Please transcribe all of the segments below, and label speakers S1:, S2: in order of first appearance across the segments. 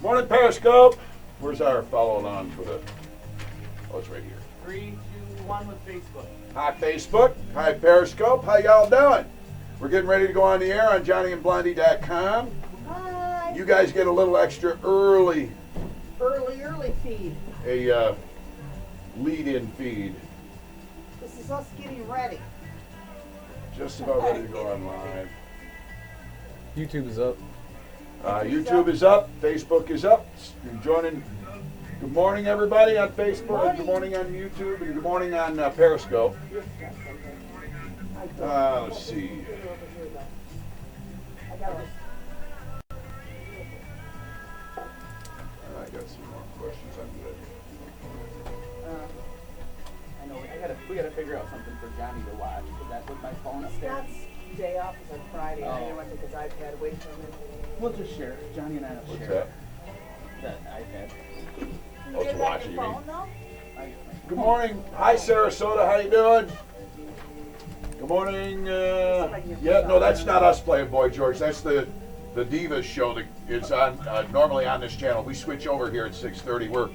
S1: Morning, Periscope. Where's our follow along for the... Oh, it's right here.
S2: 3, 2, 1 with Facebook.
S1: Hi, Facebook. Hi, Periscope. How y'all doing? We're getting ready to go on the air on JohnnyAndBlondie.com.
S3: Hi.
S1: You guys get a little extra early.
S3: Early feed.
S1: A lead-in feed.
S3: This is us getting ready.
S1: Just about ready to go on live.
S4: YouTube is up.
S1: YouTube is up. Facebook is up. You're joining. Good morning, everybody on Facebook. And good morning on YouTube. And good morning on Periscope. Let's see.
S3: I got it.
S1: I got some more questions. I'm good.
S2: I know we gotta figure out something for Johnny to watch. Cause that's with my phone up there.
S3: Scott's day off is on Friday. I
S2: Oh.
S3: didn't want to take his iPad away from him.
S2: We'll just share. Johnny and I will
S1: What's
S2: share
S1: that?
S2: that iPad.
S1: Oh, to
S3: Get
S1: watch
S3: on
S1: it,
S3: your
S1: you mean?
S3: phone, though?
S1: Good morning. Hi, Sarasota. How you doing? Good morning. Yeah, no, that's not us playing Boy George. That's the Divas show that is on normally on this channel. We switch over here at 6:30.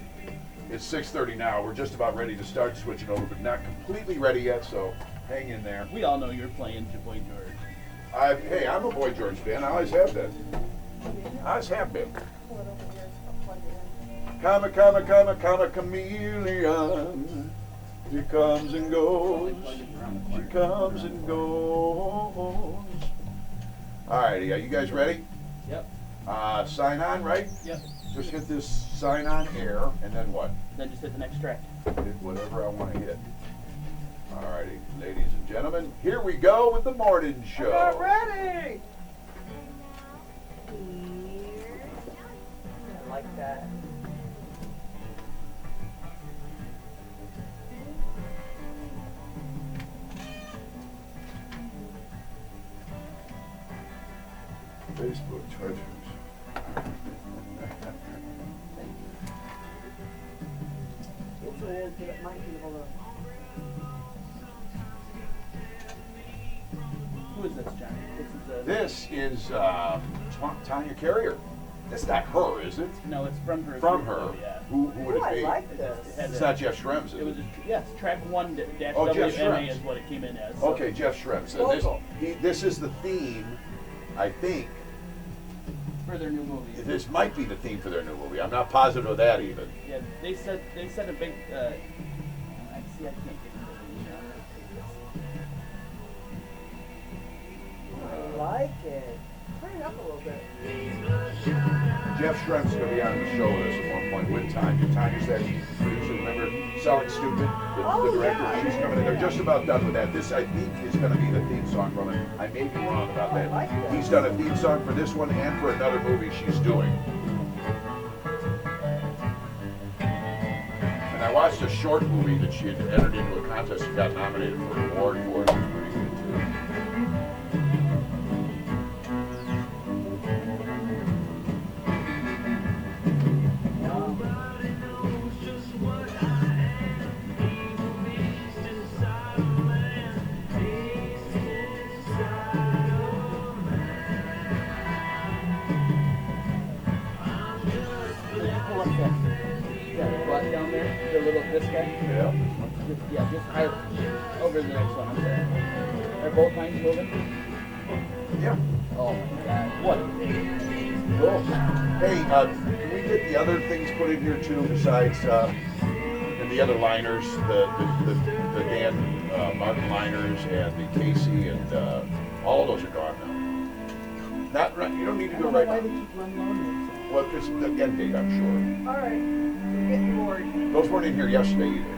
S1: It's 6:30 now. We're just about ready to start switching over, but not completely ready yet. So hang in there.
S2: We all know you're playing Boy George.
S1: Hey, I'm a Boy George fan. I always have been. I always have been.
S3: Pull it over here. I'll plug it in.
S1: Chameleon. She comes and goes. She comes and goes. Alrighty, are you guys ready?
S2: Yep.
S1: Sign on, right?
S2: Yep.
S1: Just hit this sign on air, and then what?
S2: Then just hit the next track.
S1: Hit whatever I want to hit. Alrighty, ladies and gentlemen, here we go with the morning show.
S3: I'm ready. I like that.
S1: Facebook treasures.
S3: It's old, but it might be able to.
S2: Who is this, Johnny?
S1: This is Tanya Carrier. That's not her, is it?
S2: No, it's from her.
S1: From her.
S2: Yeah.
S1: Who would
S3: Oh,
S1: it
S3: I
S1: be?
S3: like this.
S1: It's not Jeff Schrems, is
S2: It was
S1: it?
S2: yes, track 1 dash
S1: Oh, Jeff
S2: WMA
S1: Schrems.
S2: is what it came in as. So.
S1: Okay, Jeff Schrems. And
S3: Local.
S1: This is the theme, I think.
S2: For their new movie.
S1: This might be the theme for their new movie. I'm not positive of that even.
S2: Yeah, they said a big. I see. I can't get into
S3: I like it. Turn it up a little bit.
S1: Jeff Schrems is going to be on the show with us at one point with Tanya. Tanya's that producer, remember, Selling Stupid, the director.
S3: Yeah.
S1: She's coming in. They're just about done with that. This, I think, is going to be the theme song from it. I may be wrong about that.
S3: I like that.
S1: He's done a theme song for this one and for another movie she's doing. And I watched a short movie that she had entered into a contest and got nominated for an award for. It was pretty good, too.
S2: Pull up that button down there. The little this guy.
S1: Yeah.
S2: Just high over the next one. I'm sorry. Are both lines moving?
S1: Yeah.
S2: Oh my God! What?
S1: Cool. Hey, can we get the other things put in here too besides and the other liners, the Dan Martin liners and the Casey and all of those are gone now. Not right. You don't need to do it right
S2: Why they
S1: now.
S2: keep unloading?
S1: Well, because the end date, I'm sure.
S3: All right. We're getting bored.
S1: Those weren't in here yesterday either.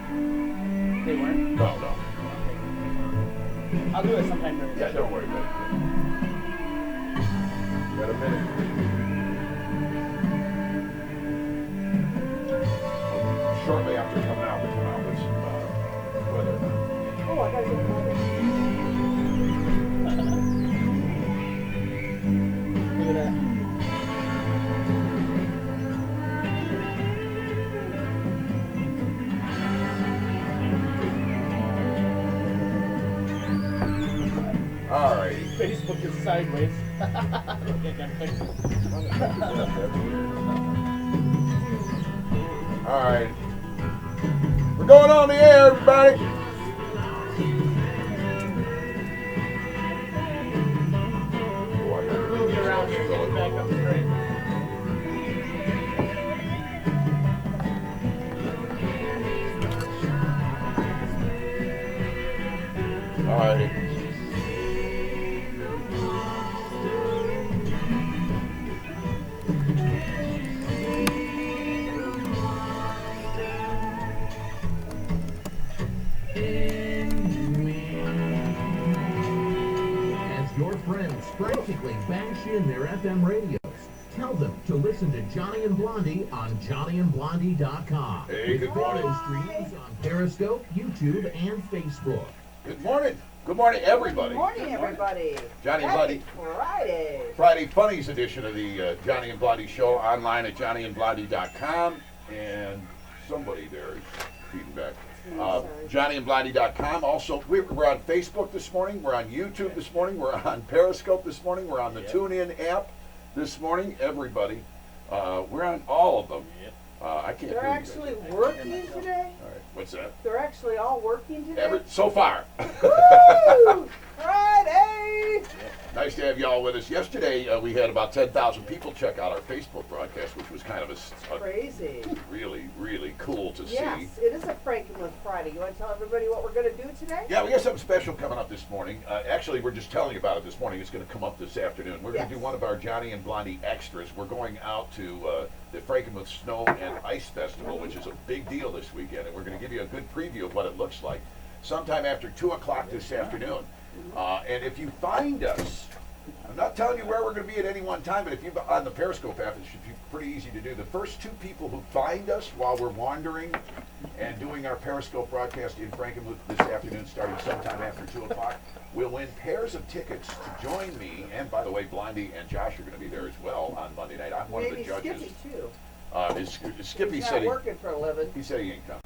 S2: They weren't.
S1: No, no.
S2: I'll do it sometime during the
S1: Yeah,
S2: show.
S1: don't worry about it. Got a minute. Shortly after coming out, we come out with some weather.
S3: Oh, I gotta get bored.
S2: Look at that.
S1: Alrighty.
S2: Facebook is sideways. I think I got pictures.
S1: All right. We're going on the air, everybody.
S2: Move you around here, get it back up straight.
S1: All right.
S5: As your friends frantically bash in their FM radios, tell them to listen to Johnny and Blondie on JohnnyAndBlondie.com.
S1: Hey, good morning.
S5: Photo streams on Periscope, YouTube, and Facebook.
S1: Good morning. Good morning, everybody.
S3: Good morning, everybody.
S1: Johnny and
S3: Happy
S1: Blondie.
S3: Friday.
S1: Friday Funnies edition of the Johnny and Blondie Show online at JohnnyAndBlondie.com. And somebody there is feedback. JohnnyAndBlondie.com. Also, we're on Facebook this morning. We're on YouTube this morning. We're on Periscope this morning. We're on the TuneIn app this morning. Everybody. We're on all of them. I can't
S3: They're
S1: hear you
S3: actually
S1: guys.
S3: working today?
S1: All right. What's that?
S3: They're actually all working today?
S1: So far.
S3: Woo! Friday!
S1: Nice to have y'all with us. Yesterday, we had about 10,000 people check out our Facebook broadcast, which was kind of a
S3: Crazy.
S1: really, really cool to see.
S3: Yes, it is a Frankenmuth Friday. You want to tell everybody what we're going to do today?
S1: Yeah, we got something special coming up this morning. Actually, we're just telling you about it this morning. It's going to come up this afternoon. We're going to do one of our Johnny and Blondie extras. We're going out to the Frankenmuth Snow and Ice Festival, which is a big deal this weekend, and we're going to give you a good preview of what it looks like sometime after 2 o'clock this afternoon. And if you find us, I'm not telling you where we're going to be at any one time, but if you're on the Periscope app, it should be pretty easy to do. The first 2 people who find us while we're wandering and doing our Periscope broadcast in Frankenmuth this afternoon, starting sometime after 2 o'clock, will win pairs of tickets to join me. And by the way, Blondie and Josh are going to be there as well on Monday night. I'm one of the
S3: Maybe
S1: judges.
S3: Skippy, too.
S1: Skippy
S3: He's
S1: said
S3: not working for a living.
S1: he said he ain't coming.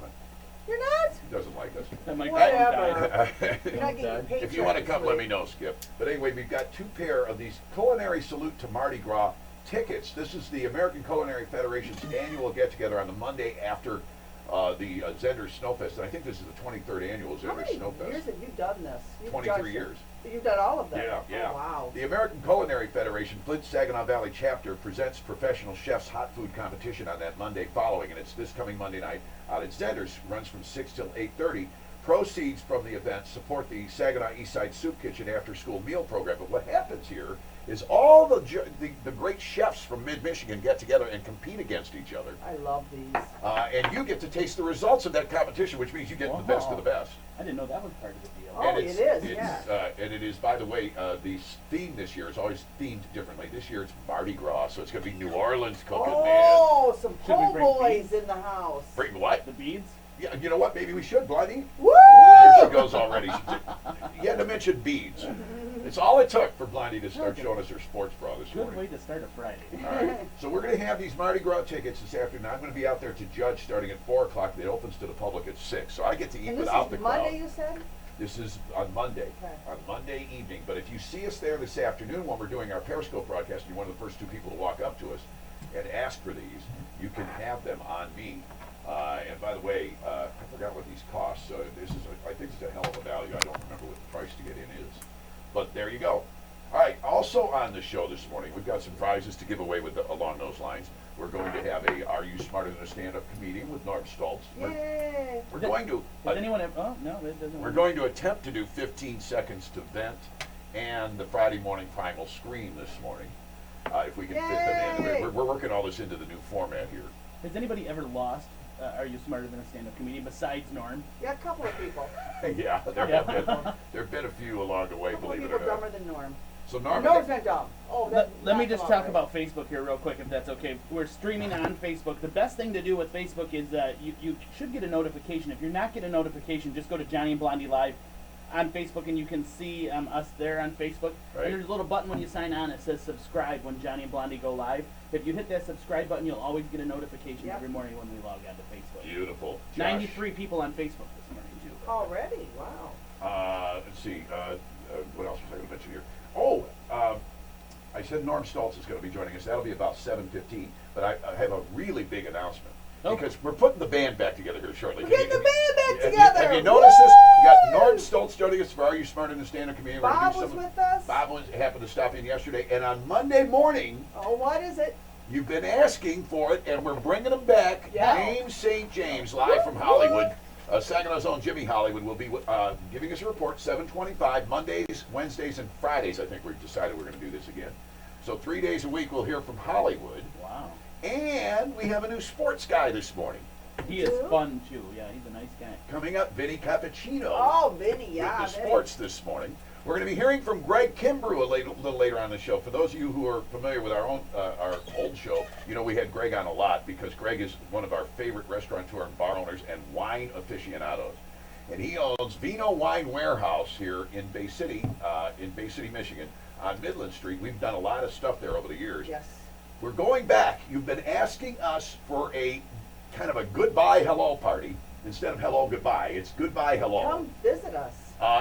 S3: You're not?
S1: He doesn't like us.
S2: That might
S3: Whatever. You're not
S2: Done.
S3: getting paid
S1: If you want to come, let me know, Skip. But anyway, we've got 2 pair of these Culinary Salute to Mardi Gras tickets. This is the American Culinary Federation's annual get-together on the Monday after the Zender Snowfest. And I think this is the 23rd annual
S3: How
S1: Zender
S3: many
S1: Snowfest.
S3: years have you done this? You've
S1: 23
S3: judged it.
S1: years.
S3: You've done all of them?
S1: Yeah.
S3: Oh, wow.
S1: The American Culinary Federation Flint Saginaw Valley chapter presents professional chefs hot food competition on that Monday following, and it's this coming Monday night out at Zender's. Runs from 6 till 8:30. Proceeds from the event support the Saginaw Eastside Soup Kitchen after school meal program. But what happens here is all the great chefs from mid-Michigan get together and compete against each other.
S3: I love these.
S1: And you get to taste the results of that competition, which means you get the best of the best.
S2: I didn't know that was part of the deal.
S3: Oh,
S1: And
S3: it is, yeah.
S1: And it is, by the way, the theme this year is always themed differently. This year it's Mardi Gras, so it's going to be New Orleans cooking,
S3: Oh, some
S2: Should we
S3: po'
S2: bring
S3: boys
S2: beads?
S3: in the house.
S1: Bring what?
S2: The beads?
S1: Yeah, you know what? Maybe we should, Blondie.
S3: Woo!
S1: There she goes already. You had to mention beads. It's all it took for Blondie to start showing us her sports bra this
S2: Good
S1: morning.
S2: way to start a Friday.
S1: All right. So we're going to have these Mardi Gras tickets this afternoon. I'm going to be out there to judge starting at 4 o'clock. It opens to the public at 6. So I get to eat
S3: And this
S1: without
S3: is
S1: the crowd.
S3: Monday, you said?
S1: This is on Monday,
S3: Okay.
S1: on Monday evening. But if you see us there this afternoon when we're doing our Periscope broadcast, you're one of the first 2 people to walk up to us and ask for these. You can have them on me. And by the way, I forgot what these cost. This is, I think it's a hell of a value. I don't remember what the price to get in is. But there you go. All right. Also on the show this morning, we've got some prizes to give away along those lines. We're going to have a Are You Smarter Than a Stand-Up Comedian with Norm Stoltz.
S3: Yay!
S1: We're going to.
S2: Does anyone have, oh, no, it doesn't.
S1: We're going to attempt to do 15 seconds to vent and the Friday morning primal scream this morning, if we can fit them in.
S3: Yay!
S1: We're working all this into the new format here.
S2: Has anybody ever lost Are You Smarter Than a Stand-Up Comedian besides Norm?
S3: Yeah, a couple of people.
S1: Yeah, there have been a few along the way,
S3: A couple of
S1: believe it
S3: people
S1: or not.
S3: dumber than Norm.
S1: So Norm,
S3: Norm's not dumb. Oh,
S2: Let me just talk about Facebook here real quick, if that's okay. We're streaming on Facebook. The best thing to do with Facebook is you should get a notification. If you're not getting a notification, just go to Johnny and Blondie Live on Facebook, and you can see us there on Facebook.
S1: Right.
S2: And there's a little button when you sign on that says subscribe when Johnny and Blondie go live. If you hit that subscribe button, you'll always get a notification every morning when we log on to Facebook.
S1: beautiful. Josh.
S2: 93 people on Facebook this morning, too.
S3: Already? Wow.
S1: Let's see. What else was I going to mention here? Oh, I said Norm Stoltz is going to be joining us. That'll be about 7:15. But I have a really big announcement. because we're putting the band back together here shortly.
S3: We're getting the band back
S1: Have
S3: together.
S1: you noticed this? We got
S3: Woo!
S1: Norm Stoltz joining us for Are You Smarter Than the Stand-Up Comedian? We're gonna
S3: Bob
S1: do
S3: was
S1: some-
S3: with us.
S1: Bob happened to stop in yesterday, and on Monday morning,
S3: Oh, what is it?
S1: you've been asking for it, and we're bringing them back.
S3: Yeah.
S1: James St. James, live from Hollywood. Saginaw's own Jimmy Hollywood will be giving us a report, 7:25, Mondays, Wednesdays, and Fridays. I think we've decided we're going to do this again. So 3 days a week we'll hear from Hollywood.
S2: Wow.
S1: And we have a new sports guy this morning.
S2: He is fun too. Yeah, he's a nice guy.
S1: Coming up, Vinny Cappuccino.
S3: Oh, Vinny, yeah.
S1: With the
S3: Vinny.
S1: sports this morning. We're going to be hearing from Greg Kimbrew a little later on the show. For those of you who are familiar with our old show, you know we had Greg on a lot because Greg is one of our favorite restaurateur and bar owners and wine aficionados. And he owns Vino Wine Warehouse here in Bay City, Michigan, on Midland Street. We've done a lot of stuff there over the years.
S3: Yes.
S1: We're going back. You've been asking us for a kind of a goodbye hello party instead of hello goodbye. It's goodbye hello.
S3: Come visit us.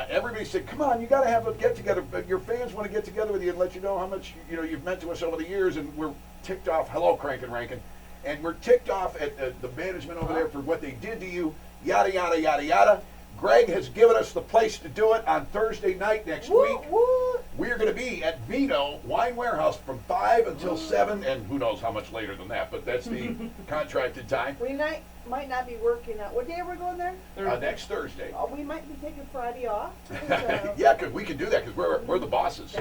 S1: Everybody said, "Come on, you got to have a get together." But your fans want to get together with you and let you know how much you've meant to us over the years. And we're ticked off. Hello, Crank and Rankin, and we're ticked off at the management over there for what they did to you. Yada yada yada yada. Greg has given us the place to do it on Thursday night next week.
S3: Woo.
S1: We're going to be at Vino Wine Warehouse from 5 until 7, and who knows how much later than that, but that's the contracted time.
S3: We might not be working. What day are we going there?
S1: Next Thursday.
S3: Oh, we might be taking Friday off.
S1: Yeah, because we can do that because we're the bosses.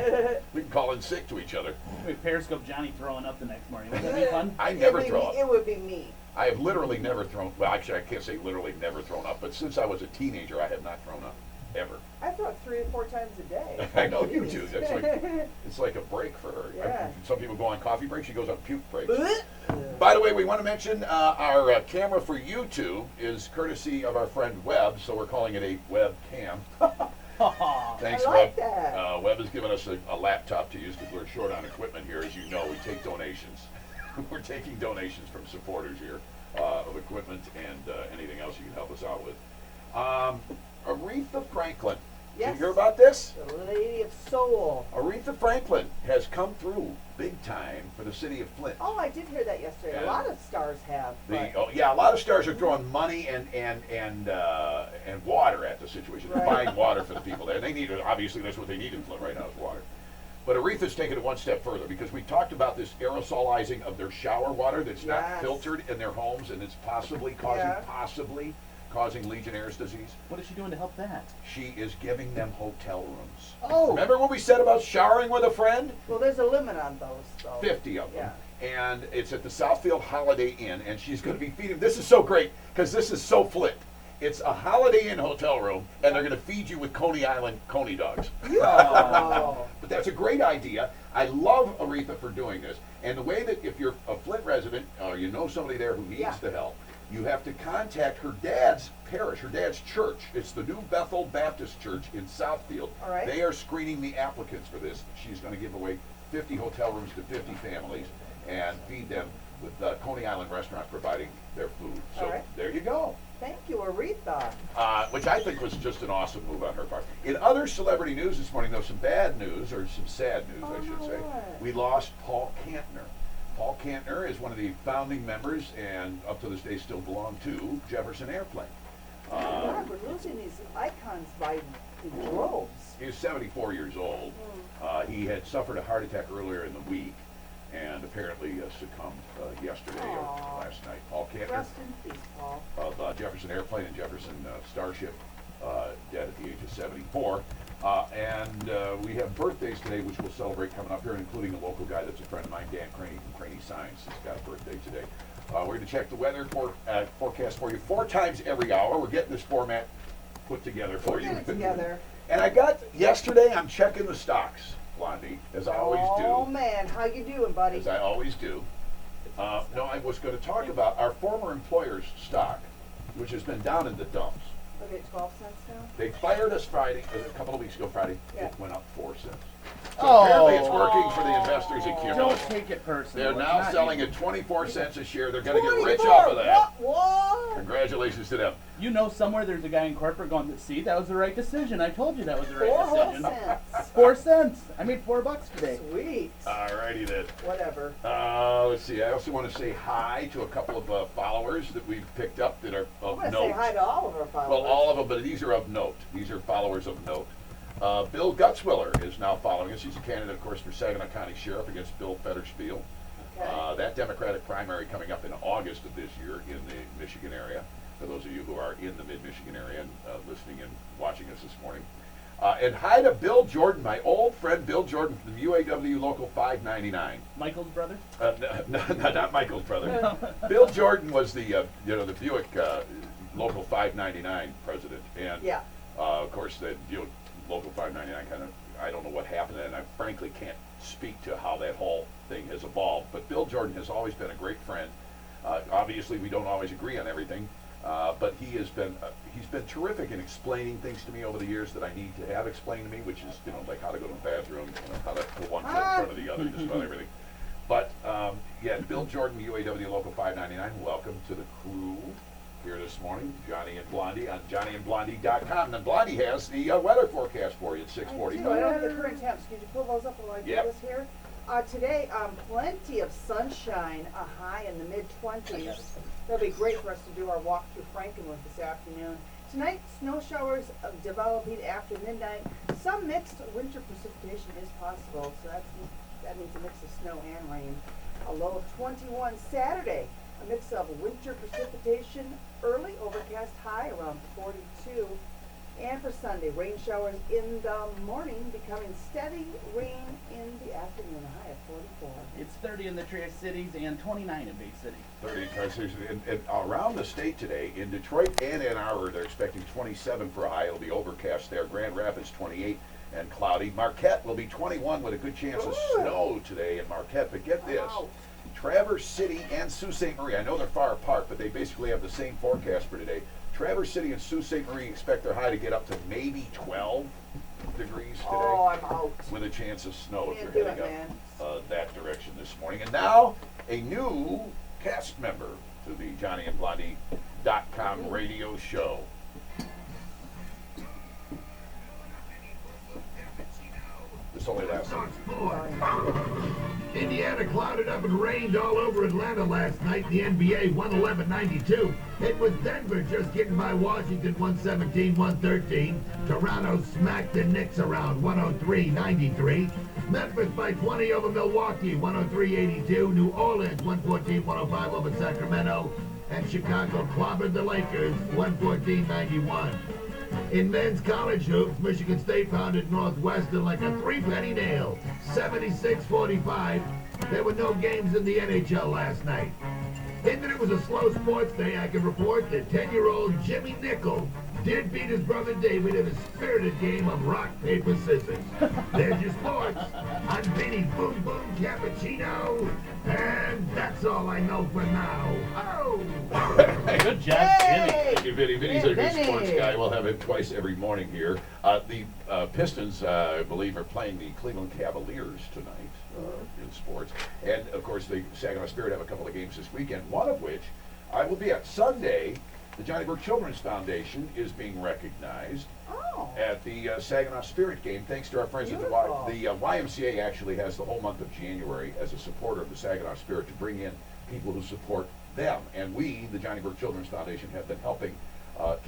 S1: We can call in sick to each other.
S2: We Periscope Johnny throwing up the next morning. Would that be fun?
S1: I never throw up.
S3: It would be me.
S1: I have literally never thrown. Well, actually, I can't say literally never thrown up, but since I was a teenager, I have not thrown up ever.
S3: I throw up 3 or 4 times a day.
S1: I know you do. That's it's like a break for her.
S3: Yeah.
S1: Some people go on coffee breaks. She goes on puke breaks.
S3: Blech.
S1: By the way, we want to mention our camera for YouTube is courtesy of our friend Webb, so we're calling it a webcam. Thanks,
S3: I
S1: Webb.
S3: like that.
S1: Webb has given us a laptop to use because we're short on equipment here. As you know, we take donations. We're taking donations from supporters here of equipment and anything else you can help us out with. Aretha Franklin. Did
S3: Yes.
S1: you hear about this?
S3: The Lady of Soul.
S1: Aretha Franklin has come through big time for the city of Flint.
S3: Oh, I did hear that yesterday.
S1: Yeah.
S3: A lot of stars have. But
S1: A lot of stars are throwing money and water at the situation. They're
S3: Right.
S1: buying water for the people there. They need it. Obviously, that's what they need in Flint right now is water. But Aretha's taken it one step further because we talked about this aerosolizing of their shower water that's not
S3: Yes.
S1: filtered in their homes and it's possibly causing Legionnaire's disease.
S2: What is she doing to help that?
S1: She is giving them hotel rooms.
S3: Oh.
S1: Remember what we said about showering with a friend?
S3: well, there's a limit on those, though.
S1: 50 of them.
S3: Yeah.
S1: And it's at the Southfield Holiday Inn, and she's going to be feeding. This is so great because this is so Flint. It's a Holiday Inn hotel room, and they're going to feed you with Coney Island Coney dogs.
S3: Oh.
S1: But that's a great idea. I love Aretha for doing this. And the way that if you're a Flint resident or you know somebody there who needs
S3: Yeah.
S1: the help, you have to contact her dad's parish, her dad's church. It's the New Bethel Baptist Church in Southfield.
S3: All right.
S1: They are screening the applicants for this. She's going to give away 50 hotel rooms to 50 families and feed them with Coney Island restaurant providing their food. So
S3: All right.
S1: there you go.
S3: Thank you, Aretha.
S1: Which I think was just an awesome move on her part. In other celebrity news this morning, though, some bad news, or some sad news, I should say.
S3: what?
S1: We lost Paul Kantner. Paul Kantner is one of the founding members, and up to this day still belong to Jefferson Airplane.
S3: God, we're losing these icons by the droves.
S1: He's 74 years old. He had suffered a heart attack earlier in the week, and apparently succumbed yesterday or
S3: Aw.
S1: last night. Paul Kantner
S3: Rest in peace, Paul.
S1: of Jefferson Airplane and Jefferson Starship, dead at the age of 74. We have birthdays today, which we'll celebrate coming up here, including a local guy that's a friend of mine, Dan Craney from Craney Signs. He's got a birthday today. We're going to check the weather forecast for you 4 times every hour. We're getting this format put together for you.
S3: Get it together.
S1: And I got, yesterday, I'm checking the stocks, Blondie, as I always do.
S3: Oh, man. How you doing, buddy?
S1: As I always do. No, I was going to talk about our former employer's stock, which has been down in the dumps.
S3: Okay, 12 cents now?
S1: They fired us Friday, a couple of weeks ago Friday.
S3: Yeah.
S1: It went up 4 cents. So apparently it's working for the investors at
S2: Don't
S1: Cumulus.
S2: take it personally.
S1: They're
S2: It's
S1: now
S2: not
S1: selling
S2: you.
S1: at 24 cents a share. They're going to get rich off of that.
S3: What?
S1: Congratulations to them.
S2: You know, somewhere there's a guy in corporate going, see, that was the right decision. I told you that was the right
S3: 4 whole
S2: decision.
S3: cents.
S2: 4 cents. I made $4 today.
S3: Sweet.
S1: Alrighty then.
S3: Whatever.
S1: Let's see. I also want to say hi to a couple of followers that we've picked up that are
S3: I
S1: of
S3: want to say
S1: note.
S3: hi to all of our followers.
S1: Well, all of them, but these are of note. These are followers of note. Bill Gutzwiller is now following us. He's a candidate, of course, for Saginaw County Sheriff against Bill Federspiel.
S3: Okay.
S1: That Democratic primary coming up in August of this year in the Michigan area. For those of you who are in the mid-Michigan area and listening and watching us this morning. And hi to Bill Jordan, my old friend Bill Jordan from the UAW Local 599.
S2: Michael's brother?
S1: Not Michael's brother. Bill Jordan was the the Buick Local 599 president, and
S3: Yeah.
S1: of course the Buick Local 599 kind of, I don't know what happened, and I frankly can't speak to how that whole thing has evolved. But Bill Jordan has always been a great friend. Obviously, we don't always agree on everything, but he's been terrific in explaining things to me over the years that I need to have explained to me, which is like how to go to the bathroom, how to put one foot in front of the other, just about everything. But yeah, Bill Jordan, UAW Local 599, welcome to the crew here this morning, Johnny and Blondie on JohnnyAndBlondie.com. And Blondie has the weather forecast for you at
S3: I do. I
S1: 6:45.
S3: don't have the current temps. Could you pull those up while I do
S1: Yep.
S3: this here? Today, plenty of sunshine, a high in the mid-20s. That'll be great for us to do our walk through Frankenwood this afternoon. Tonight, snow showers developing after midnight. Some mixed winter precipitation is possible, so that means a mix of snow and rain. A low of 21 Saturday. A mix of winter precipitation, early overcast high around 42. And for Sunday, rain showers in the morning, becoming steady rain in the afternoon, a high of 44.
S2: It's 30 in the Tri-Cities and 29 in Bay City.
S1: 30 Tri-Cities. And around the state today, in Detroit and Ann Arbor, they're expecting 27 for a high. It'll be overcast there. Grand Rapids, 28 and cloudy. Marquette will be 21 with a good chance of snow today in Marquette. But get this.
S3: Wow.
S1: Traverse City and Sault Ste. Marie, I know they're far apart, but they basically have the same forecast for today. Traverse City and Sault Ste. Marie expect their high to get up to maybe 12 degrees today.
S3: Oh, I'm out.
S1: With a chance of snow if
S3: Can't
S1: you're
S3: do
S1: heading
S3: it,
S1: up that direction this morning. And now, a new cast member to the JohnnyAndBlondie.com radio show. This only lasts.
S5: Indiana clouded up and rained all over Atlanta last night. The NBA 111-92. It was Denver just getting by Washington 117-113. Toronto smacked the Knicks around 103-93. Memphis by 20 over Milwaukee 103-82. New Orleans 114-105 over Sacramento. And Chicago clobbered the Lakers 114-91. In men's college hoops, Michigan State pounded Northwestern like a three-penny nail, 76-45. There were no games in the NHL last night. In that it was a slow sports day, I can report that 10-year-old Jimmy Nickel did beat his brother David in a spirited game of rock, paper, scissors. There's your sports. I'm Vinny Boom Boom Cappuccino, and that's all I know for now. Oh!
S2: Good job,
S3: Hey!
S2: Jimmy.
S1: Thank you, Vinny. Vinny's
S3: Hey,
S1: a good
S3: Vinny.
S1: sports guy. We'll have him twice every morning here. The Pistons, I believe, are playing the Cleveland Cavaliers tonight in sports. And, of course, the Saginaw Spirit have a couple of games this weekend, one of which I will be at. Sunday, the Johnny Burke Children's Foundation is being recognized
S3: Oh.
S1: at the Saginaw Spirit game, thanks to our friends at the YMCA. Actually has the whole month of January as a supporter of the Saginaw Spirit to bring in people who support them. And we, the Johnny Burke Children's Foundation, have been helping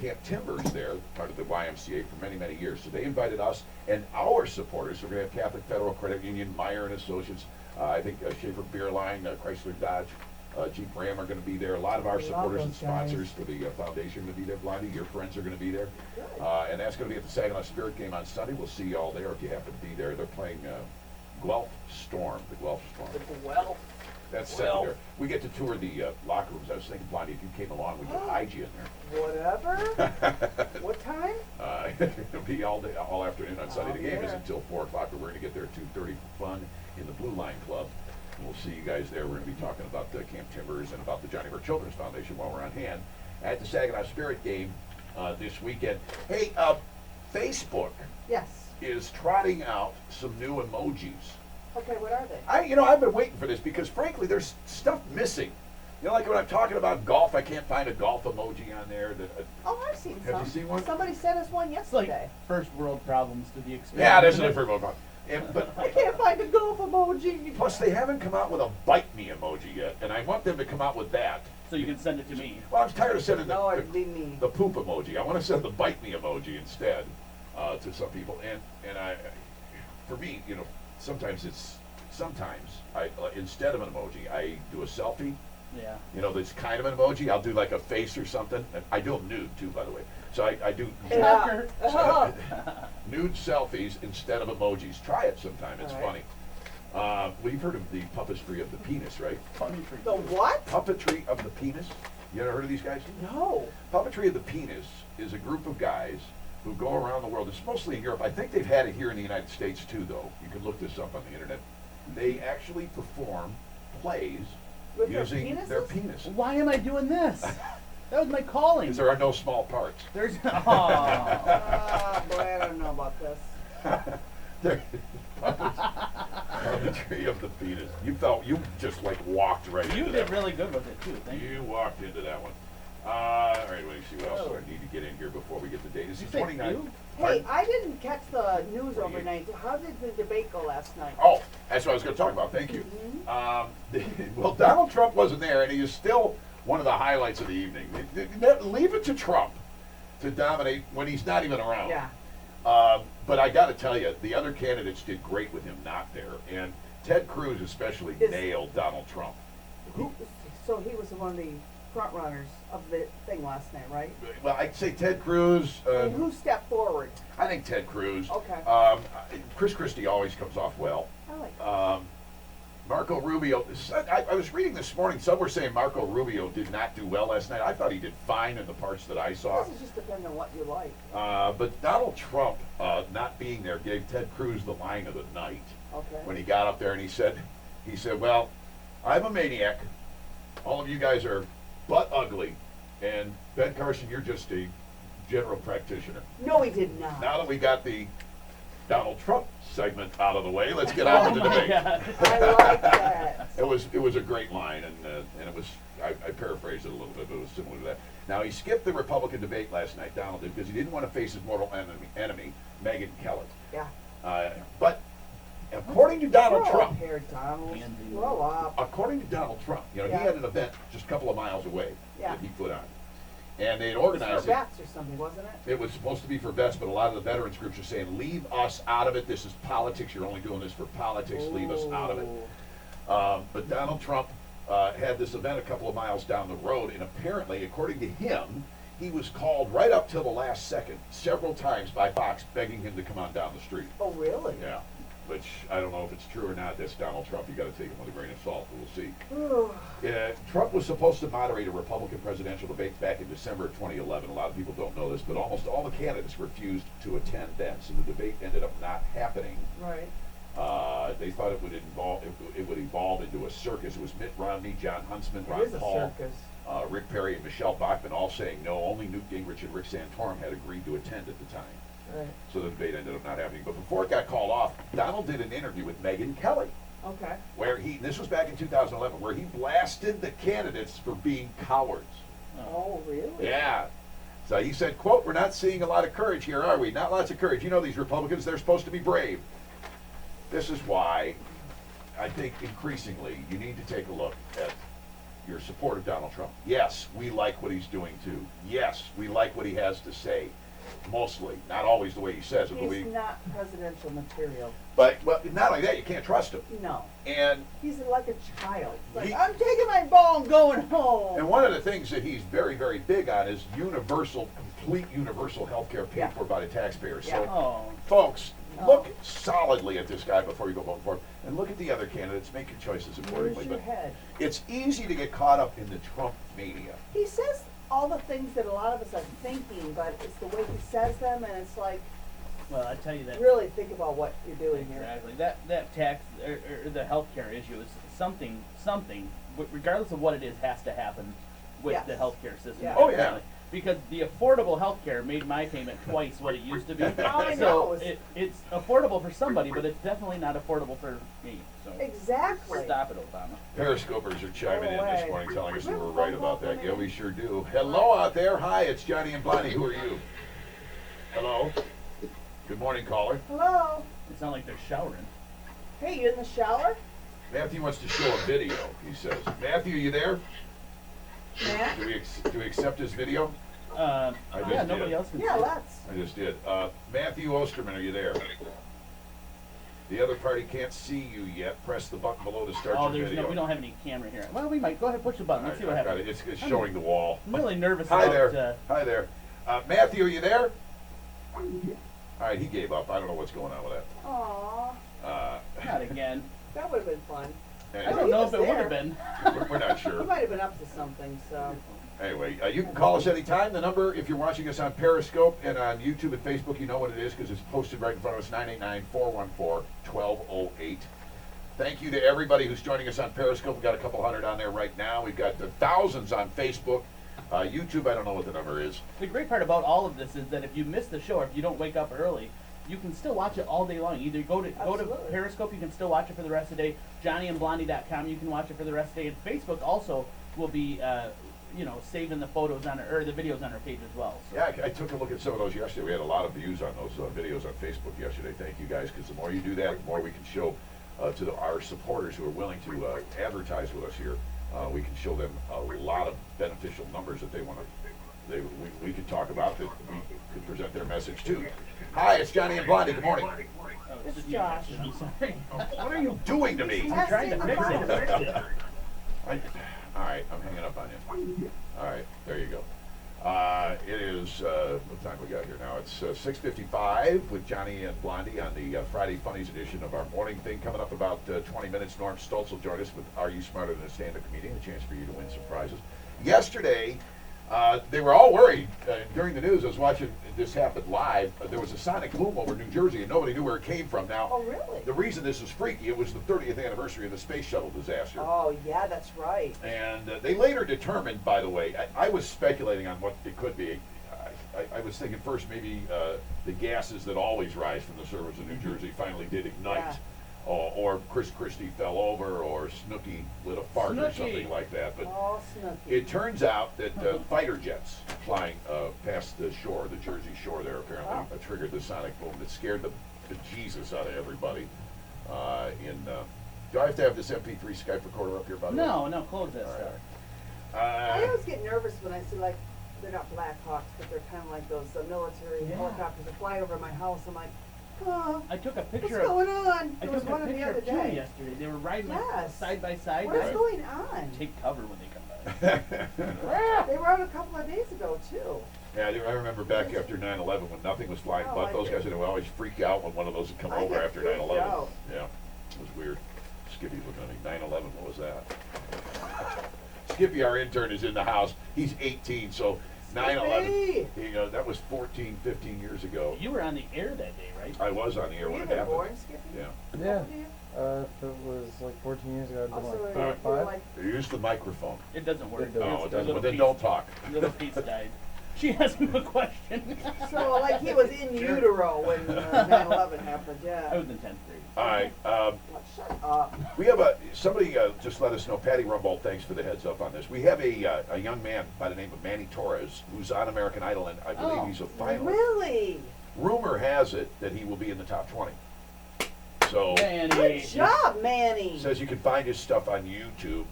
S1: Camp Timbers there, part of the YMCA, for many, many years. So they invited us and our supporters. So we're going to have Catholic Federal Credit Union, Meyer and Associates, I think Schaefer Beer Line, Chrysler Dodge, Jeep Ram are going to be there. A lot of our supporters and sponsors for the foundation are going to be there. Blondie, your friends are going to be there. And that's going to be at the Saginaw Spirit game on Sunday. We'll see you all there if you happen to be there. They're playing Guelph Storm, the Guelph Storm.
S3: Well,
S1: That's set there. We get to tour the locker rooms. I was thinking, Blondie, if you came along, we could hide you in there.
S3: whatever. What time?
S1: It'll be all day, all afternoon on Sunday. The game is
S3: Yeah.
S1: until 4 o'clock, but we're going to get there at 2:30 for fun in the Blue Line Club. And we'll see you guys there. We're going to be talking about the Camp Timbers and about the Johnny Burke Children's Foundation while we're on hand at the Saginaw Spirit game this weekend. Hey, Facebook.
S3: Yes.
S1: is trotting out some new emojis.
S3: Okay, what are they?
S1: I've been waiting for this because frankly, there's stuff missing. Like when I'm talking about golf, I can't find a golf emoji on there.
S3: Oh, I've seen
S1: Have
S3: some.
S1: you seen one?
S3: Somebody sent us one
S2: It's like
S3: yesterday.
S2: first world problems to the extent.
S1: Yeah, this is a pretty well. But
S3: I can't find a golf emoji.
S1: plus, they haven't come out with a bite me emoji yet, and I want them to come out with that.
S2: So you can send it to me.
S1: Well, I'm tired of sending
S3: No, it'd be me.
S1: the poop emoji. I want to send the bite me emoji instead to some people. And for me, sometimes I instead of an emoji, I do a selfie.
S2: Yeah.
S1: That's kind of an emoji. I'll do like a face or something. And I do them nude too, by the way. So I do
S3: Yeah.
S1: nude selfies instead of emojis. Try it sometime. It's
S3: All
S1: funny. Well, you've heard of the puppetry of the penis, right?
S3: The what?
S1: Puppetry of the penis. You ever heard of these guys?
S3: No.
S1: Puppetry of the penis is a group of guys who go around the world. It's mostly in Europe. I think they've had it here in the United States too, though. You can look this up on the internet. They actually perform plays
S3: With
S1: using their
S3: penises?
S1: penis.
S2: Why am I doing this? That was my calling.
S1: Because there are no small parts.
S2: There's. Oh.
S3: Boy, I don't know about this.
S1: There- Puppetry of the penis. You just like walked right
S2: You
S1: into
S2: did
S1: that.
S2: really good with it too. Thank you.
S1: You walked into that one. All right, let me see what else do I need to get in here before we get the date. This
S2: Did
S1: is
S2: you say
S1: 29.
S2: you?
S3: Hey, I didn't catch the news
S1: 48.
S3: overnight. How did the debate go last night?
S1: Oh, that's what I was going to talk about. Thank you. Well, Donald Trump wasn't there, and he is still one of the highlights of the evening. Leave it to Trump to dominate when he's not even around.
S3: Yeah.
S1: But I got to tell you, the other candidates did great with him not there, and Ted Cruz especially nailed Donald Trump.
S3: So he was one of the front runners of the thing last night, right?
S1: Well, I'd say Ted Cruz.
S3: And who stepped forward?
S1: I think Ted Cruz.
S3: Okay.
S1: Chris Christie always comes off well.
S3: I like that.
S1: Marco Rubio. I was reading this morning. Some were saying Marco Rubio did not do well last night. I thought he did fine in the parts that I saw.
S3: This is just depending on what you like.
S1: But Donald Trump not being there gave Ted Cruz the line of the night
S3: Okay.
S1: when he got up there and he said, "Well, I'm a maniac. All of you guys are butt ugly, and Ben Carson, you're just a general practitioner."
S3: No, he did not.
S1: Now that we got the Donald Trump segment out of the way, let's get on to the debate.
S3: I like that.
S1: It was a great line, and it was I paraphrased it a little bit, but it was similar to that. Now he skipped the Republican debate last night, Donald did, because he didn't want to face his mortal enemy, Megyn Kelly.
S3: Yeah.
S1: But according to Donald
S3: Grow
S1: Trump,
S3: up here, Donald.
S2: Andy.
S3: Grow up.
S1: according to Donald Trump,
S3: Yeah.
S1: he had an event just a couple of miles away
S3: Yeah.
S1: that he put on, and they'd
S3: It was
S1: organized
S3: for
S1: it.
S3: vets or something, wasn't it?
S1: It was supposed to be for vets, but a lot of the veterans groups are saying, leave us out of it. This is politics. You're only doing this for politics. Leave us out of it. But Donald Trump had this event a couple of miles down the road, and apparently, according to him, he was called right up till the last second several times by Fox begging him to come on down the street.
S3: Oh, really?
S1: Yeah, which I don't know if it's true or not. That's Donald Trump. You got to take him with a grain of salt. We'll see. Trump was supposed to moderate a Republican presidential debate back in December of 2011. A lot of people don't know this, but almost all the candidates refused to attend then, so the debate ended up not happening.
S3: Right.
S1: They thought it would evolve into a circus. It was Mitt Romney, John Huntsman,
S3: It
S1: Ron
S3: is a
S1: Paul,
S3: circus.
S1: Rick Perry, and Michelle Bachmann all saying no. Only Newt Gingrich and Rick Santorum had agreed to attend at the time.
S3: Right.
S1: So the debate ended up not happening. But before it got called off, Donald did an interview with Megyn Kelly,
S3: Okay.
S1: where this was back in 2011, where he blasted the candidates for being cowards.
S3: Oh, really?
S1: Yeah. So he said, quote, "We're not seeing a lot of courage here, are we? Not lots of courage. You know these Republicans, they're supposed to be brave." This is why I think increasingly you need to take a look at your support of Donald Trump. Yes, we like what he's doing too. Yes, we like what he has to say. Mostly. Not always the way he says it, but
S3: He's not presidential material.
S1: well, not like that, you can't trust him.
S3: No.
S1: And
S3: He's like a child. It's like,
S1: He-
S3: I'm taking my ball and going home.
S1: one of the things that he's very, very big on is complete universal health care paid
S3: Yeah.
S1: for by the taxpayers.
S3: Yeah.
S1: So,
S2: Oh.
S1: folks,
S3: No.
S1: look solidly at this guy before you go vote for him, and look at the other candidates. Make your choices accordingly.
S3: Use your
S1: But
S3: head.
S1: it's easy to get caught up in the Trump mania.
S3: He says all the things that a lot of us are thinking, but it's the way he says them, and it's like,
S2: Well, I tell you that.
S3: really think about what you're doing here.
S2: Exactly. That tax or the healthcare issue is something, regardless of what it is, has to happen with
S3: Yes.
S2: the healthcare system.
S3: Yeah.
S1: Oh, yeah.
S2: because the affordable health care made my payment twice what it used to be.
S3: I
S2: So
S3: know.
S2: it's affordable for somebody, but it's definitely not affordable for me. So
S3: Exactly.
S2: stop it, Obama.
S1: Periscopers are chiming in
S3: No
S1: this
S3: way.
S1: morning telling us that
S3: We
S1: we're
S3: have
S1: right
S3: phone call
S1: about that.
S3: coming
S1: Yeah,
S3: in?
S1: we sure do. Hello out there. Hi, it's Johnny and Blondie. Who are you? Hello. Good morning, caller.
S3: Hello.
S2: It's not like they're showering.
S3: Hey, you in the shower?
S1: Matthew wants to show a video, he says. Matthew, you there?
S3: Matt?
S1: Do we accept his video? I just
S2: Yeah,
S1: did.
S2: nobody else can
S3: Yeah,
S2: see it.
S3: let's.
S1: I just did. Matthew Osterman, are you there? The other party can't see you yet. Press the button below to start
S2: Oh,
S1: your
S2: there's
S1: video.
S2: no, we don't have any camera here. Well, we might. Go ahead, push the button. Let's see what
S1: I've got
S2: happens.
S1: it. It's showing the wall.
S2: I'm really nervous
S1: Hi
S2: about.
S1: there. Hi there. Matthew, are you there? All right, he gave up. I don't know what's going on with that.
S3: Aw,
S2: Not again.
S3: that would have been fun.
S2: I
S1: Anyway,
S2: don't know if
S3: was
S2: it would
S3: there.
S2: have been.
S1: we're not
S3: He
S1: sure.
S3: might have been up to something, so.
S1: Anyway, you can call us anytime. The number, if you're watching us on Periscope and on YouTube and Facebook, you know what it is because it's posted right in front of us, 989-414-1208. Thank you to everybody who's joining us on Periscope. We've got a couple hundred on there right now. We've got thousands on Facebook. YouTube, I don't know what the number is.
S2: The great part about all of this is that if you miss the show or if you don't wake up early, you can still watch it all day long. Either go to
S3: Absolutely.
S2: Periscope, you can still watch it for the rest of the day. JohnnyAndBlondie.com, you can watch it for the rest of the day. And Facebook also will be, saving the photos on or the videos on our page as well. So.
S1: Yeah, I took a look at some of those yesterday. We had a lot of views on those videos on Facebook yesterday. Thank you guys, because the more you do that, the more we can show to our supporters who are willing to advertise with us here. We can show them a lot of beneficial numbers that they want to. We could talk about that. We could present their message too. Hi, it's Johnny and Blondie. Good morning.
S2: Oh,
S3: It's
S2: you
S3: Josh.
S2: mentioned, I'm sorry.
S1: What are you doing to me?
S2: I'm trying to fix it.
S1: All right, I'm hanging up on you. All right, there you go. It is, what time we got here now? It's 6:55 with Johnny and Blondie on the Friday Funnies edition of our morning thing. Coming up about 20 minutes, Norm Stoltz will join us with Are You Smarter Than a Stand-Up Comedian? A chance for you to win some prizes. Yesterday, they were all worried. During the news, I was watching this happen live. There was a sonic boom over New Jersey, and nobody knew where it came from. Now,
S3: Oh, really?
S1: the reason this is freaky, it was the 30th anniversary of the space shuttle disaster.
S3: Oh, yeah, that's right.
S1: And they later determined, by the way, I was speculating on what it could be. I was thinking first maybe the gases that always rise from the surface of New Jersey finally did ignite.
S3: Yeah.
S1: Or Chris Christie fell over, or Snooki lit a fart or
S2: Snooki.
S1: something like that. But
S3: Oh, Snooky.
S1: it turns out that fighter jets flying past the shore, the Jersey shore there, apparently triggered the sonic boom that scared the Jesus out of everybody. Do I have to have this MP3 Skype recorder up here, by the way?
S2: No, close that
S1: All
S2: stuff.
S3: I always get nervous when I see, like, they're not Black Hawks, but they're kind of like those military
S2: Yeah.
S3: helicopters that fly over my house. I'm like, oh,
S2: I took a
S3: what's
S2: picture of
S3: going on?
S2: I
S3: There was
S2: took a
S3: one of the
S2: picture
S3: other
S2: of two
S3: day.
S2: yesterday. They were riding like,
S3: Yes.
S2: side by side.
S3: What is
S1: Right.
S3: going on?
S2: Take cover when they come by.
S3: They were out a couple of days ago, too.
S1: Yeah, I remember back after 9/11 when nothing was flying,
S3: Oh,
S1: but
S3: I
S1: those
S3: did.
S1: guys would always freak out when one of those would come
S3: I
S1: over
S3: get
S1: after
S3: freaked
S1: 9/11.
S3: out.
S1: Yeah, it was weird. Skippy's looking at me. 9/11, what was that? Skippy, our intern, is in the house. He's 18, so 9/11, that was 14, 15 years ago.
S2: You were on the air that day, right?
S1: I was on the air
S3: Were
S1: when
S3: you
S1: it
S3: even
S1: happened.
S3: born, Skippy?
S1: Yeah.
S4: Yeah.
S3: How
S4: If it was like 14 years ago, I'd been
S3: Also,
S4: like
S3: you
S4: 4 or
S3: were
S4: 5.
S3: like,
S1: Use the microphone.
S2: It doesn't work.
S4: It doesn't.
S1: No,
S2: It's
S1: it
S2: a
S1: doesn't.
S2: little
S1: But then
S2: piece-
S1: don't talk.
S2: Little piece died. She asked him a question.
S3: so, like, he was in utero when 9/11 happened,
S2: I
S3: yeah.
S2: was in 10th grade.
S1: All right.
S3: Like, shut up.
S1: We have somebody just let us know. Patty Rumbold, thanks for the heads up on this. We have a young man by the name of Manny Torres who's on American Idol, and I believe
S2: Oh,
S1: he's a finalist.
S3: Really?
S1: Rumor has it that he will be in the top 20. So
S2: Manny.
S3: Good job, Manny.
S1: says you can find his stuff on YouTube.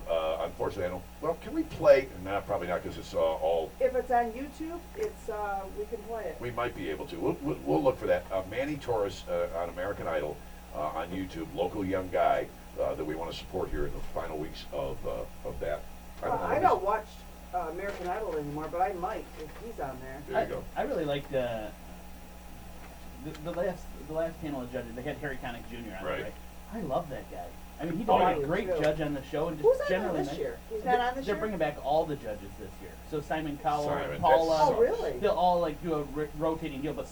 S1: Unfortunately, I don't. Well, can we play? No, probably not, because it's all.
S3: If it's on YouTube, it's we can play it.
S1: We might be able to. We'll look for that. Manny Torres on American Idol on YouTube, local young guy that we want to support here in the final weeks of that.
S3: I don't watch American Idol anymore, but I might if he's on there.
S1: There you go.
S2: I really liked the last panel of judges. They had Harry Connick Jr. on
S1: Right.
S2: it, right? I love that guy. I mean, he's
S1: Oh,
S2: a
S1: yeah.
S2: great
S3: Too.
S2: judge on the show, and just
S3: Who's on there
S2: generally
S3: this
S2: nice.
S3: year? He's not on this
S2: They're
S3: year?
S2: bringing back all the judges this year. So Simon Cowell,
S1: Simon,
S2: Paula.
S1: that
S3: Oh, really?
S2: They'll all like do a rotating deal, but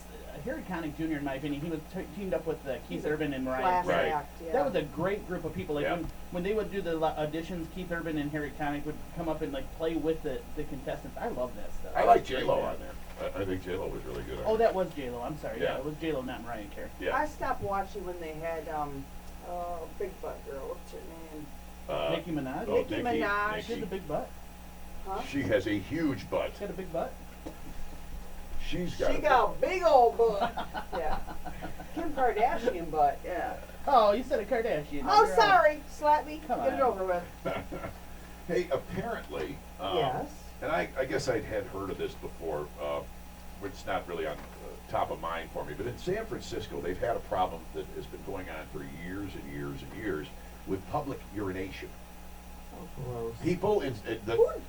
S2: Harry Connick Jr., in my opinion, he was teamed up with Keith Urban and Mariah
S3: Class
S2: Carey.
S3: act, yeah.
S2: That was a great group of people. Like
S1: Yeah.
S2: when they would do the auditions, Keith Urban and Harry Connick would come up and like play with the contestants. I love that stuff.
S1: I like J-Lo on there. I think J-Lo was really good on
S2: Oh,
S1: it.
S2: that was J-Lo. I'm sorry.
S1: Yeah.
S2: Yeah, it was J-Lo, not Mariah Carey.
S1: Yeah.
S3: I stopped watching when they had Big Butt Girl. What's her name?
S2: Nicki Minaj.
S1: Oh,
S3: Nicki Minaj.
S2: She has a big butt.
S3: Huh?
S1: She has a huge butt.
S2: She had a big butt.
S1: She's got
S3: She
S1: a
S3: got a big old butt. Yeah. Kim Kardashian butt. Yeah.
S2: Oh, you said a Kardashian.
S3: Oh,
S2: You're
S3: sorry. Slap me.
S2: Come
S3: Get it
S2: on.
S3: over with.
S1: Hey, apparently,
S3: Yes.
S1: and I guess I had heard of this before, which is not really on top of mind for me, but in San Francisco, they've had a problem that has been going on for years and years and years with public urination.
S4: Oh, gross.
S1: People
S3: Who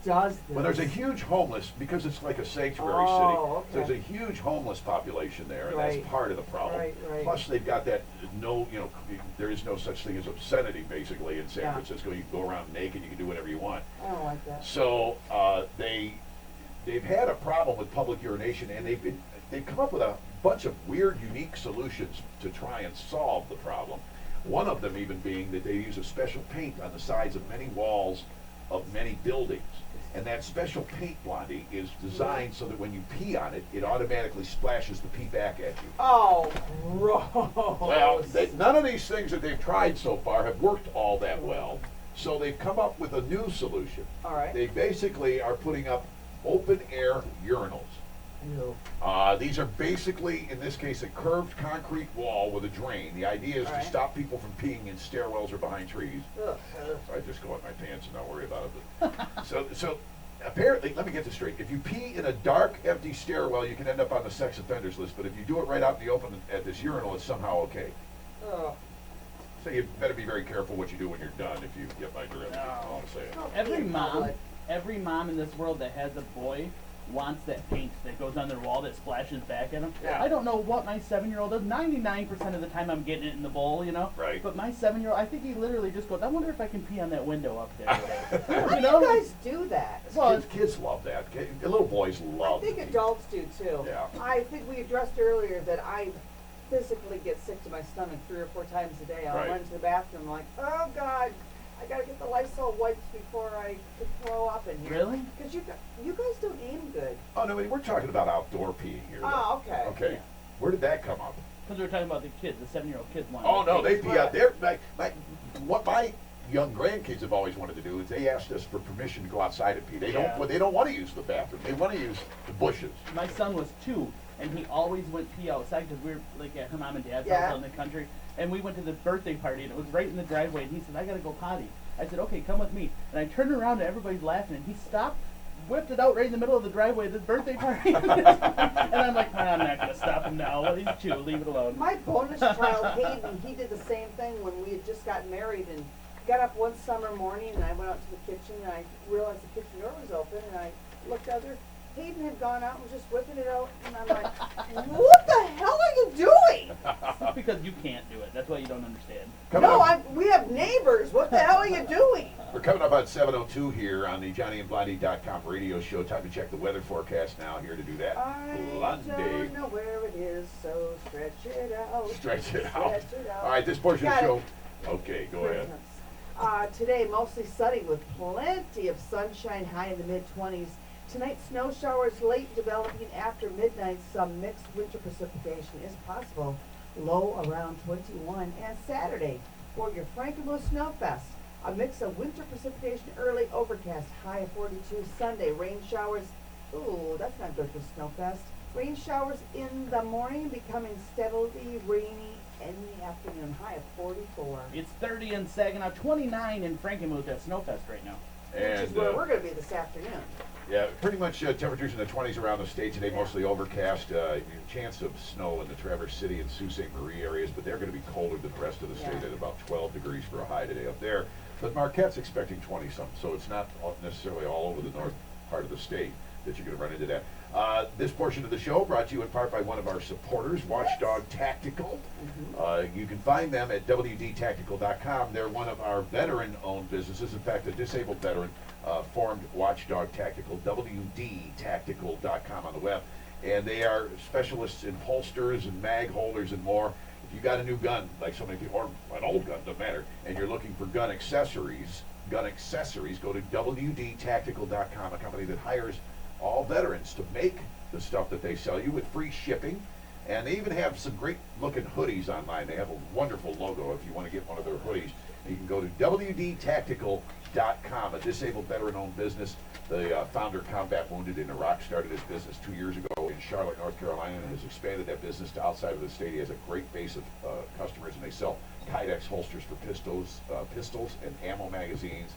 S3: does this?
S1: well, there's a huge homeless, because it's like a sanctuary
S3: Oh,
S1: city,
S3: okay.
S1: there's a huge homeless population there, and
S3: Right.
S1: that's part of the problem.
S3: Right, right.
S1: Plus, they've got that there is no such thing as obscenity, basically, in San
S3: Yeah.
S1: Francisco. You can go around naked, you can do whatever you want.
S3: I don't like that.
S1: So they've had a problem with public urination, and they've come up with a bunch of weird, unique solutions to try and solve the problem. One of them even being that they use a special paint on the sides of many walls of many buildings. And that special paint, Blondie, is designed so that when you pee on it, it automatically splashes the pee back at you.
S3: Oh, gross.
S1: Well, none of these things that they've tried so far have worked all that well. So they've come up with a new solution.
S3: All right.
S1: They basically are putting up open air urinals.
S4: Ew.
S1: These are basically, in this case, a curved concrete wall with a drain. The idea is
S3: All
S1: to
S3: right.
S1: stop people from peeing in stairwells or behind trees.
S3: Ugh.
S1: I just go in my pants and not worry about it. So apparently, let me get this straight. If you pee in a dark, empty stairwell, you can end up on the sex offenders list. But if you do it right out in the open at this urinal, it's somehow okay.
S3: Ugh.
S1: So you better be very careful what you do when you're done. If you get my drift, that's all I'm saying.
S3: Don't pee
S2: Every
S3: in
S2: mom,
S3: public.
S2: every mom in this world that has a boy wants that paint that goes on their wall that splashes back at them.
S1: Yeah.
S2: I don't know what my 7-year-old does. 99% of the time I'm getting it in the bowl, you know?
S1: Right.
S2: But my 7-year-old, I think he literally just goes, I wonder if I can pee on that window up there today.
S3: How
S2: you
S3: do
S2: know?
S3: you guys do that?
S2: Well,
S1: Kids love that. Little boys love
S3: I think
S1: to pee.
S3: adults do too.
S1: Yeah.
S3: I think we addressed earlier that I physically get sick to my stomach 3 or 4 times a day. I'll
S1: Right.
S3: run to the bathroom like, oh God, I gotta get the Lysol wipes before I could throw up in here.
S2: Really?
S3: Because you guys don't aim good.
S1: Oh, no, we're talking about outdoor peeing here. though.
S3: Oh, okay.
S1: Okay.
S3: Yeah.
S1: Where did that come up?
S2: Because we were talking about the kids, the 7-year-old kids want
S1: Oh, no, they
S2: paint.
S1: pee out there. What my young grandkids have always wanted to do is they asked us for permission to go outside and pee. They
S2: Yeah.
S1: don't want to use the bathroom. They want to use the bushes.
S2: My son was 2, and he always went pee outside because we were like at her mom and dad's
S3: Yeah.
S2: house out in the country. And we went to the birthday party, and it was right in the driveway. And he said, I gotta go potty. I said, okay, come with me. And I turned around, and everybody's laughing. And he stopped, whipped it out right in the middle of the driveway of this birthday party. And I'm like, I'm not gonna stop him now. Well, he's 2, leave it alone.
S3: My bonus child, Hayden, he did the same thing when we had just gotten married and got up one summer morning and I went out to the kitchen and I realized the kitchen door was open and I looked out there. Hayden had gone out and was just whipping it out and I'm like, what the hell are you doing?
S2: It's because you can't do it. That's why you don't understand.
S1: Coming
S3: No,
S1: up,
S3: we have neighbors. What the hell are you doing?
S1: we're coming up on 7:02 here on the JohnnyAndBlondie.com radio show. Time to check the weather forecast now. Here to do that.
S3: I
S1: Blondie.
S3: don't know where it is, so stretch it out.
S1: Stretch it out.
S3: Stretch it out.
S1: All right, this portion of the
S3: Got
S1: show.
S3: it.
S1: Okay, go ahead.
S3: Today, mostly sunny with plenty of sunshine, high in the mid-20s. Tonight, snow showers late developing after midnight. Some mixed winter precipitation is possible. Low around 21. And Saturday, for your Frankenmuth Snowfest, a mix of winter precipitation early, overcast, high of 42. Sunday, rain showers. Ooh, that's not good for Snowfest. Rain showers in the morning, becoming steadily rainy in the afternoon, high of 44.
S2: It's 30 in Saginaw, 29 in Frankenmuth at Snowfest right now.
S3: Which
S1: And
S3: is where we're going to be this afternoon.
S1: yeah, pretty much temperatures in the 20s around the state today, mostly overcast. Chance of snow in the Traverse City and Sault Ste. Marie areas, but they're going to be colder than the rest of the state
S3: Yeah.
S1: at about 12 degrees for a high today up there. But Marquette's expecting 20-something, so it's not necessarily all over the north part of the state that you're going to run into that. This portion of the show brought to you in part by one of our supporters, Watchdog Tactical. You can find them at WDTactical.com. They're one of our veteran-owned businesses. In fact, a disabled veteran formed Watchdog Tactical, WDTactical.com on the web. and they are specialists in holsters and mag holders and more. If you got a new gun, like so many people, or an old gun, doesn't matter, and you're looking for gun accessories, go to WDTactical.com, a company that hires all veterans to make the stuff that they sell you with free shipping. And they even have some great looking hoodies online. They have a wonderful logo if you want to get one of their hoodies. You can go to WDTactical.com, a disabled veteran-owned business. The founder, combat wounded in Iraq, started his business 2 years ago in Charlotte, North Carolina, and has expanded that business to outside of the state. He has a great base of customers, and they sell Kydex holsters for pistols and ammo magazines.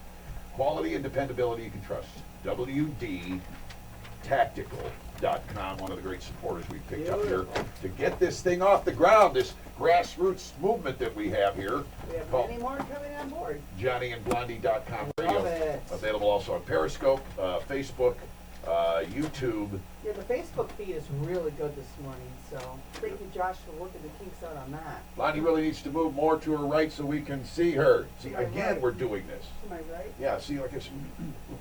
S1: Quality and dependability you can trust. WDTactical.com, one of the great supporters we picked up here to get this thing off the ground, this grassroots movement that we have here.
S3: We have
S1: called
S3: many more coming on board.
S1: JohnnyAndBlondie.com
S3: Love
S1: radio.
S3: it.
S1: Available also on Periscope, Facebook, YouTube.
S3: Yeah, the Facebook feed is really good this morning, so thank you, Josh, for working the kinks out on that.
S1: Blondie really needs to move more to her right so we can see her. See,
S3: To my
S1: again,
S3: right.
S1: we're doing this.
S3: Am I right?
S1: Yeah, see, like it's,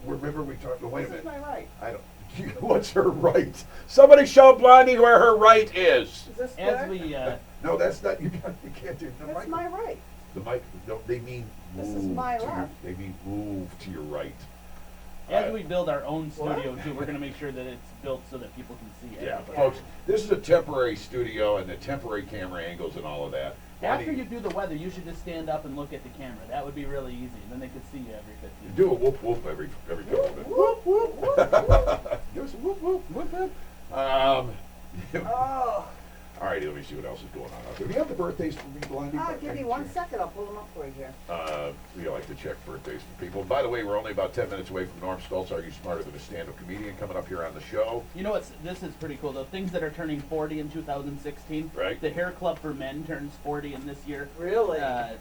S1: remember we talked, wait a
S3: This is
S1: minute.
S3: my right.
S1: I don't, what's her right? Somebody show Blondie where her right is.
S3: Is this
S2: As
S3: good?
S2: we,
S1: No, that's not, you can't do the
S3: That's
S1: mic.
S3: my right.
S1: The mic, no, they mean
S3: This
S1: move
S3: is my
S1: to your,
S3: left.
S1: they mean move to your right.
S2: as we build our own
S3: What?
S2: studio too, we're gonna make sure that it's built so that people can see it.
S1: Yeah, folks, this is a temporary studio and the temporary camera angles and all of that.
S2: After
S1: Blondie,
S2: you do the weather, you should just stand up and look at the camera. That would be really easy. Then they could see you every 15
S1: do a whoop whoop every couple of minutes.
S3: Whoop, whoop, whoop,
S1: Give us a whoop whoop.
S2: Whoop, whoop.
S3: Oh,
S1: Alrighty, let me see what else is going on out there. Do you have the birthdays for me, Blondie?
S3: give me 1 second. I'll pull them up for you here.
S1: We like to check birthdays for people. By the way, we're only about 10 minutes away from Norm Stoltz, Are You Smarter Than a Stand-Up Comedian, coming up here on the show.
S2: You know what's, this is pretty cool though. Things that are turning 40 in 2016.
S1: Right.
S2: The Hair Club for Men turns 40 in this year.
S3: Really?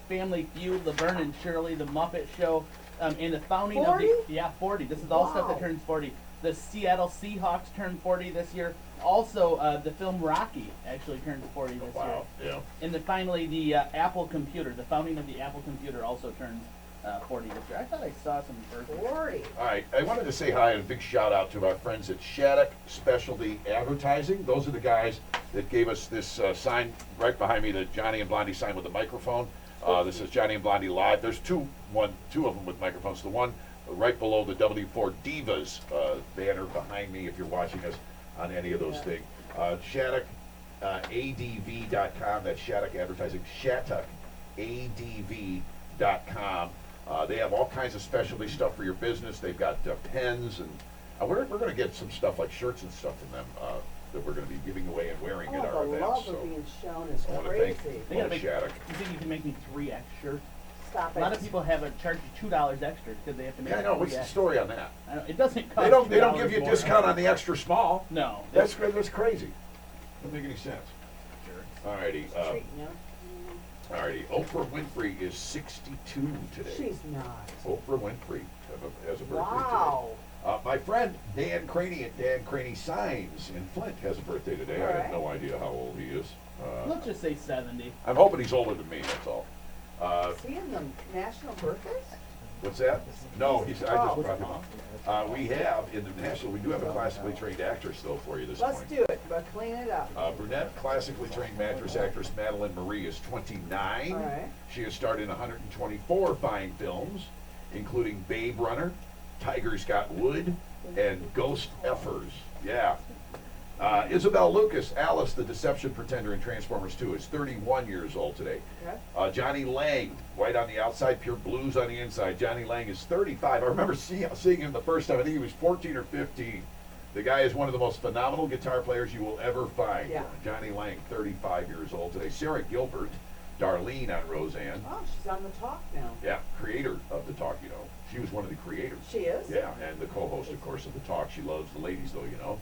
S2: Family Feud, Laverne and Shirley, The Muppet Show, and the founding
S3: 40?
S2: of the 40. This is all stuff that
S3: Wow.
S2: turns 40. The Seattle Seahawks turned 40 this year. Also, the film Rocky actually turns 40 this
S1: Wow, yeah.
S2: year. And then finally, the Apple computer, the founding of the Apple computer also turns 40 this year. I thought I saw some birthdays.
S3: 40.
S1: All right, I wanted to say hi and a big shout out to our friends at Shattuck Specialty Advertising. Those are the guys that gave us this sign right behind me, the Johnny and Blondie sign with the microphone. This is Johnny and Blondie Live. There's two of them with microphones. The one right below the W4 Divas banner behind me if you're watching us on any of those things. Shattuck, ADV.com, that's Shattuck Advertising, ShattuckADV.com. They have all kinds of specialty stuff for your business. They've got pens, and we're going to get some stuff like shirts and stuff from them that we're going to be giving away and wearing at our
S3: Oh, the
S1: events.
S3: love
S1: So
S3: of being shown is
S1: I want to thank
S3: crazy.
S2: They gotta
S1: Old
S2: make,
S1: Shattuck.
S2: you think you can make me 3X shirts?
S3: Stop
S2: A
S3: it.
S2: lot of people have charge you $2 extra because they have to make
S1: Yeah, I know. What's the
S2: 3X.
S1: story on that?
S2: I don't, it doesn't cost
S1: They don't give
S2: $2
S1: you a
S2: more.
S1: discount on the extra small.
S2: No.
S1: That's crazy. Doesn't make any sense.
S2: Sure.
S1: Alrighty,
S3: Treat, you know?
S1: alrighty. Oprah Winfrey is 62 today.
S3: She's not.
S1: Oprah Winfrey has a birthday
S3: Wow.
S1: today. My friend Dan Craney at Dan Craney Signs in Flint has a birthday today. I have
S3: Alright.
S1: no idea how old he is.
S2: Let's just say 70.
S1: I'm hoping he's older than me. That's all.
S3: Is he in the national birthdays?
S1: What's that? No, I just
S3: Oh.
S1: brought him up. We have in the national. We do have a classically trained actress though for you this
S3: Let's
S1: morning.
S3: do it, but clean it up.
S1: Brunette, classically trained mattress actress Madeline Marie is 29.
S3: All right.
S1: She has starred in 124 fine films, including Babe Runner, Tiger's Got Wood, and Ghost Effers. Yeah. Isabel Lucas, Alice the Deception Pretender in Transformers 2, is 31 years old today.
S3: Okay.
S1: Johnny Lang, white on the outside, pure blues on the inside. Johnny Lang is 35. I remember seeing him the first time. I think he was 14 or 15. The guy is one of the most phenomenal guitar players you will ever find.
S3: Yeah.
S1: Johnny Lang, 35 years old today. Sarah Gilbert, Darlene on Roseanne.
S3: Oh, she's on the talk now.
S1: Yeah, creator of The Talk, you know. She was one of the creators.
S3: She is?
S1: Yeah, and the co-host, of course, of The Talk. She loves the ladies, though, you know.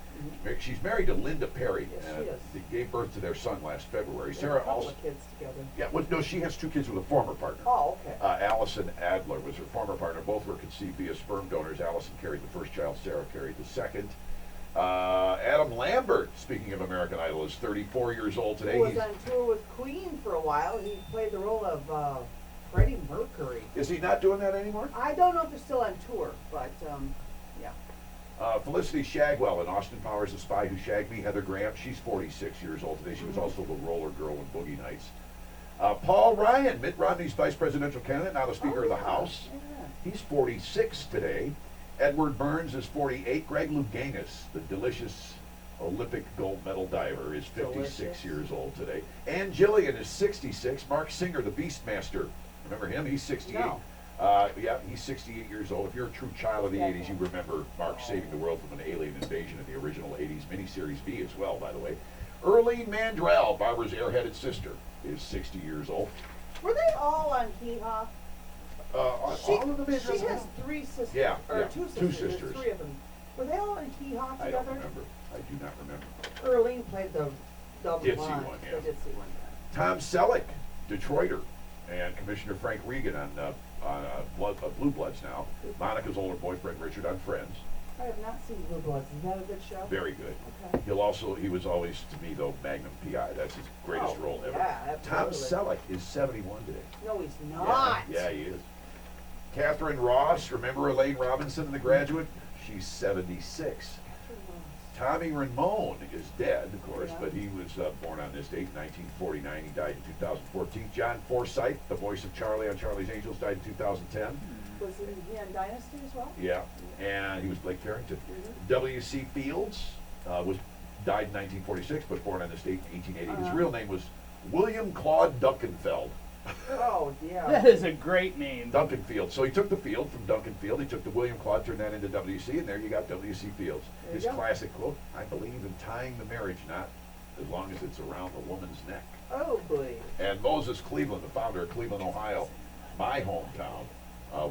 S1: She's married to Linda Perry.
S3: Yes, she is.
S1: They gave birth to their son last February.
S3: They have
S1: Sarah
S3: a couple
S1: also...
S3: of kids together.
S1: Yeah, well, no, she has 2 kids with a former partner.
S3: Oh, okay.
S1: Allison Adler was her former partner. Both were conceived via sperm donors. Allison carried the first child. Sarah carried the second. Adam Lambert, speaking of American Idol, is 34 years old today.
S3: He was on tour with Queen for a while. He played the role of Freddie Mercury.
S1: Is he not doing that anymore?
S3: I don't know if they're still on tour, but yeah.
S1: Felicity Shagwell in Austin Powers, The Spy Who Shagged Me. Heather Graham, she's 46 years old today. She was also the roller girl in Boogie Nights. Paul Ryan, Mitt Romney's vice presidential candidate, now the Speaker of the House. He's 46 today. Edward Burns is 48. Greg Louganis, the delicious Olympic gold medal diver, is 56 years old today. Ann Jillian is 66. Mark Singer, the Beastmaster, remember him? He's 68.
S3: No.
S1: Yeah, he's 68 years old. If you're a true child of the 80s, you remember Mark saving the world from an alien invasion in the original 80s miniseries B as well, by the way. Earlene Mandrell, Barbara's airheaded sister, is 60 years old.
S3: Were they all on Hee Haw?
S1: All of them
S3: She has 3 sisters.
S1: Yeah,
S3: or
S1: yeah,
S3: 2 sisters.
S1: two
S3: There's
S1: sisters.
S3: 3 of them. Were they all in Hee Haw
S1: I
S3: together?
S1: don't remember. I do not remember.
S3: Earlene played the
S1: Ditzy
S3: blonde,
S1: one, yeah.
S3: the ditzy one.
S1: Tom Selleck, Detroiter, and Commissioner Frank Regan on Blue Bloods now. Monica's older boyfriend Richard on Friends.
S3: I have not seen Blue Bloods. Is that a good show?
S1: Very good.
S3: Okay.
S1: He was always, to me though, Magnum PI. That's his greatest
S3: Oh,
S1: role ever.
S3: yeah,
S1: Tom
S3: absolutely.
S1: Selleck is 71 today.
S3: No, he's not.
S1: Yeah, he is. Catherine Ross, remember Elaine Robinson in The Graduate? She's 76. Tommy Ramone is dead, of course,
S3: Yeah.
S1: but he was born on this date, 1949. He died in 2014. John Forsythe, the voice of Charlie on Charlie's Angels, died in 2010.
S3: Was he on Dynasty as well?
S1: Yeah, and he was Blake Carrington.
S3: Mhm.
S1: W.C. Fields died in 1946, but born on this date in 1880. His
S3: Uh-huh.
S1: real name was William Claude Duncanfeld.
S3: Oh, yeah.
S2: That is a great name.
S1: Duncanfield. So he took the field from Duncanfield. He took the William Claude, turned that into W.C., and there you got W.C. Fields.
S3: There you
S1: His
S3: go.
S1: classic quote, "I believe in tying the marriage knot as long as it's around the woman's neck."
S3: Oh, boy.
S1: And Moses Cleveland, the founder of Cleveland, Ohio, my hometown,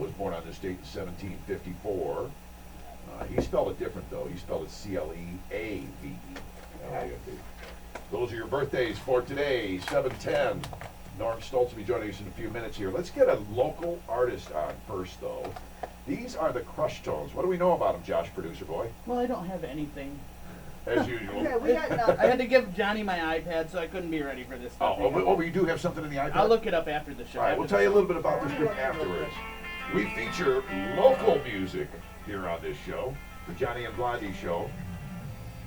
S1: was born on this date in 1754. He spelled it different, though. He spelled it Cleavey. Those are your birthdays for today, 7/10. Norm Stoltz will be joining us in a few minutes here. Let's get a local artist on first, though. These are the Crush Tones. What do we know about them, Josh, producer boy?
S2: Well, I don't have anything.
S1: As usual.
S3: Okay, we got nothing.
S2: I had to give Johnny my iPad, so I couldn't be ready for this stuff.
S1: You do have something in the iPad?
S2: I'll look it up after the show.
S1: All right, we'll tell you a little bit about this group afterwards. We feature local music here on this show, the Johnny and Blondie Show,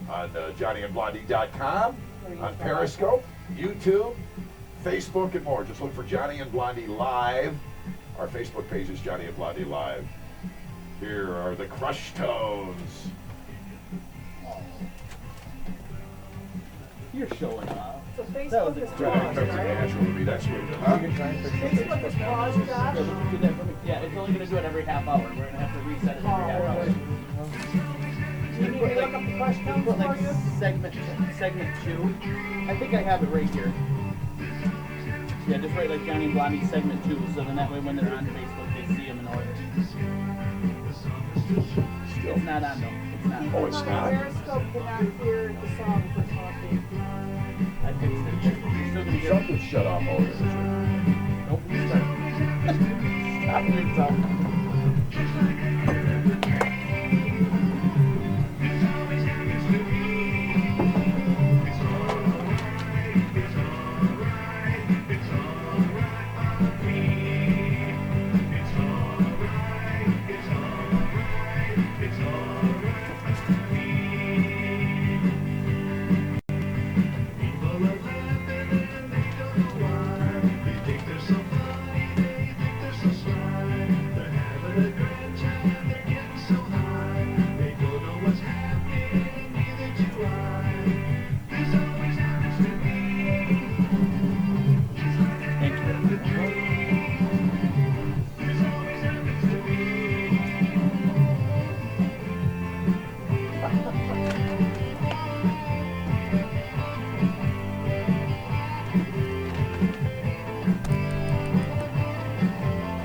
S1: on JohnnyAndBlondie.com, on Periscope, YouTube, Facebook, and more. Just look for Johnny and Blondie Live. Our Facebook page is Johnny and Blondie Live. Here are the Crush Tones.
S2: You're showing off.
S3: So
S2: That
S3: Facebook
S2: was
S3: is
S2: a
S1: Try to
S3: paused,
S1: come to
S3: right?
S1: natural to me. That's what it is. Huh?
S3: Facebook is paused, Josh?
S2: Yeah, would you do that for me? Yeah, it's only going to do it every half hour. We're going to have to reset it every half hour.
S3: Do you need me to look up the Crush Tones
S2: Put
S3: for
S2: like
S3: you?
S2: segment 2. I think I have it right here. Yeah, just write like Johnny and Blondie segment 2, so then that way when they're on Facebook, they see them in order. It's not on though. It's not.
S1: Oh, it's not?
S3: Periscope cannot hear the song for talking.
S2: I fixed it. You're still gonna get.
S1: Something shut off over there.
S2: Nope. Stop yourself. Thank you.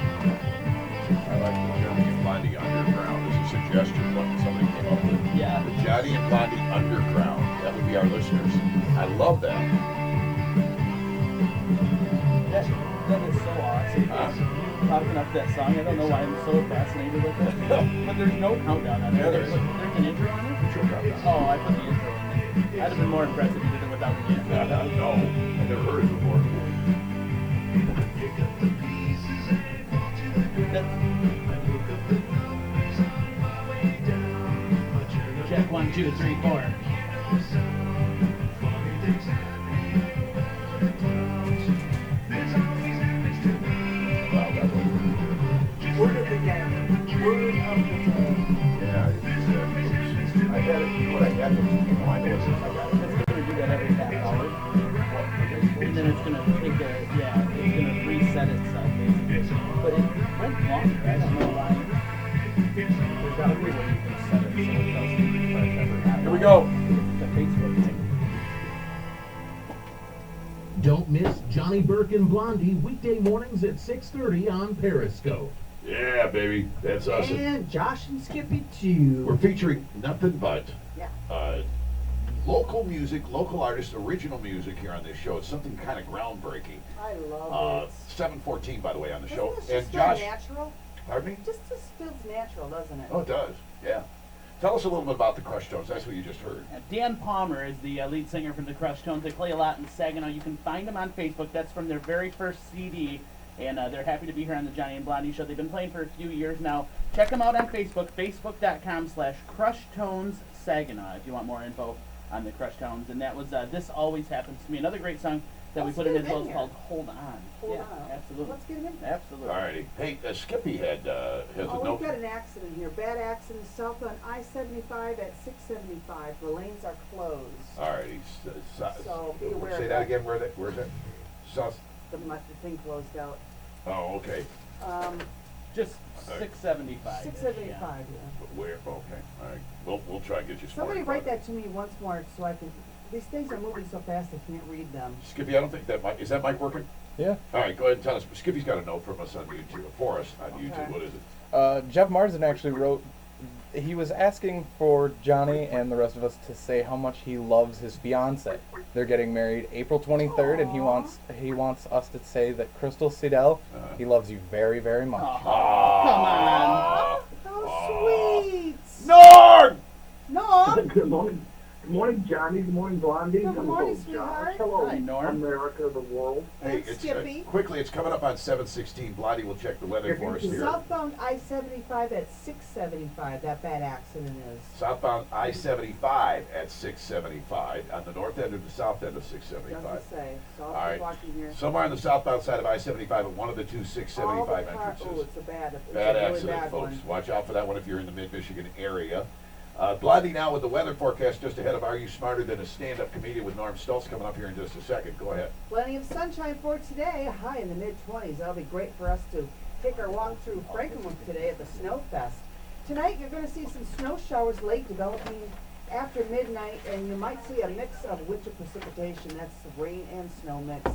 S1: I like the Johnny and Blondie Underground as a suggestion, what somebody came up with.
S2: Yeah.
S1: The Johnny and Blondie Underground. That would be our listeners. I love that.
S2: That is so awesome. Talking up that song, I don't know why I'm so fascinated with it. But there's no countdown on it.
S1: Yeah, there is.
S2: There's an intro on it?
S1: Put your cup down.
S2: Oh, I put the intro in there. I'd have been more impressed if you did it without the intro.
S1: No, I never heard it before.
S2: That- Check 1, 2, 3, 4.
S3: Word of the day. Word of the day.
S1: Yeah, I had it. What I had was, I know I got it.
S2: It's gonna do that every half hour. And then it's gonna take it's gonna reset itself basically. But it went longer. I don't know why. There's gotta be a way you can set it so it doesn't refresh every half hour.
S1: Here we go.
S2: The Facebook thing.
S5: Don't miss Johnny Burke and Blondie weekday mornings at 6:30 on Periscope.
S1: Yeah, baby, that's us.
S3: And Josh and Skippy too.
S1: We're featuring nothing but
S3: Yeah.
S1: local music, local artists, original music here on this show. It's something kind of groundbreaking.
S3: I love it.
S1: 7:14, by the way, on the show.
S3: Doesn't this
S1: And
S3: just
S1: Josh,
S3: feel natural?
S1: pardon me?
S3: Just feels natural, doesn't it?
S1: Oh, it does. Yeah. Tell us a little bit about the Crush Tones. That's what you just heard.
S2: Dan Palmer is the lead singer from the Crush Tones. They play a lot in Saginaw. You can find them on Facebook. That's from their very first CD. And they're happy to be here on the Johnny and Blondie Show. They've been playing for a few years now. Check them out on Facebook, facebook.com/CrushTonesSaginaw if you want more info on the Crush Tones. And that was This Always Happens to Me. Another great song that we
S3: Let's
S2: put in
S3: get
S2: as
S3: him
S2: well
S3: in
S2: is
S3: here.
S2: called Hold On.
S3: Hold
S2: Yeah,
S3: on.
S2: absolutely.
S3: Let's get him in.
S2: Absolutely.
S1: Alrighty. Hey, Skippy has a
S3: Oh,
S1: note.
S3: we've got an accident here. Bad accident south on I-75 at 675. The lanes are closed.
S1: Alrighty.
S3: So be aware
S1: Say
S3: of
S1: that
S3: that.
S1: again. Where's that? South.
S3: The thing closed out.
S1: Oh, okay.
S2: Just 675.
S3: 675, yeah.
S1: Where? Okay. All right. We'll try to get you.
S3: Somebody
S1: smart
S3: write
S1: about
S3: that to me once more so I can. These things are moving so fast I can't read them.
S1: Skippy, I don't think that mic. Is that mic working?
S4: Yeah.
S1: All right. Go ahead and tell us. Skippy's got a note from us on YouTube. For us on YouTube.
S3: Okay.
S1: What is it?
S4: Jeff Marsden actually wrote, he was asking for Johnny and the rest of us to say how much he loves his fiance. They're getting married April 23rd, and he
S3: Aw.
S4: wants us to say that Crystal Sidell, he loves you very, very much.
S2: Oh, come on.
S3: How sweet!
S1: Norm!
S3: No!
S6: Good morning. Good morning, Johnny. Good morning, Blondie.
S3: Good morning,
S6: Hello,
S3: sweetheart.
S6: Josh. Hello,
S2: Hi, Norm.
S6: America, the world.
S1: Hey,
S3: And
S1: it's
S3: Skippy.
S1: quickly. It's coming up on 7:16. Blondie will check the weather for us here.
S3: Southbound I-75 at 675, that bad accident is.
S1: Southbound I-75 at 675 on the north end or the south end of 675.
S3: Doesn't say. So
S1: All
S3: I'll
S1: right.
S3: keep walking here.
S1: Somewhere on the southbound side of I-75 at one of the two
S3: All
S1: 675
S3: the car-
S1: entrances.
S3: Oh, it's a
S1: Bad
S3: really
S1: accident,
S3: bad
S1: folks.
S3: one.
S1: Watch out for that one if you're in the mid-Michigan area. Blondie now with the weather forecast just ahead of Are You Smarter Than a Stand-Up Comedian with Norm Stoltz coming up here in just a second. Go ahead.
S3: Plenty of sunshine for today, a high in the mid-20s. That'll be great for us to take our walk through Frankenmuth today at the Snow Fest. Tonight you're going to see some snow showers late developing after midnight, and you might see a mix of winter precipitation. That's rain and snow mix.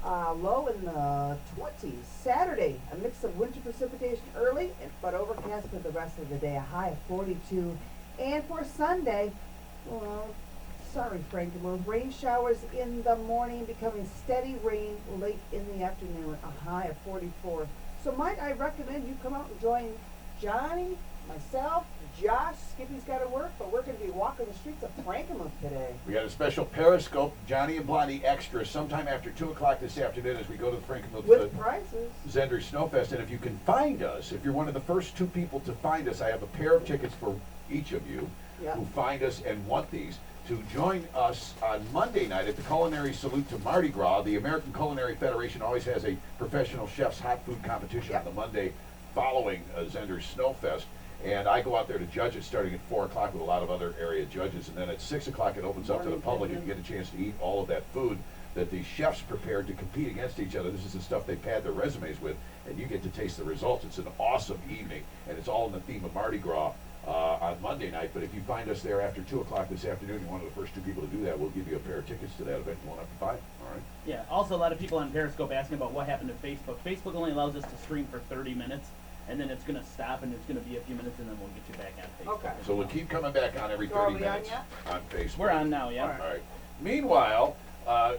S3: Low in the 20s. Saturday, a mix of winter precipitation early, but overcast for the rest of the day. A high of 42. And for Sunday, well, sorry, Frankenmuth, rain showers in the morning, becoming steady rain late in the afternoon. A high of 44. So might I recommend you come out and join Johnny, myself, Josh. Skippy's got to work, but we're going to be walking the streets of Frankenmuth today.
S1: We got a special Periscope, Johnny and Blondie Extra, sometime after 2 o'clock this afternoon as we go to the Frankenmuth
S3: With prizes.
S1: Zender Snowfest. And if you can find us, if you're one of the first 2 people to find us, I have a pair of tickets for each of you
S3: Yeah.
S1: who find us and want these to join us on Monday night at the Culinary Salute to Mardi Gras. The American Culinary Federation always has a professional chef's hot food competition on the Monday following Zender Snowfest. And I go out there to judge it starting at 4 o'clock with a lot of other area judges. And then at 6 o'clock it opens up to the public and you get a chance to eat all of that food that the chefs prepared to compete against each other. This is the stuff they pad their resumes with, and you get to taste the results. It's an awesome evening, and it's all in the theme of Mardi Gras on Monday night. But if you find us there after 2 o'clock this afternoon, you're one of the first 2 people to do that, we'll give you a pair of tickets to that event. You won't have to buy. All right?
S2: Yeah, also a lot of people on Periscope asking about what happened to Facebook. Facebook only allows us to stream for 30 minutes, and then it's going to stop, and it's going to be a few minutes, and then we'll get you back on Facebook.
S3: Okay.
S1: So we'll keep coming back on every
S3: So are
S1: 30
S3: we on
S1: minutes
S3: yet?
S1: on Facebook.
S2: We're on now, yeah.
S3: All right.
S1: All right. Meanwhile,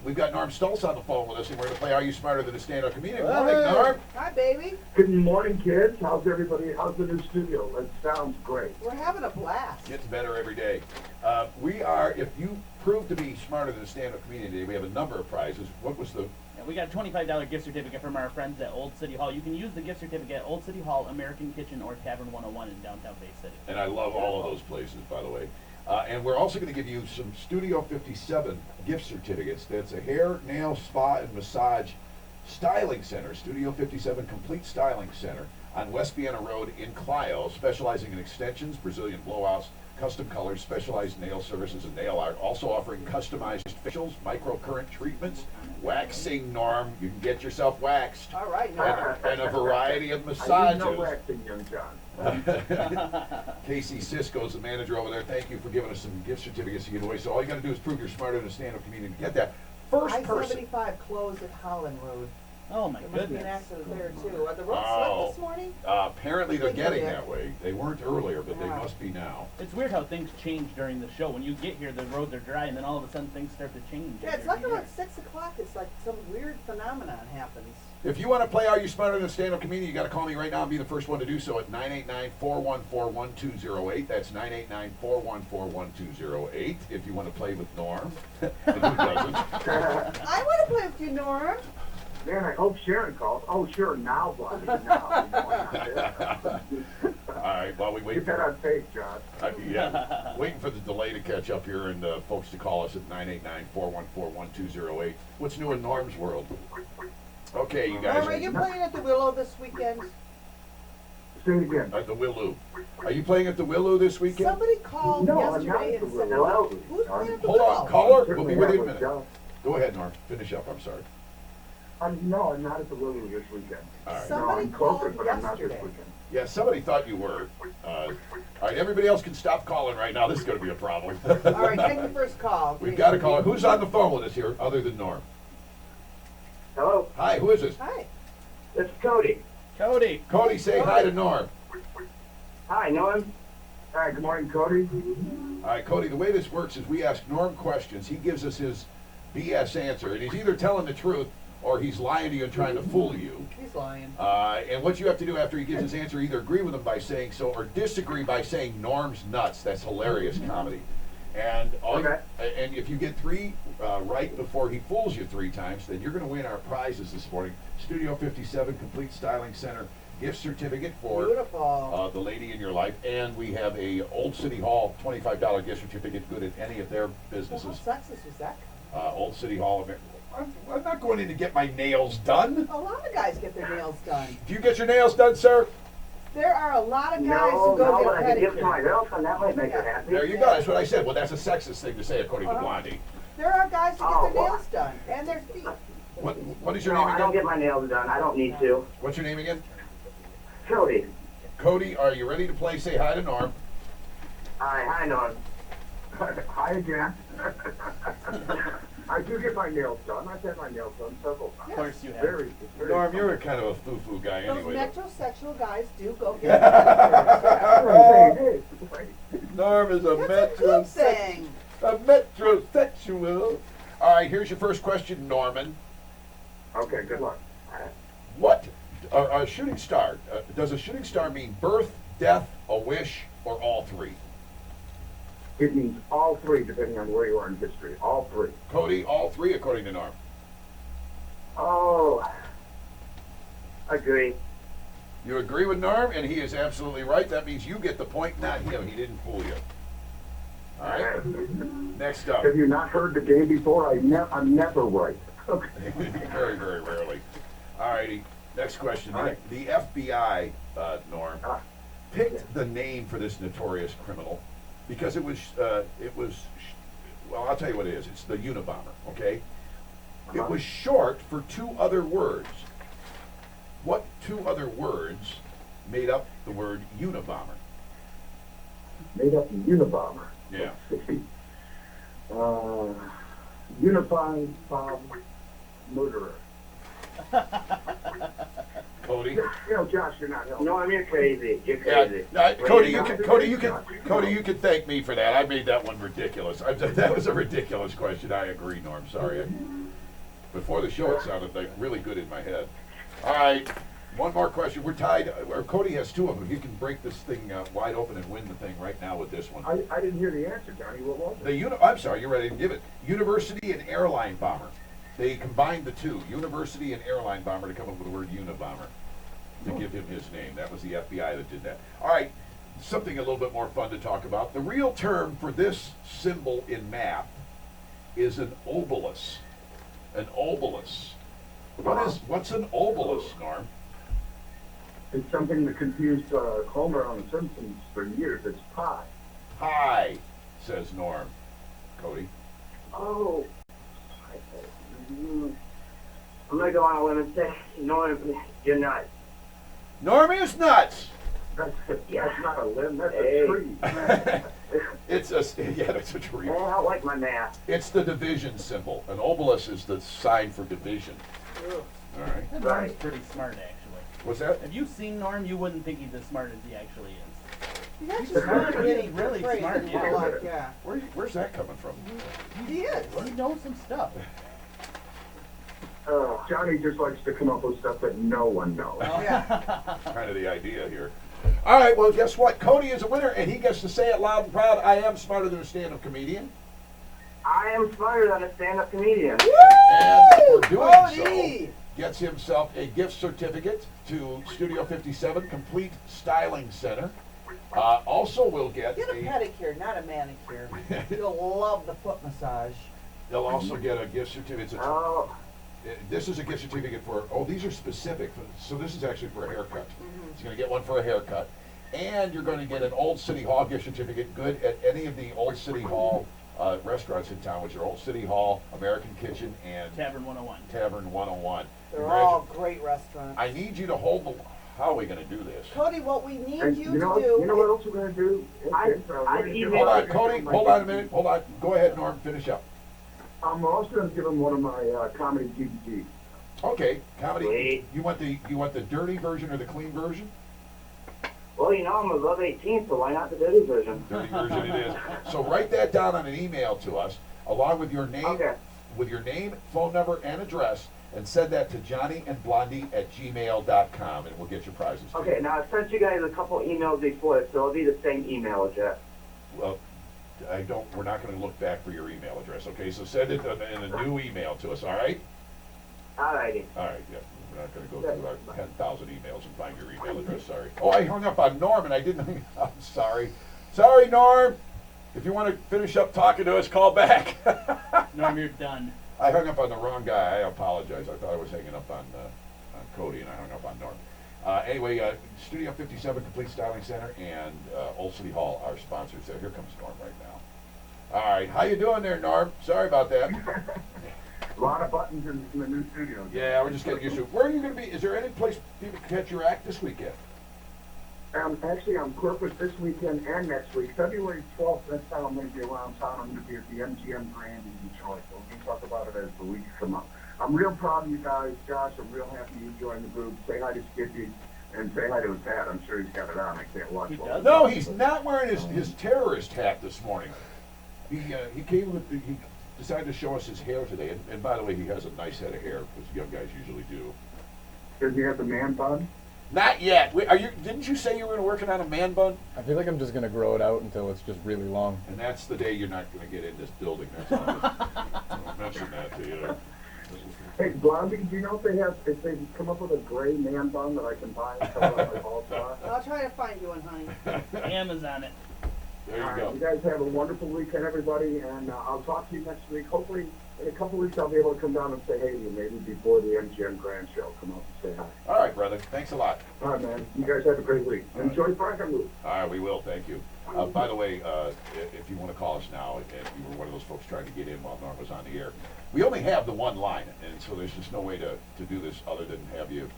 S1: we've got Norm Stoltz on the phone with us, and we're going to play Are You Smarter Than a Stand-Up Comedian? Good morning,
S4: Hey.
S1: Norm.
S3: Hi, baby.
S6: Good morning, kids. How's everybody? How's the new studio? It sounds great.
S3: We're having a blast.
S1: Gets better every day. We are, if you prove to be smarter than a stand-up comedian today, we have a number of prizes. What was the...
S2: And we got a $25 gift certificate from our friends at Old City Hall. You can use the gift certificate at Old City Hall, American Kitchen, or Tavern 101 in downtown Bay City.
S1: And I love all of those places, by the way. And we're also going to give you some Studio 57 gift certificates. That's a hair, nail, spa, and massage styling center. Studio 57 Complete Styling Center on West Vienna Road in Clio, specializing in extensions, Brazilian blowouts, custom colors, specialized nail services, and nail art. Also offering customized facials, microcurrent treatments, waxing, Norm. You can get yourself waxed.
S3: All right,
S1: And,
S3: now.
S1: and a variety of
S6: I use
S1: massages.
S6: no waxing, young John.
S1: Casey Cisco's the manager over there. Thank you for giving us some gift certificates to give away. So all you got to do is prove you're smarter than a stand-up comedian to get that. First person.
S3: I-75 closed at Holland Road.
S2: Oh my
S3: There must be an
S2: goodness.
S3: accident there too. Are the roads
S1: Oh.
S3: slick this morning?
S1: Apparently they're
S3: Thank you,
S1: getting
S3: Dick.
S1: that way. They weren't earlier, but they
S3: Yeah.
S1: must be now.
S2: It's weird how things change during the show. When you get here, the roads are dry, and then all of a sudden things start to change.
S3: Yeah,
S2: as
S3: it's
S2: you're
S3: like
S2: here.
S3: around 6 o'clock. It's like some weird phenomenon happens.
S1: If you want to play Are You Smarter Than a Stand-Up Comedian, you got to call me right now and be the first one to do so at 989-414-1208. That's 989-414-1208 if you want to play with Norm. And who doesn't?
S3: I want to play with you, Nora.
S6: Man, I hope Sharon calls. Oh, sure, now, Blondie, now.
S1: All right, while we wait
S6: Get that
S1: for
S6: on tape, John.
S1: yeah, waiting for the delay to catch up here and folks to call us at 989-414-1208. What's new in Norm's world? Okay, you guys.
S3: Nora, are you playing at the Willow this weekend?
S6: Say it again.
S1: At the Willow. Are you playing at the Willow this weekend?
S3: Somebody called
S6: No, I'm not
S3: yesterday
S6: at the
S3: and said,
S6: Willow.
S3: who's playing at the
S1: Hold
S3: Willow?
S1: on, caller. We'll
S6: Certainly
S1: be with you in a
S6: have
S1: minute.
S6: John.
S1: Go ahead, Norm. Finish up. I'm sorry.
S6: No, I'm not at the Willow this weekend.
S1: All right.
S6: No,
S3: Somebody
S6: I'm closer,
S3: called
S6: but I'm not this
S3: yesterday.
S6: weekend.
S1: Yeah, somebody thought you were. All right, everybody else can stop calling right now. This is going to be a problem.
S3: All right, take the first call.
S1: We've got a caller. Who's on the phone with us here other than Norm?
S6: Hello,
S1: Hi, who is this?
S3: Hi.
S6: it's Cody.
S2: Cody.
S1: Cody, say hi to Norm.
S6: Hi, Norm. Hi, good morning, Cody.
S1: All right, Cody, the way this works is we ask Norm questions. He gives us his BS answer, and he's either telling the truth or he's lying to you and trying to fool you.
S3: He's lying.
S1: And what you have to do after he gives his answer, either agree with him by saying so or disagree by saying Norm's nuts. That's hilarious comedy. And and if you get three right before he fools you three times, then you're going to win our prizes this morning. Studio 57 Complete Styling Center gift certificate for
S3: Beautiful.
S1: the lady in your life, and we have a Old City Hall $25 gift certificate, good at any of their
S3: Well, how
S1: businesses.
S3: sexist was that?
S1: Old City Hall. I'm not going in to get my nails done.
S3: A lot of guys get their nails done.
S1: Do you get your nails done, sir?
S3: There are a lot of guys
S6: No,
S3: who go
S6: no, but I
S3: get
S6: can give it to my
S3: pedicures.
S6: girlfriend. That might make her happy.
S1: There you go. That's what I said. Well, that's a sexist thing to say, according to Blondie.
S3: There are guys who
S6: Oh,
S3: get their
S6: well.
S3: nails done and their feet.
S1: What is your
S6: No,
S1: name
S6: I don't
S1: again?
S6: get my nails done. I don't need to.
S1: What's your name again?
S6: Cody.
S1: Cody, are you ready to play? Say hi to Norm.
S6: Hi, Norm. Hi again. I do get my nails done. I've had my nails done several times.
S2: Of course you have.
S6: Very, very
S1: Norm, you're a kind of a foo-foo guy
S3: Those
S1: anyway.
S3: metrosexual guys do go get pedicures.
S6: Hey,
S1: Norm is a
S3: That's a good thing.
S1: a metrosexual. All right, here's your first question, Norman.
S6: Okay, good luck.
S1: What a shooting star? Does a shooting star mean birth, death, a wish, or all three?
S6: It means all three, depending on where you are in history. All three.
S1: Cody, all three, according to Norm.
S6: Oh, agree.
S1: You agree with Norm, and he is absolutely right. That means you get the point, not him. He didn't fool you. All right. Next up.
S6: Have you not heard the game before? I'm never right. Okay.
S1: Very, very rarely. All righty. Next question.
S6: All right.
S1: The FBI, Norm,
S6: Ah.
S1: picked the name for this notorious criminal because it was, well, I'll tell you what it is. It's the Unabomber, okay? It
S6: Uh-huh.
S1: was short for two other words. What two other words made up the word Unabomber?
S6: Made up the Unabomber.
S1: Yeah.
S6: Unified Bomb Murderer.
S1: Cody?
S6: You know, Josh, you're not helping.
S5: No, I mean, crazy. You're
S1: Yeah,
S5: crazy.
S1: Cody, you can thank me for that. I made that one ridiculous. That was a ridiculous question. I agree, Norm. Sorry. Before the show, it sounded like really good in my head. All right, one more question. We're tied. Or Cody has two of them. He can break this thing wide open and win the thing right now with this one.
S6: I didn't hear the answer, Johnny. What was it?
S1: I'm sorry, you're ready to give it. University and airline bomber. They combined the two, university and airline bomber, to come up with the word Unabomber to give him his name. That was the FBI that did that. All right, something a little bit more fun to talk about. The real term for this symbol in math is an obolus. An obolus. What's an obolus, Norm?
S6: It's something that confused Homer on The Simpsons for years. It's pi.
S1: Pi, says Norm. Cody?
S7: Oh. I'm going to go on a limb and say, you're nuts.
S1: Norm is nuts!
S6: That's not a limb, that's a tree.
S1: That's a tree.
S7: I don't like my math.
S1: It's the division symbol. An obolus is the sign for division.
S3: Ugh.
S1: All right.
S2: That Norm's pretty smart, actually.
S1: What's that?
S2: If you've seen Norm, you wouldn't think he's as smart as he actually is.
S3: He's actually
S2: Really
S3: crazy.
S2: smart, yeah.
S3: Like, yeah.
S1: Where's that coming from?
S3: He is.
S2: He knows some stuff.
S6: Johnny just likes to come up with stuff that no one knows.
S3: Oh, yeah.
S1: Kind of the idea here. All right, well, guess what? Cody is a winner, and he gets to say it loud and proud. I am smarter than a stand-up comedian.
S7: I am smarter than a stand-up comedian.
S1: And for doing
S3: Cody!
S1: so, gets himself a gift certificate to Studio 57 Complete Styling Center. Also will get
S3: Get a pedicure, not a manicure. You'll love the foot massage.
S1: They'll also get a gift certificate.
S7: Oh,
S1: This is a gift certificate for, these are specific. So this is actually for a haircut. He's going to get one for a haircut. And you're going to get an Old City Hall gift certificate, good at any of the Old City Hall restaurants in town, which are Old City Hall, American Kitchen, and
S2: Tavern 101.
S1: Tavern 101.
S3: They're all great restaurants.
S1: I need you to hold the, how are we going to do this?
S3: Cody, what we need
S6: And
S3: you
S6: you know,
S3: to do.
S6: you know what else we're going to do?
S7: I
S1: Hold on, Cody, hold on a minute, hold on. Go ahead, Norm, finish up.
S6: I'm also going to give him one of my comedy DVDs.
S1: Okay, comedy.
S7: Wait.
S1: You want the dirty version or the clean version?
S7: well, I'm above 18, so why not the dirty version?
S1: Dirty version it is. So write that down on an email to us, along with your name,
S7: Okay.
S1: phone number, and address, and send that to JohnnyAndBlondie@gmail.com, and we'll get your prizes. to
S7: Okay,
S1: you.
S7: now I've sent you guys a couple emails before, so it'll be the same email address.
S1: Well, we're not going to look back for your email address, okay? So send it in a new email to us, all right?
S7: Alrighty.
S1: All right, yeah. We're not going to go through our 10,000 emails and find your email address, sorry. Oh, I hung up on Norm and I didn't, I'm sorry. Sorry, Norm. If you want to finish up talking to us, call back.
S2: Norm, you're done.
S1: I hung up on the wrong guy. I apologize. I thought I was hanging up on Cody and I hung up on Norm. Anyway, Studio 57 Complete Styling Center and Old City Hall are sponsors there. Here comes Norm right now. All right, how you doing there, Norm? Sorry about that.
S6: A lot of buttons in the new studio.
S1: Yeah, we're just getting used to it. Where are you going to be? Is there any place people can catch your act this weekend?
S6: Actually, I'm corporate this weekend and next week. February 12th, next time I'm going to be around town, I'm going to be at the MGM Grand in Detroit. So we can talk about it as the weeks come up. I'm real proud of you guys, Josh. I'm real happy you joined the group. Say hi to Skippy and say hi to his hat. I'm sure he's got it on. I can't watch
S2: He
S6: it.
S2: does?
S1: No, he's not wearing his terrorist hat this morning. He came with he decided to show us his hair today. And by the way, he has a nice head of hair, because young guys usually do.
S6: Does he have the man bun?
S1: Not yet. Wait, didn't you say you were working on a man bun?
S4: I feel like I'm just gonna grow it out until it's just really long.
S1: And that's the day you're not going to get in this building. That's all. I'll mention that to you.
S6: Hey, Blondie, do you know if they come up with a gray man bun that I can buy and cover up my bald spot?
S3: I'll try to find you one, honey.
S2: Amazon it.
S1: There you
S6: All right,
S1: go.
S6: you guys have a wonderful weekend, everybody, and I'll talk to you next week. Hopefully, in a couple weeks, I'll be able to come down and say hey to you, maybe before the MGM Grand Show. Come out and say hi.
S1: All right, brother. Thanks a lot.
S6: All right, man. You guys have a great week. Enjoy Frankenmuth.
S1: All right, we will. Thank you. By the way, if you want to call us now, if you were one of those folks trying to get in while Norm was on the air, we only have the one line, and so there's just no way to do this other than have you,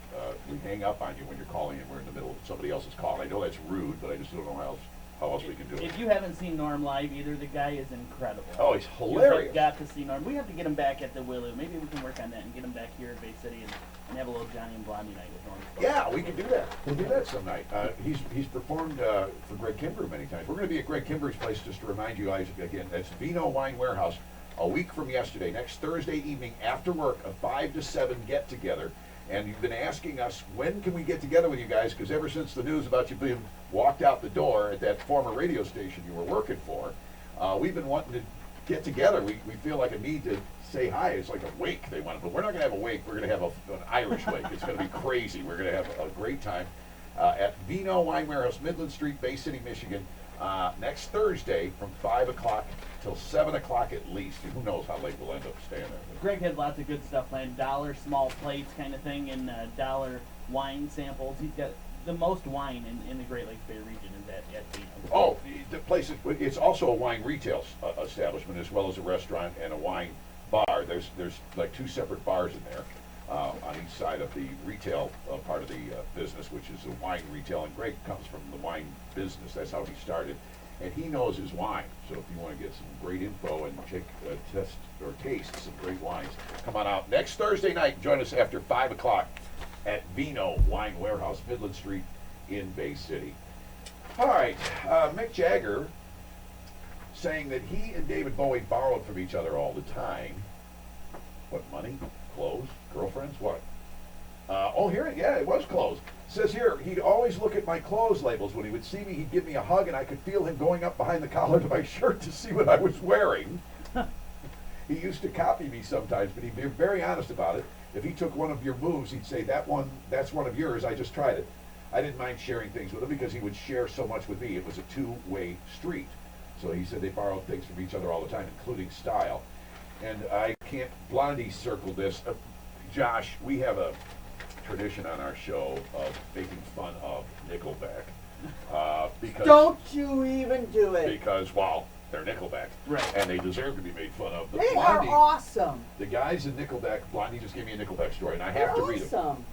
S1: we hang up on you when you're calling and we're in the middle of somebody else's call. I know that's rude, but I just don't know how else we can do it.
S2: If you haven't seen Norm live either, the guy is incredible.
S1: Oh, he's
S2: You
S1: hilarious.
S2: have got to see Norm. We have to get him back at the Willow. Maybe we can work on that and get him back here at Bay City and have a little Johnny and Blondie night with Norm.
S1: Yeah, we can do that. We'll do that some night. He's performed for Greg Kimber many times. We're going to be at Greg Kimber's place, just to remind you guys again. That's Vino Wine Warehouse. A week from yesterday, next Thursday evening after work, a 5 to 7 get together. And you've been asking us, when can we get together with you guys? Because ever since the news about you being walked out the door at that former radio station you were working for, we've been wanting to get together. We feel like a need to say hi. It's like a wake they want, but we're not going to have a wake. We're going to have an Irish wake. It's going to be crazy. We're going to have a great time. at Vino Wine Warehouse, Midland Street, Bay City, Michigan, next Thursday from 5 o'clock till 7 o'clock at least. Who knows how late we'll end up staying there.
S2: Greg had lots of good stuff planned. $1 small plates kind of thing and $1 wine samples. He's got the most wine in the Great Lakes Bay region is at Vino.
S1: Oh, the place, it's also a wine retail establishment as well as a restaurant and a wine bar. There's like 2 separate bars in there on each side of the retail part of the business, which is the wine retail. And Greg comes from the wine business. That's how he started. And he knows his wine. So if you want to get some great info and test or taste some great wines, come on out next Thursday night and join us after 5 o'clock at Vino Wine Warehouse, Midland Street in Bay City. All right, Mick Jagger saying that he and David Bowie borrowed from each other all the time. What, money, clothes, girlfriends, what? It was clothes. Says here, he'd always look at my clothes labels. When he would see me, he'd give me a hug, and I could feel him going up behind the collar to my shirt to see what I was wearing. He used to copy me sometimes, but he'd be very honest about it. If he took one of your moves, he'd say, that's one of yours, I just tried it. I didn't mind sharing things with him because he would share so much with me. It was a two-way street. So he said they borrowed things from each other all the time, including style. And I can't, Blondie circled this. Josh, we have a tradition on our show of making fun of Nickelback. Because
S3: Don't you even do it.
S1: Because, well, they're Nickelback.
S2: Right.
S1: And they deserve to be made fun of. But
S3: They
S1: Blondie,
S3: are awesome.
S1: the guys in Nickelback, Blondie just gave me a Nickelback story, and I have to read it.
S3: Awesome.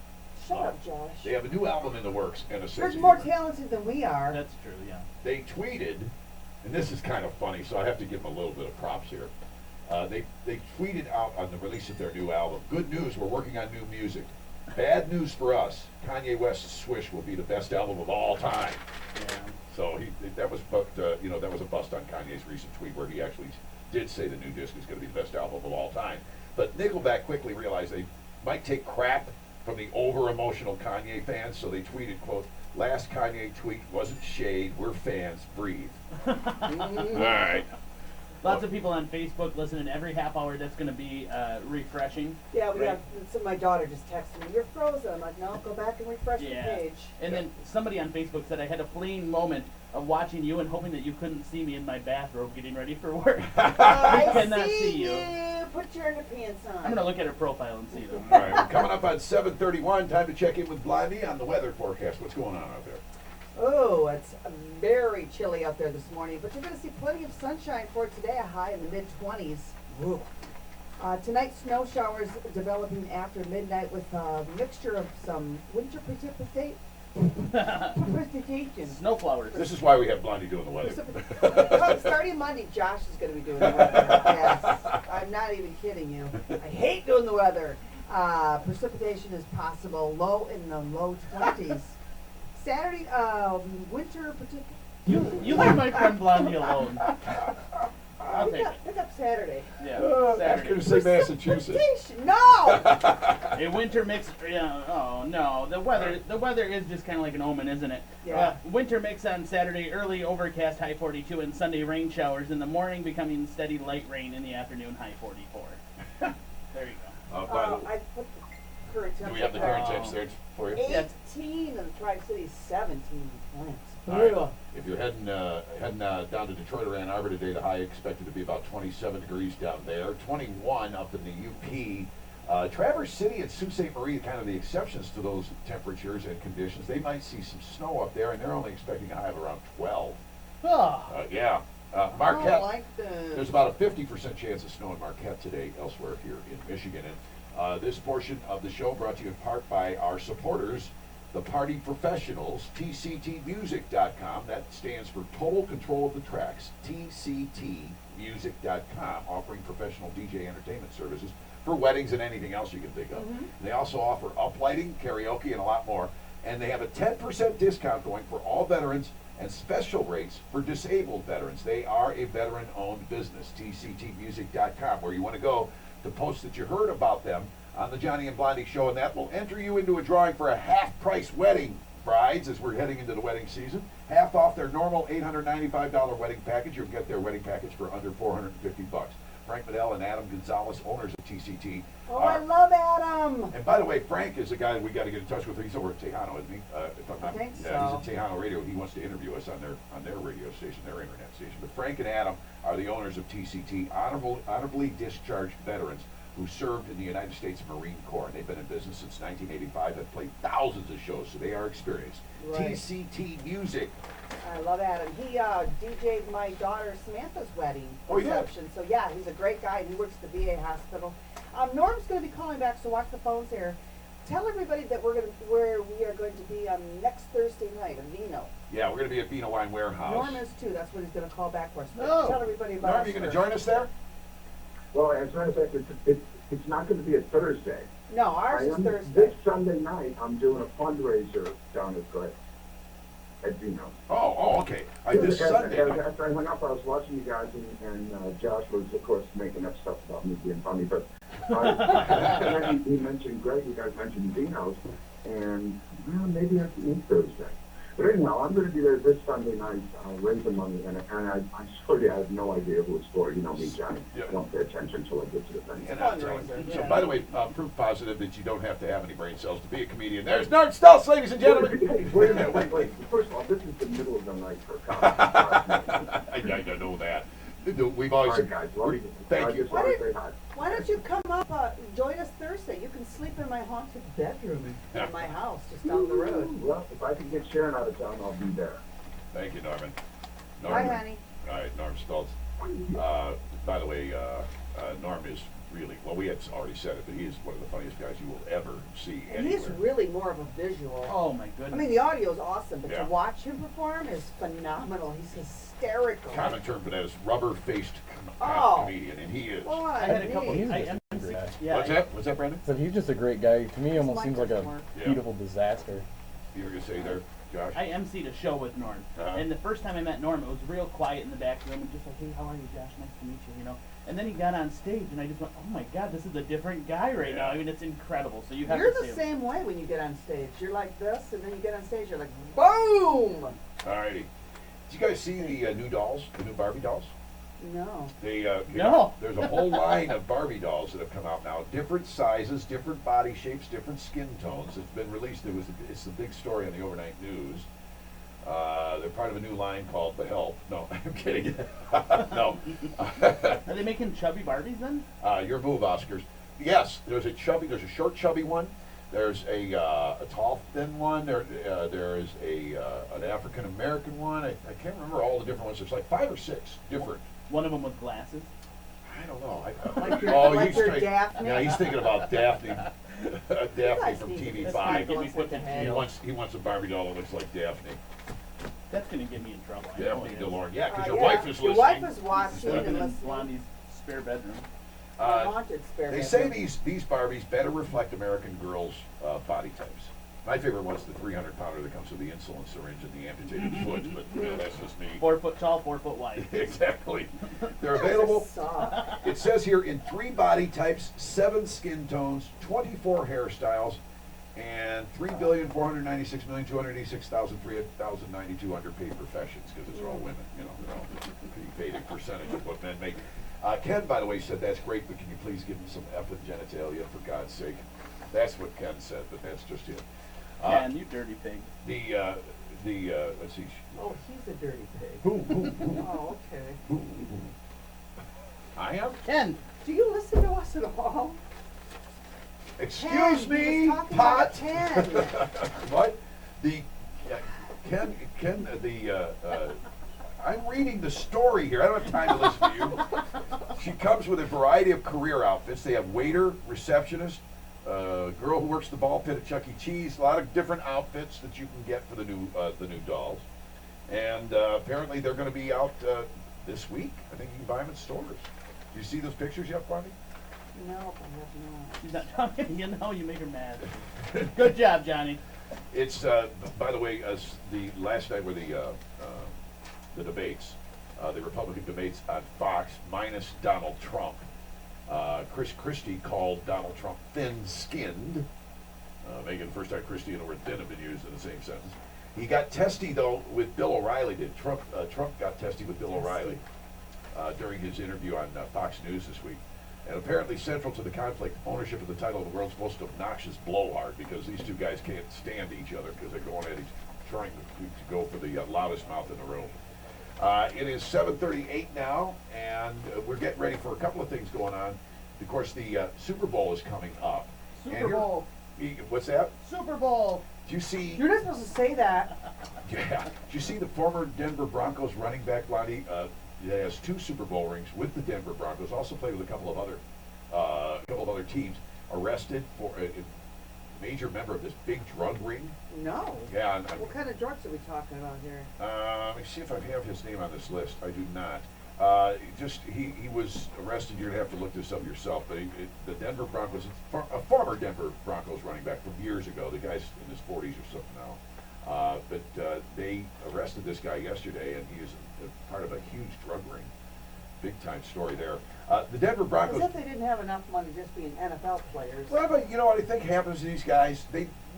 S3: Shut up, Josh.
S1: They have a new album in the works and a sense
S3: They're
S1: of
S3: more
S1: humor.
S3: talented than we are.
S2: That's true, yeah.
S1: They tweeted, and this is kind of funny, so I have to give them a little bit of props here. They tweeted out on the release of their new album, "Good news, we're working on new music. Bad news for us, Kanye West's Swish will be the best album of all time."
S2: Yeah.
S1: So that was a bust on Kanye's recent tweet where he actually did say the new disc is going to be the best album of all time. But Nickelback quickly realized they might take crap from the over-emotional Kanye fans, so they tweeted, quote, "Last Kanye tweet wasn't shade, we're fans, breathe." All right.
S2: Lots of people on Facebook listening every half hour. That's going to be refreshing.
S3: Yeah, we
S2: Right.
S3: have. So my daughter just texted me, "You're frozen." I'm like, "No, go back and refresh the
S2: Yeah.
S3: page."
S2: And then somebody on Facebook said I had a fleeting moment of watching you and hoping that you couldn't see me in my bathrobe getting ready for work.
S3: I
S2: cannot
S3: see
S2: see you.
S3: Put your underpants on.
S2: I'm going to look at her profile and see them.
S1: All right, we're coming up on 7:31. Time to check in with Blondie on the weather forecast. What's going on out there?
S3: Oh, it's very chilly out there this morning, but you're going to see plenty of sunshine for today, a high in the mid-20s. Tonight, snow showers developing after midnight with a mixture of some winter precipitation.
S2: Snow flowers.
S1: This is why we have Blondie doing the weather.
S3: Starting Monday, Josh is going to be doing the weather. Yes, I'm not even kidding you. I hate doing the weather. Precipitation is possible, low in the low 20s. Saturday, winter precipitation.
S2: You leave my friend Blondie alone. I'll take it.
S3: Pick up Saturday.
S2: Yeah,
S1: I was going
S2: Saturday.
S1: to say Massachusetts.
S3: Precipitation, no!
S2: A winter mix. Yeah. Oh no. The weather is just kind of like an omen, isn't it?
S3: Yeah.
S2: Winter mix on Saturday. Early overcast, high 42, and Sunday rain showers in the morning, becoming steady light rain in the afternoon, high 44. There you go.
S1: By the
S3: I put the current temperature.
S1: do we have the current temps there for you?
S3: 18 in the Tri-Cities, 17 in Flint.
S1: All right. If you're heading down to Detroit or Ann Arbor today, the high expected to be about 27 degrees down there. 21 up in the UP. Traverse City and Sault Ste. Marie, kind of the exceptions to those temperatures and conditions. They might see some snow up there, and they're only expecting a high of around 12.
S2: Oh.
S1: Yeah.
S3: I
S1: Marquette,
S3: like this.
S1: there's about a 50% chance of snow in Marquette today, elsewhere here in Michigan. And this portion of the show brought to you in part by our supporters, the Party Professionals, TCTmusic.com. That stands for Total Control of the Tracks. TCTmusic.com, offering professional DJ entertainment services for weddings and anything else you can think of. They also offer uplighting, karaoke, and a lot more. And they have a 10% discount going for all veterans and special rates for disabled veterans. They are a veteran-owned business, TCTmusic.com, where you want to go to post that you heard about them on the Johnny and Blondie Show, and that will enter you into a drawing for a half-price wedding, brides, as we're heading into the wedding season. Half off their normal $895 wedding package. You'll get their wedding package for under $450. Frank Liddell and Adam Gonzalez, owners of TCT.
S3: Oh, I love Adam.
S1: And by the way, Frank is a guy we got to get in touch with. He's over at Tejano, isn't he?
S3: I think
S1: yeah,
S3: so.
S1: he's at Tejano Radio. He wants to interview us on their radio station, their internet station. But Frank and Adam are the owners of TCT, honorably discharged veterans who served in the United States Marine Corps. They've been in business since 1985. Have played thousands of shows, so they are experienced.
S3: Right.
S1: TCT Music.
S3: I love Adam. He DJ'd my daughter Samantha's wedding
S1: Oh, yeah?
S3: reception. So yeah, he's a great guy. And he works at the VA hospital. Norm's going to be calling back, so watch the phones here. Tell everybody that where we are going to be on next Thursday night, in Vino.
S1: Yeah, we're going to be at Vino Wine Warehouse.
S3: Norm is too. That's what he's going to call back for us. But
S1: Oh.
S3: tell everybody about
S1: Norm,
S3: us
S1: you going to
S3: first.
S1: join us there?
S6: Well, as a matter of fact, it's not going to be a Thursday.
S3: No, ours is
S6: This
S3: Thursday.
S6: Sunday night, I'm doing a fundraiser down at Vino.
S1: Oh, okay. This Sunday.
S6: After I hung up, I was watching you guys, and Josh was, of course, making up stuff about me being funny. But and then he mentioned Greg. You guys mentioned Vino's, and well, maybe I can eat Thursday. But anyhow, I'm going to be there this Sunday night raising money, and I swear to you, I have no idea who it's for. You know me, Johnny.
S1: Yeah.
S6: I don't pay attention until I get to the thing.
S1: And I'm telling you.
S3: Fundraiser,
S1: So,
S3: yeah.
S1: by the way, proof positive that you don't have to have any brain cells to be a comedian. There's Norm Stultz, ladies and gentlemen.
S6: Hey, wait a minute, wait. First of all, this is the middle of the night for comedy.
S1: I know that. We've
S6: All
S1: always.
S6: right, guys. Well,
S1: Thank
S6: I
S1: you.
S6: just want to say hi.
S3: Why don't you come up, join us Thursday? You can sleep in my haunted bedroom in my house just down the road.
S6: Well, if I can get Sharon out of town, I'll be there.
S1: Thank you, Norman.
S3: Bye, honey.
S1: All right, Norm Stultz. By the way, Norm is really, well, we had already said it, but he is one of the funniest guys you will ever see
S3: And
S1: anywhere.
S3: he's really more of a visual.
S2: Oh my goodness.
S3: I mean, the audio is awesome, but
S1: Yeah.
S3: to watch him perform is phenomenal. He's hysterical.
S1: Common term for that is rubber-faced
S3: Oh.
S1: comedian, and he is.
S3: Boy,
S2: I had a couple.
S4: He's
S2: I
S4: just a
S2: MC
S4: great guy.
S2: yeah.
S1: What's that? What's that, Brandon?
S4: So he's just a great guy. To me, he almost seems like a
S1: Yeah.
S4: beautiful disaster.
S1: You were going to say there, Josh?
S2: I emceed a show with Norm,
S1: Uh-huh.
S2: and the first time I met Norm, it was real quiet in the back room, and just like, hey, how are you, Josh? Nice to meet you, you know. And then he got on stage, and I just went, oh my God, this is a different guy right now. I mean, it's incredible. So you have
S3: You're
S2: to
S3: the
S2: see him.
S3: same way when you get on stage. You're like this, and then you get on stage, you're like, boom!
S1: All righty. Did you guys see the new dolls, the new Barbie dolls?
S3: No.
S2: No.
S1: There's a whole line of Barbie dolls that have come out now. Different sizes, different body shapes, different skin tones. It's been released. It's the big story on the overnight news. They're part of a new line called The Help. No, I'm kidding. No.
S2: Are they making chubby Barbies then?
S1: Your move, Oscars. Yes, there's a short chubby one. There's a tall thin one. There is an African American one. I can't remember all the different ones. There's like 5 or 6 different.
S2: One of them with glasses.
S1: I don't know.
S3: Like your
S1: he's thinking-
S3: Daphne?
S1: Yeah, he's thinking about Daphne. Daphne
S3: guys
S1: from
S3: need to
S1: TV5.
S3: just
S2: Get me
S3: Let's
S2: put
S3: hit the
S2: in
S3: head.
S2: jail.
S1: He wants a Barbie doll that looks like Daphne.
S2: That's gonna get me in trouble. I know
S1: Daphne
S2: it is.
S1: DeLorme. Yeah, because your
S3: Yeah,
S1: wife is
S3: your
S1: listening.
S3: wife is watching
S2: Living
S3: and
S2: in
S3: listening.
S2: Blondie's spare bedroom.
S3: My haunted spare
S1: They
S3: bedroom.
S1: say these Barbies better reflect American girls' body types. My favorite one's the 300-pounder that comes with the insulin syringe and the amputated foot, but that's just me.
S2: 4 foot tall, 4 foot wide.
S1: Exactly. They're available.
S3: Soft.
S1: It says here in 3 body types, 7 skin tones, 24 hairstyles, and 3,496,286,392 underpaid professions, because it's all women. You know, they're all pretty paid a percentage of what men make. Ken, by the way, said that's great, but can you please give him some effing genitalia, for God's sake? That's what Ken said, but that's just it.
S2: Man, you dirty pig.
S1: Let's see.
S3: Oh, he's a dirty pig.
S1: Who?
S3: Oh, okay.
S1: I am?
S2: Ken,
S3: Do you listen to us at all?
S1: Excuse
S3: Ken,
S1: me,
S3: he was talking
S1: pot.
S3: about Ken.
S1: What? I'm reading the story here. I don't have time to listen to you. She comes with a variety of career outfits. They have waiter, receptionist, girl who works the ball pit at Chuck E. Cheese. A lot of different outfits that you can get for the new dolls. And apparently they're going to be out this week. I think you can buy them in stores. Do you see those pictures yet, Blondie?
S3: No, I have not.
S2: she's not talking. You know, you make her mad. Good job, Johnny.
S1: It's by the way, the last night were the debates, the Republican debates on Fox, minus Donald Trump. Chris Christie called Donald Trump thin-skinned. Megan, the first time Christie and the word thin have been used in the same sentence. He got testy though with Bill O'Reilly. Did Trump got testy with Bill O'Reilly? during his interview on Fox News this week. And apparently central to the conflict, ownership of the title of the world's most obnoxious blowhard, because these two guys can't stand each other because they're going at trying to go for the loudest mouth in the room. It is 7:38 now, and we're getting ready for a couple of things going on. Of course, the Super Bowl is coming up.
S3: Super Bowl.
S1: What's that?
S3: Super Bowl.
S1: Do you see?
S3: You're not supposed to say that.
S1: Yeah. Do you see the former Denver Broncos running back, Blondie? He has 2 Super Bowl rings with the Denver Broncos. Also played with a couple of other teams. Arrested for a major member of this big drug ring.
S3: No.
S1: Yeah.
S3: What kind of drugs are we talking about here?
S1: Let me see if I have his name on this list. I do not. He was arrested. You're gonna have to look this up yourself. But the Denver Broncos, a former Denver Broncos running back from years ago. The guy's in his 40s or something now. But they arrested this guy yesterday, and he is a part of a huge drug ring. Big time story there. The Denver Broncos.
S3: As if they didn't have enough money just being NFL players.
S1: Well, but you know what I think happens to these guys?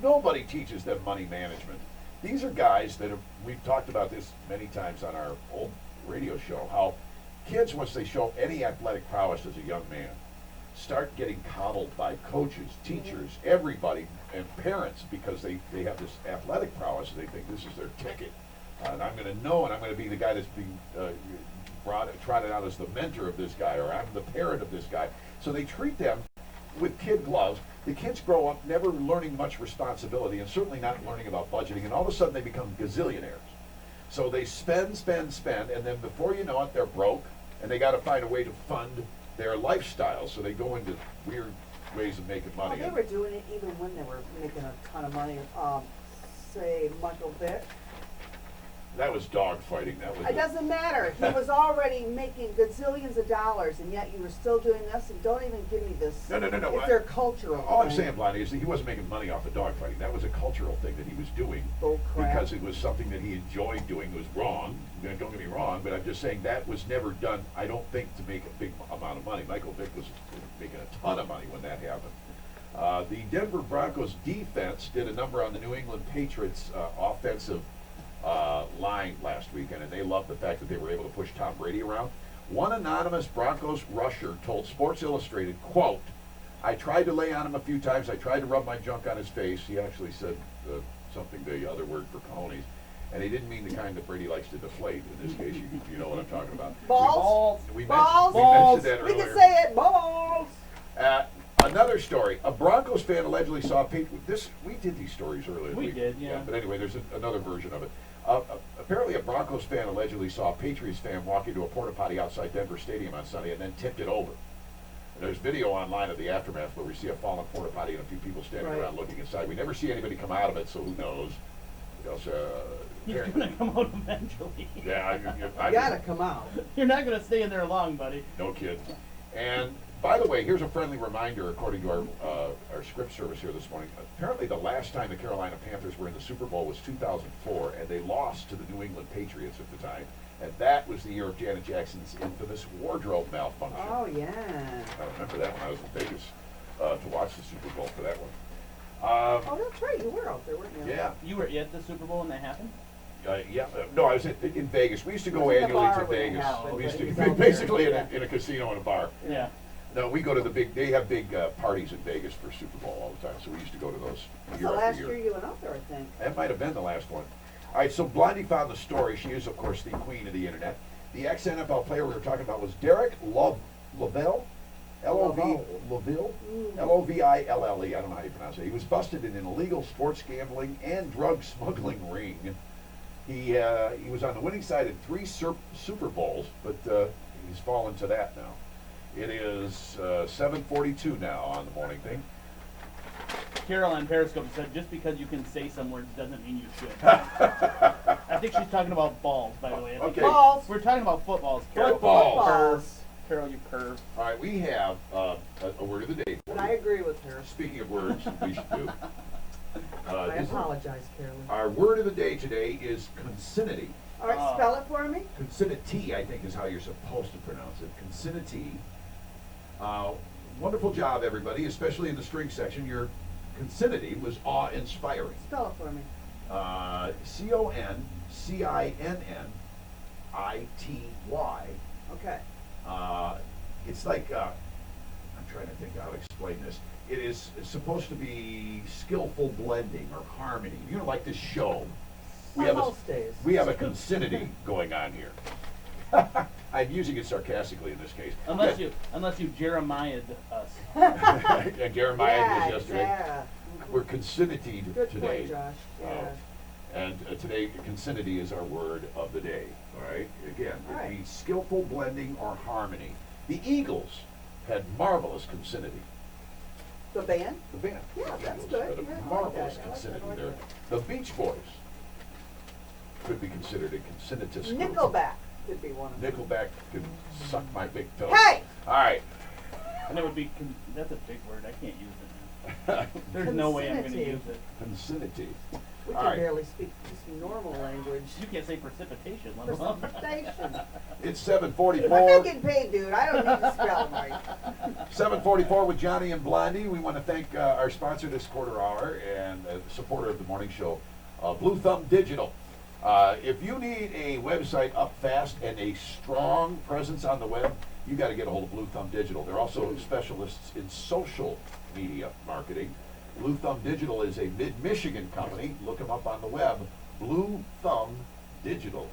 S1: Nobody teaches them money management. These are guys that we've talked about this many times on our old radio show. How kids, once they show any athletic prowess as a young man, start getting coddled by coaches, teachers, everybody, and parents because they have this athletic prowess. They think this is their ticket, and I'm going to know, and I'm going to be the guy that's being trotted out as the mentor of this guy, or I'm the parent of this guy. So they treat them with kid gloves. The kids grow up never learning much responsibility, and certainly not learning about budgeting, and all of a sudden they become gazillionaires. So they spend, and then before you know it, they're broke, and they got to find a way to fund their lifestyle. So they go into weird ways of making money.
S3: Well, they were doing it even when they were making a ton of money. Say Michael Vick.
S1: That was dog fighting.
S3: It doesn't matter. He was already making gazillions of dollars, and yet you were still doing this. And don't even give me this.
S1: No.
S3: It's their cultural.
S1: All I'm
S3: thing.
S1: saying, Blondie, is that he wasn't making money off of dog fighting. That was a cultural thing that he was doing
S3: Bull crap.
S1: because it was something that he enjoyed doing. It was wrong. Don't get me wrong, but I'm just saying that was never done, I don't think, to make a big amount of money. Michael Vick was making a ton of money when that happened. The Denver Broncos defense did a number on the New England Patriots offensive line last weekend, and they loved the fact that they were able to push Tom Brady around. One anonymous Broncos rusher told Sports Illustrated, quote, "I tried to lay on him a few times. I tried to rub my junk on his face." He actually said something, the other word for cojones, and he didn't mean the kind that Brady likes to deflate. In this case, you know what I'm talking about.
S3: Balls.
S1: We
S3: Balls.
S1: mentioned that
S3: We
S1: earlier.
S3: can say it. Balls.
S1: Another story. A Broncos fan allegedly saw a Patriot. We did these stories earlier.
S2: We did, yeah.
S1: But anyway, there's another version of it. Apparently, a Broncos fan allegedly saw a Patriots fan walk into a porta potty outside Denver Stadium on Sunday and then tipped it over. And there's video online of the aftermath where we see a fallen porta potty and a few people standing around looking inside. We never see anybody come out of it, so who knows?
S2: He's gonna come out eventually.
S1: Yeah,
S3: You gotta come out.
S2: You're not gonna stay in there long, buddy.
S1: No kid. And by the way, here's a friendly reminder, according to our script service here this morning. Apparently, the last time the Carolina Panthers were in the Super Bowl was 2004, and they lost to the New England Patriots at the time. And that was the year of Janet Jackson's infamous wardrobe malfunction.
S3: Oh yeah.
S1: I remember that when I was in Vegas to watch the Super Bowl for that one.
S3: Oh, that's right. You were out there, weren't you?
S1: Yeah.
S2: You were at the Super Bowl when that happened?
S1: No, I was in Vegas. We used to go
S3: Was in the
S1: annually
S3: bar
S1: to
S3: when it
S1: Vegas.
S3: happened,
S1: We used
S3: but
S1: to
S3: it was out
S1: basically
S3: there.
S1: in a casino and a bar.
S2: Yeah.
S1: No, we go to they have big parties in Vegas for Super Bowl all the time, so we used to go to those
S3: That's
S1: year
S3: the
S1: after
S3: last
S1: year.
S3: year you went out there, I think.
S1: That might have been the last one. All right, so Blondie found the story. She is, of course, the queen of the internet. The ex-NFL player we were talking about was Derek Loville. Loville? L-O-V-I-L-L-E. I don't know how you pronounce it. He was busted in an illegal sports gambling and drug smuggling ring. He was on the winning side in 3 Super Bowls, but he's fallen to that now. It is 7:42 now on the morning thing.
S2: Carol on Periscope said, just because you can say some words doesn't mean you should. I think she's talking about balls, by the way. I think
S1: Okay.
S3: Balls.
S2: We're talking about footballs, Carol.
S1: Football.
S3: Balls.
S2: Carol, you curve.
S1: All right, we have a word of the day for
S3: And I
S1: you.
S3: agree with her.
S1: Speaking of words, we should do.
S3: I
S1: This-
S3: apologize, Carolyn.
S1: Our word of the day today is consinity.
S3: All right, spell it for me.
S1: Consinity, I think, is how you're supposed to pronounce it. Consinity. Wonderful job, everybody, especially in the string section. Your consinity was awe-inspiring.
S3: Spell it for me.
S1: C-O-N-C-I-N-N-I-T-Y.
S3: Okay.
S1: It's like, I'm trying to think how to explain this. It's supposed to be skillful blending or harmony. You know, like this show.
S3: Most days.
S1: We have a consinity going on here. I'm using it sarcastically in this case.
S2: Unless you Jeremiah'd us.
S1: And Jeremiah did yesterday.
S3: Yeah.
S1: We're consinitied
S3: Good
S1: today.
S3: point, Josh. Yeah.
S1: And today, consinity is our word of the day. All right? Again,
S3: All
S1: it
S3: right.
S1: means skillful blending or harmony. The Eagles had marvelous consinity.
S3: The band?
S1: The band.
S3: Yeah,
S1: the
S3: that's
S1: Eagles
S3: good.
S1: had a
S3: Yeah, I like
S1: marvelous
S3: that. I like that.
S1: consinity
S3: I like
S1: there.
S3: that.
S1: The Beach Boys could be considered a consinitous group.
S3: Nickelback could be one of them.
S1: Nickelback could suck my big toe.
S3: Hey!
S1: All right.
S2: And it would be, that's a big word. I can't use it now. There's no way I'm going to
S3: Consinity.
S2: use it.
S1: Consinity.
S3: We
S1: All
S3: can
S1: right.
S3: barely speak just normal language.
S2: You can't say precipitation, let alone.
S3: Precipitation.
S1: It's
S3: I'm
S1: 7:44.
S3: not getting paid, dude. I don't need to spell them right.
S1: 7:44 with Johnny and Blondie. We want to thank our sponsor this quarter hour and the supporter of the morning show, Blue Thumb Digital. If you need a website up fast and a strong presence on the web, you got to get a hold of Blue Thumb Digital. They're also specialists in social media marketing. Blue Thumb Digital is a mid-Michigan company. Look them up on the web. Blue Thumb Digital.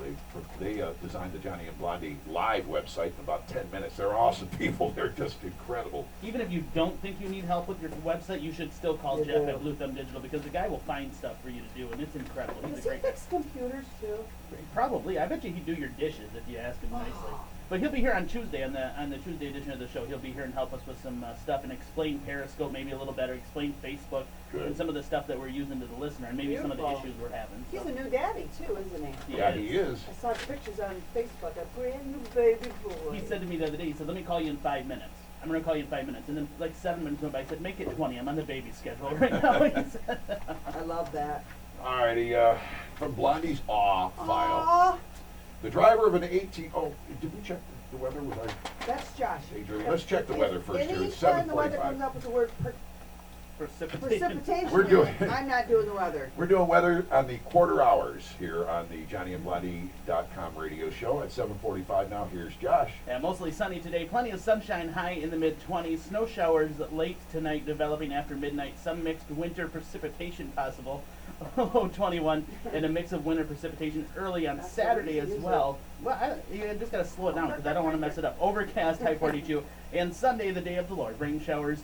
S1: They designed the Johnny and Blondie Live website in about 10 minutes. They're awesome people. They're just incredible.
S2: Even if you don't think you need help with your website, you should still call
S3: You
S2: Jeff
S3: do.
S2: at Blue Thumb Digital because the guy will find stuff for you to do, and it's incredible. He's
S3: Does
S2: a
S3: he
S2: great
S3: fix computers too?
S2: Probably. I bet you he'd do your dishes if you ask him nicely. But he'll be here on Tuesday, on the Tuesday edition of the show. He'll be here and help us with some stuff and explain Periscope maybe a little better, explain Facebook,
S1: Good.
S2: and some of the stuff that we're using to the listener, and maybe some of the
S3: Beautiful.
S2: issues we're having.
S3: He's
S2: So.
S3: a new daddy too, isn't he?
S1: Yeah, he is.
S3: I saw pictures on Facebook. A brand new baby boy.
S2: He said to me the other day, he said, let me call you in 5 minutes. I'm going to call you in 5 minutes. And then like 7 minutes went by. I said, make it 20. I'm on the baby schedule right now. He said.
S3: I love that.
S1: Alrighty, from Blondie's Awe file.
S3: Aw,
S1: The driver of an 18... Oh, did we check the weather with our...
S3: that's Josh.
S1: Adrian, let's check the weather first here. It's
S3: Anytime the weather
S1: 7:45.
S3: comes up with the word
S2: Precipitation.
S3: precipitation,
S1: We're doing-
S3: I'm not doing the weather.
S1: We're doing weather on the quarter hours here on the JohnnyAndBlondie.com radio show at 7:45 now. Here's Josh.
S2: Yeah, mostly sunny today. Plenty of sunshine, high in the mid-20s. Snow showers late tonight, developing after midnight. Some mixed winter precipitation possible. Low 21, and a mix of winter precipitation early on
S3: That's
S2: Saturday
S3: what
S2: as
S3: it is.
S2: well. Well, you just got to slow it down because I don't want to mess it up. Overcast, high 42. And Sunday, the day of the Lord. Rain showers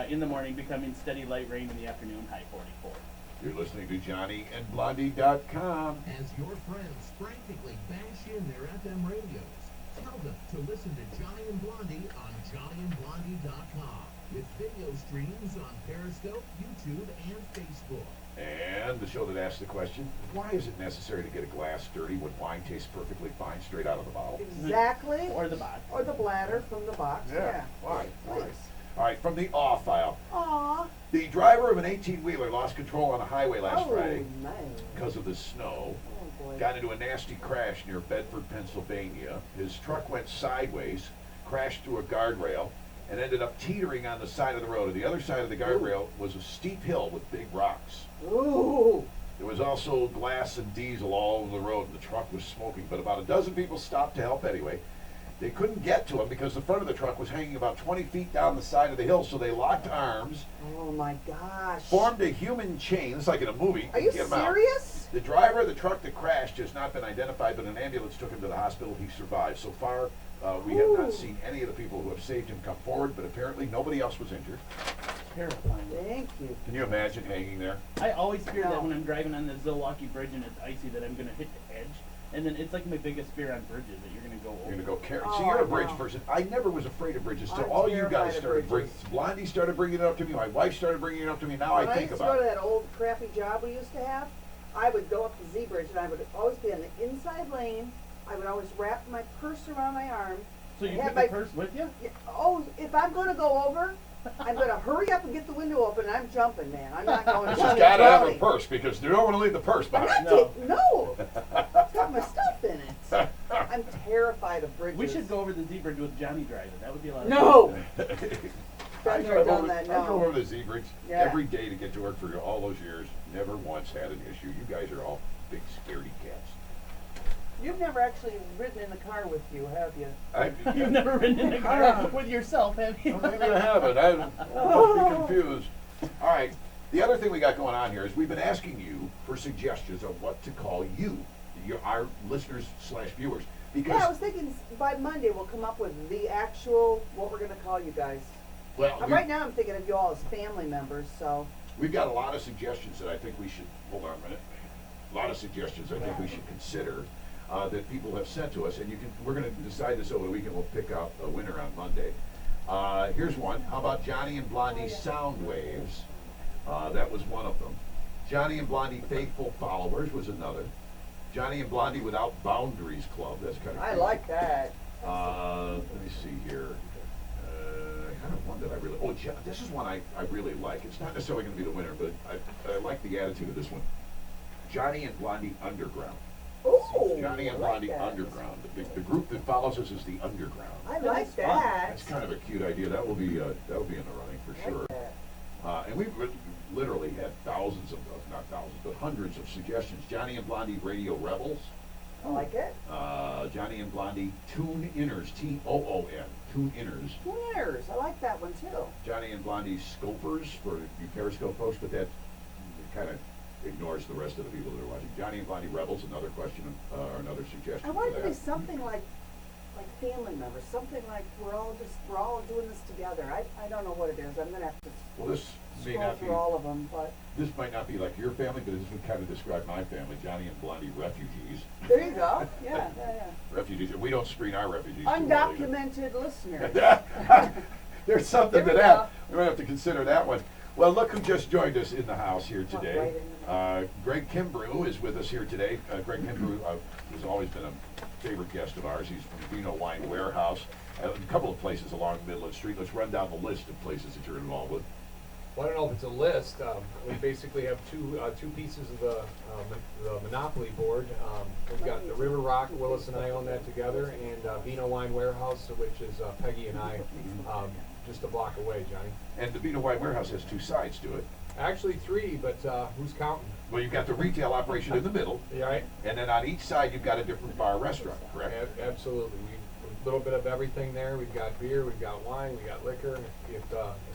S2: in the morning, becoming steady light rain in the afternoon, high 44.
S1: You're listening to JohnnyAndBlondie.com.
S5: As your friends frantically bash in their FM radios, tell them to listen to Johnny and Blondie on JohnnyAndBlondie.com with video streams on Periscope, YouTube, and Facebook.
S1: And the show that asks the question, why is it necessary to get a glass dirty when wine tastes perfectly fine straight out of the bottle?
S3: Exactly.
S2: Or the box.
S3: Or the bladder from the box. Yeah.
S1: Why? Why?
S3: Please.
S1: All right, from the Awe file.
S3: Aw.
S1: The driver of an 18-wheeler lost control on a highway last
S3: Oh,
S1: Friday
S3: man.
S1: because of the snow.
S3: Oh, boy.
S1: Got into a nasty crash near Bedford, Pennsylvania. His truck went sideways, crashed through a guardrail, and ended up teetering on the side of the road. On the other side of the guardrail was a steep hill with big rocks.
S3: Ooh.
S1: There was also glass and diesel all over the road, and the truck was smoking. But about a dozen people stopped to help anyway. They couldn't get to him because the front of the truck was hanging about 20 feet down the side of the hill, so they locked arms,
S3: Oh, my gosh.
S1: formed a human chain. It's like in a movie.
S3: Are you
S1: Get 'em out.
S3: serious?
S1: The driver of the truck that crashed has not been identified, but an ambulance took him to the hospital. He survived. So far, we have not
S3: Ooh.
S1: seen any of the people who have saved him come forward, but apparently nobody else was injured.
S2: Terrifying.
S3: Thank you.
S1: Can you imagine hanging there?
S2: I always fear
S3: No.
S2: that when I'm driving on the Zilwaukee Bridge and it's icy that I'm going to hit the edge. And then it's like my biggest fear on bridges that you're going to go over.
S1: You're gonna go carry.
S3: Oh,
S1: See, you're a bridge
S3: no.
S1: person. I never was afraid of bridges till
S3: I'm
S1: all you
S3: terrified
S1: guys
S3: of
S1: started bringing.
S3: bridges.
S1: Blondie started bringing it up to me. My wife started bringing it up to me. Now
S3: When
S1: I think
S3: used to
S1: about
S3: go to
S1: it.
S3: that old crappy job we used to have, I would go up the Z Bridge and I would always be on the inside lane. I would always wrap my purse around my arm.
S2: So you
S3: I had
S2: took the
S3: my-
S2: purse with you?
S3: Yeah, oh, if I'm going to go over, I'm going to hurry up and get the window open and I'm jumping, man. I'm not going
S1: She's
S3: down
S1: got to have a
S3: floating.
S1: purse because they don't want to leave the purse
S3: I'm
S1: behind.
S3: not
S2: No.
S3: no. It's got my stuff in it. I'm terrified of bridges.
S2: We should go over the Z Bridge with Johnny driving. That would be a lot of
S3: No.
S2: fun.
S1: I
S3: Been there,
S1: drove
S3: done
S1: over,
S3: that,
S1: I drove
S3: no.
S1: over the Z Bridge
S3: Yeah.
S1: every day to get to work for all those years. Never once had an issue. You guys are all big scaredy cats.
S3: You've never actually ridden in the car with you, have you?
S2: You've never ridden in a car with yourself, have you?
S1: Maybe I haven't. I must be confused. All right. The other thing we got going on here is we've been asking you for suggestions of what to call you, our listeners / viewers. Because
S3: Yeah, I was thinking by Monday we'll come up with the actual, what we're going to call you guys.
S1: well,
S3: Right now I'm thinking of you all as family members, so.
S1: we've got a lot of suggestions that I think we should, hold on a minute. A lot of suggestions I think we should consider that people have sent to us, and we're going to decide this over the weekend. We'll pick out a winner on Monday. Here's one. How about Johnny and Blondie Sound Waves? That was one of them. Johnny and Blondie Faithful Followers was another. Johnny and Blondie Without Boundaries Club. That's kind of
S3: I like that.
S1: Let me see here. Kind of one that I really. Oh, this is one I really like. It's not necessarily going to be the winner, but I like the attitude of this one. Johnny and Blondie Underground.
S3: Ooh,
S1: Johnny and
S3: I like
S1: Blondie
S3: that.
S1: Underground. The group that follows us is the Underground.
S3: I like
S2: fun.
S3: that.
S1: That's kind of a cute idea. That will be in the running for
S3: I
S1: sure.
S3: like that.
S1: And we've literally had thousands of, not thousands, but hundreds of suggestions. Johnny and Blondie Radio Rebels.
S3: I like it.
S1: Johnny and Blondie Tune Inners, Toon, Tune Inners.
S3: Winners. I like that one too.
S1: Johnny and Blondie Scopers for you Periscope folks, but that kind of ignores the rest of the people that are watching. Johnny and Blondie Rebels, another question, or another suggestion
S3: I want
S1: for
S3: it to be
S1: that.
S3: something like family members, something like we're all doing this together. I don't know what it is. I'm gonna have to
S1: Well, this may
S3: scroll
S1: not be.
S3: through all of them, but
S1: This might not be like your family, but this would kind of describe my family. Johnny and Blondie Refugees.
S3: there you go. Yeah.
S1: Refugees. And we don't screen our refugees. too well either.
S3: Undocumented listeners.
S1: There's something
S3: There
S1: to
S3: we
S1: that.
S3: go.
S1: We're going to have to consider that one. Well, look who just joined us in the house here
S3: Walk
S1: today.
S3: right into
S1: Greg Kimbrew is with us here today. Greg Kimbrew has always been a favorite guest of ours. He's from Vino Wine Warehouse, a couple of places along Midland Street. Let's run down the list of places that you're involved with.
S8: Well, I don't know if it's a list. We basically have two pieces of the Monopoly board. We've got the River Rock, Willis and I own that together, and Vino Wine Warehouse, which is Peggy and I, just a block away, Johnny.
S1: And the Vino Wine Warehouse has two sides to it.
S8: Actually 3, but who's counting?
S1: Well, you've got the retail operation in the middle,
S8: You all right?
S1: and then on each side you've got a different bar restaurant, correct?
S8: Absolutely. A little bit of everything there. We've got beer, we've got wine, we got liquor. If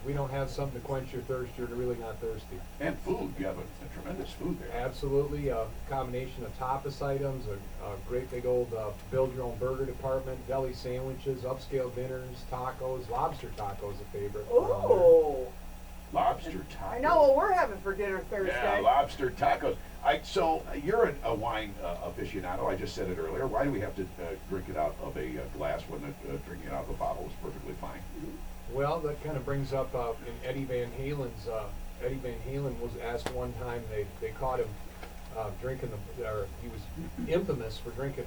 S8: we don't have something to quench your thirst, you're really not thirsty.
S1: And food. You have a tremendous food there.
S8: Absolutely, a combination of tapas items, a great big old build-your-own-burger department, deli sandwiches, upscale dinners, tacos, lobster tacos a favorite.
S3: Oh,
S1: Lobster tacos.
S3: I know what we're having for dinner Thursday.
S1: Yeah, lobster tacos. So you're a wine aficionado. I just said it earlier. Why do we have to drink it out of a glass when drinking it out of a bottle is perfectly fine?
S8: Well, that kind of brings up in Eddie Van Halen's. Eddie Van Halen was asked one time. They caught him drinking he was infamous for drinking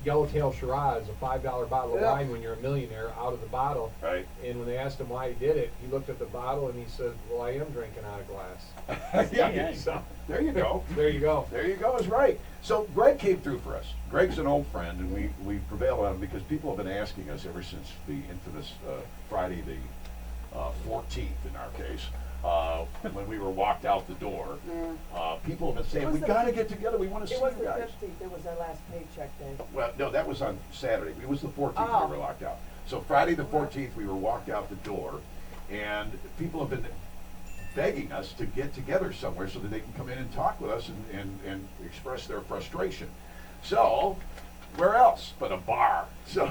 S8: Yellowtail Shiraz, a $5 bottle of
S3: Yeah.
S8: wine when you're a millionaire, out of the bottle.
S1: Right.
S8: And when they asked him why he did it, he looked at the bottle and he said, "Well, I am drinking out of glass."
S1: Yeah.
S8: So
S1: There you go.
S8: there you go.
S1: There you go. Is right. So Greg came through for us. Greg's an old friend, and we prevailed on him because people have been asking us ever since the infamous Friday the 14th in our case. When we were walked out the door,
S3: Yeah.
S1: people have been saying,
S3: It was
S1: we
S3: the-
S1: got to get together. We want to see
S3: It was
S1: you
S3: the
S1: guys.
S3: 15th. It was our last paycheck day.
S1: Well, no, that was on Saturday. It was the 14th
S3: Oh.
S1: we were locked out. So Friday the 14th, we were walked out the door, and people have been begging us to get together somewhere so that they can come in and talk with us and express their frustration. So, where else but a bar? So,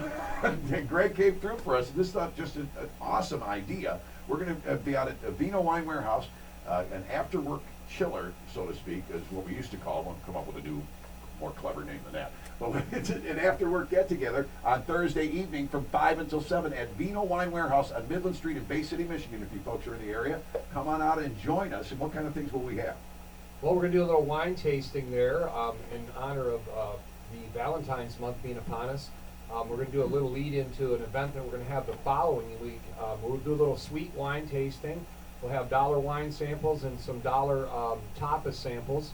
S1: Greg came through for us, and this is not just an awesome idea. We're going to be out at the Vino Wine Warehouse, an after-work chiller, so to speak, is what we used to call them. Come up with a new, more clever name than that. But it's an after-work get-together on Thursday evening from 5 until 7 at Vino Wine Warehouse on Midland Street in Bay City, Michigan. If you folks are in the area, come on out and join us. And what kind of things will we have?
S8: Well, we're going to do a little wine tasting there in honor of the Valentine's month being upon us. We're going to do a little lead into an event that we're going to have the following week. We'll do a little sweet wine tasting. We'll have dollar wine samples and some dollar tapas samples.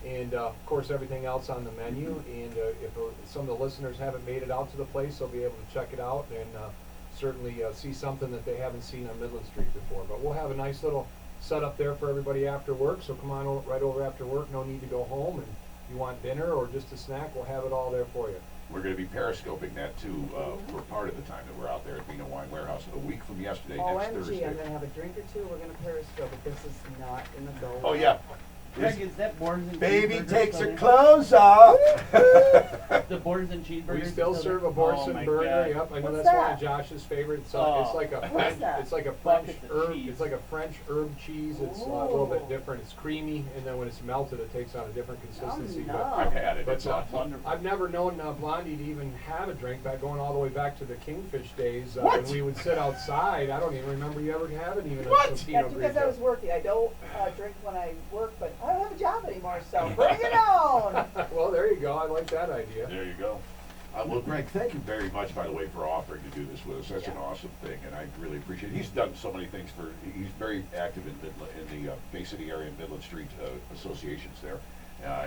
S8: And, of course, everything else on the menu. And if some of the listeners haven't made it out to the place, they'll be able to check it out and certainly see something that they haven't seen on Midland Street before. But we'll have a nice little setup there for everybody after work. So come on right over after work. No need to go home. And you want dinner or just a snack, we'll have it all there for you.
S1: We're going to be periscoping that too for part of the time that we're out there at Vino Wine Warehouse. A week from yesterday, next
S3: OMG,
S1: Thursday.
S3: I'm gonna have a drink or two, we're gonna periscope, but this is not in the goal.
S1: Oh yeah.
S2: Greg, is that Borders and
S1: Baby
S2: Cheeseburgers
S1: takes
S2: still
S1: her
S2: there?
S1: clothes off.
S2: The Borders and Cheeseburgers.
S8: We still
S2: there?
S8: serve a
S2: Oh
S8: Borson
S2: my
S8: burger.
S2: God.
S8: Yep, I know
S3: What's
S8: that's one
S3: that?
S8: of Josh's favorites.
S2: Oh.
S8: It's like a
S3: What's that?
S8: it's like a French
S2: Buckets of
S8: herb.
S2: cheese.
S8: It's like a French herb cheese. It's a little bit
S3: Ooh.
S8: different. It's creamy, and then when it's melted, it takes on a different consistency.
S3: no.
S1: I've had it.
S8: But
S1: It's awesome.
S2: Wonderful.
S8: I've never known Blondie to even have a drink. Back going all the way back to the Kingfish days
S1: What?
S8: when we would sit outside. I don't even remember you ever having even
S1: What?
S8: a
S3: Yeah,
S8: Pinot
S3: because I
S8: Grigio.
S3: was working. I don't drink when I work, but I don't have a job anymore, so bring it on!
S8: Well, there you go. I like that idea.
S1: There you go. Well, Greg, thank you very much, by the way, for offering to do this with us. That's an
S3: Yeah.
S1: awesome thing, and I really appreciate it. He's done so many things for. He's very active in Midland, in the Bay City area and Midland Street associations there.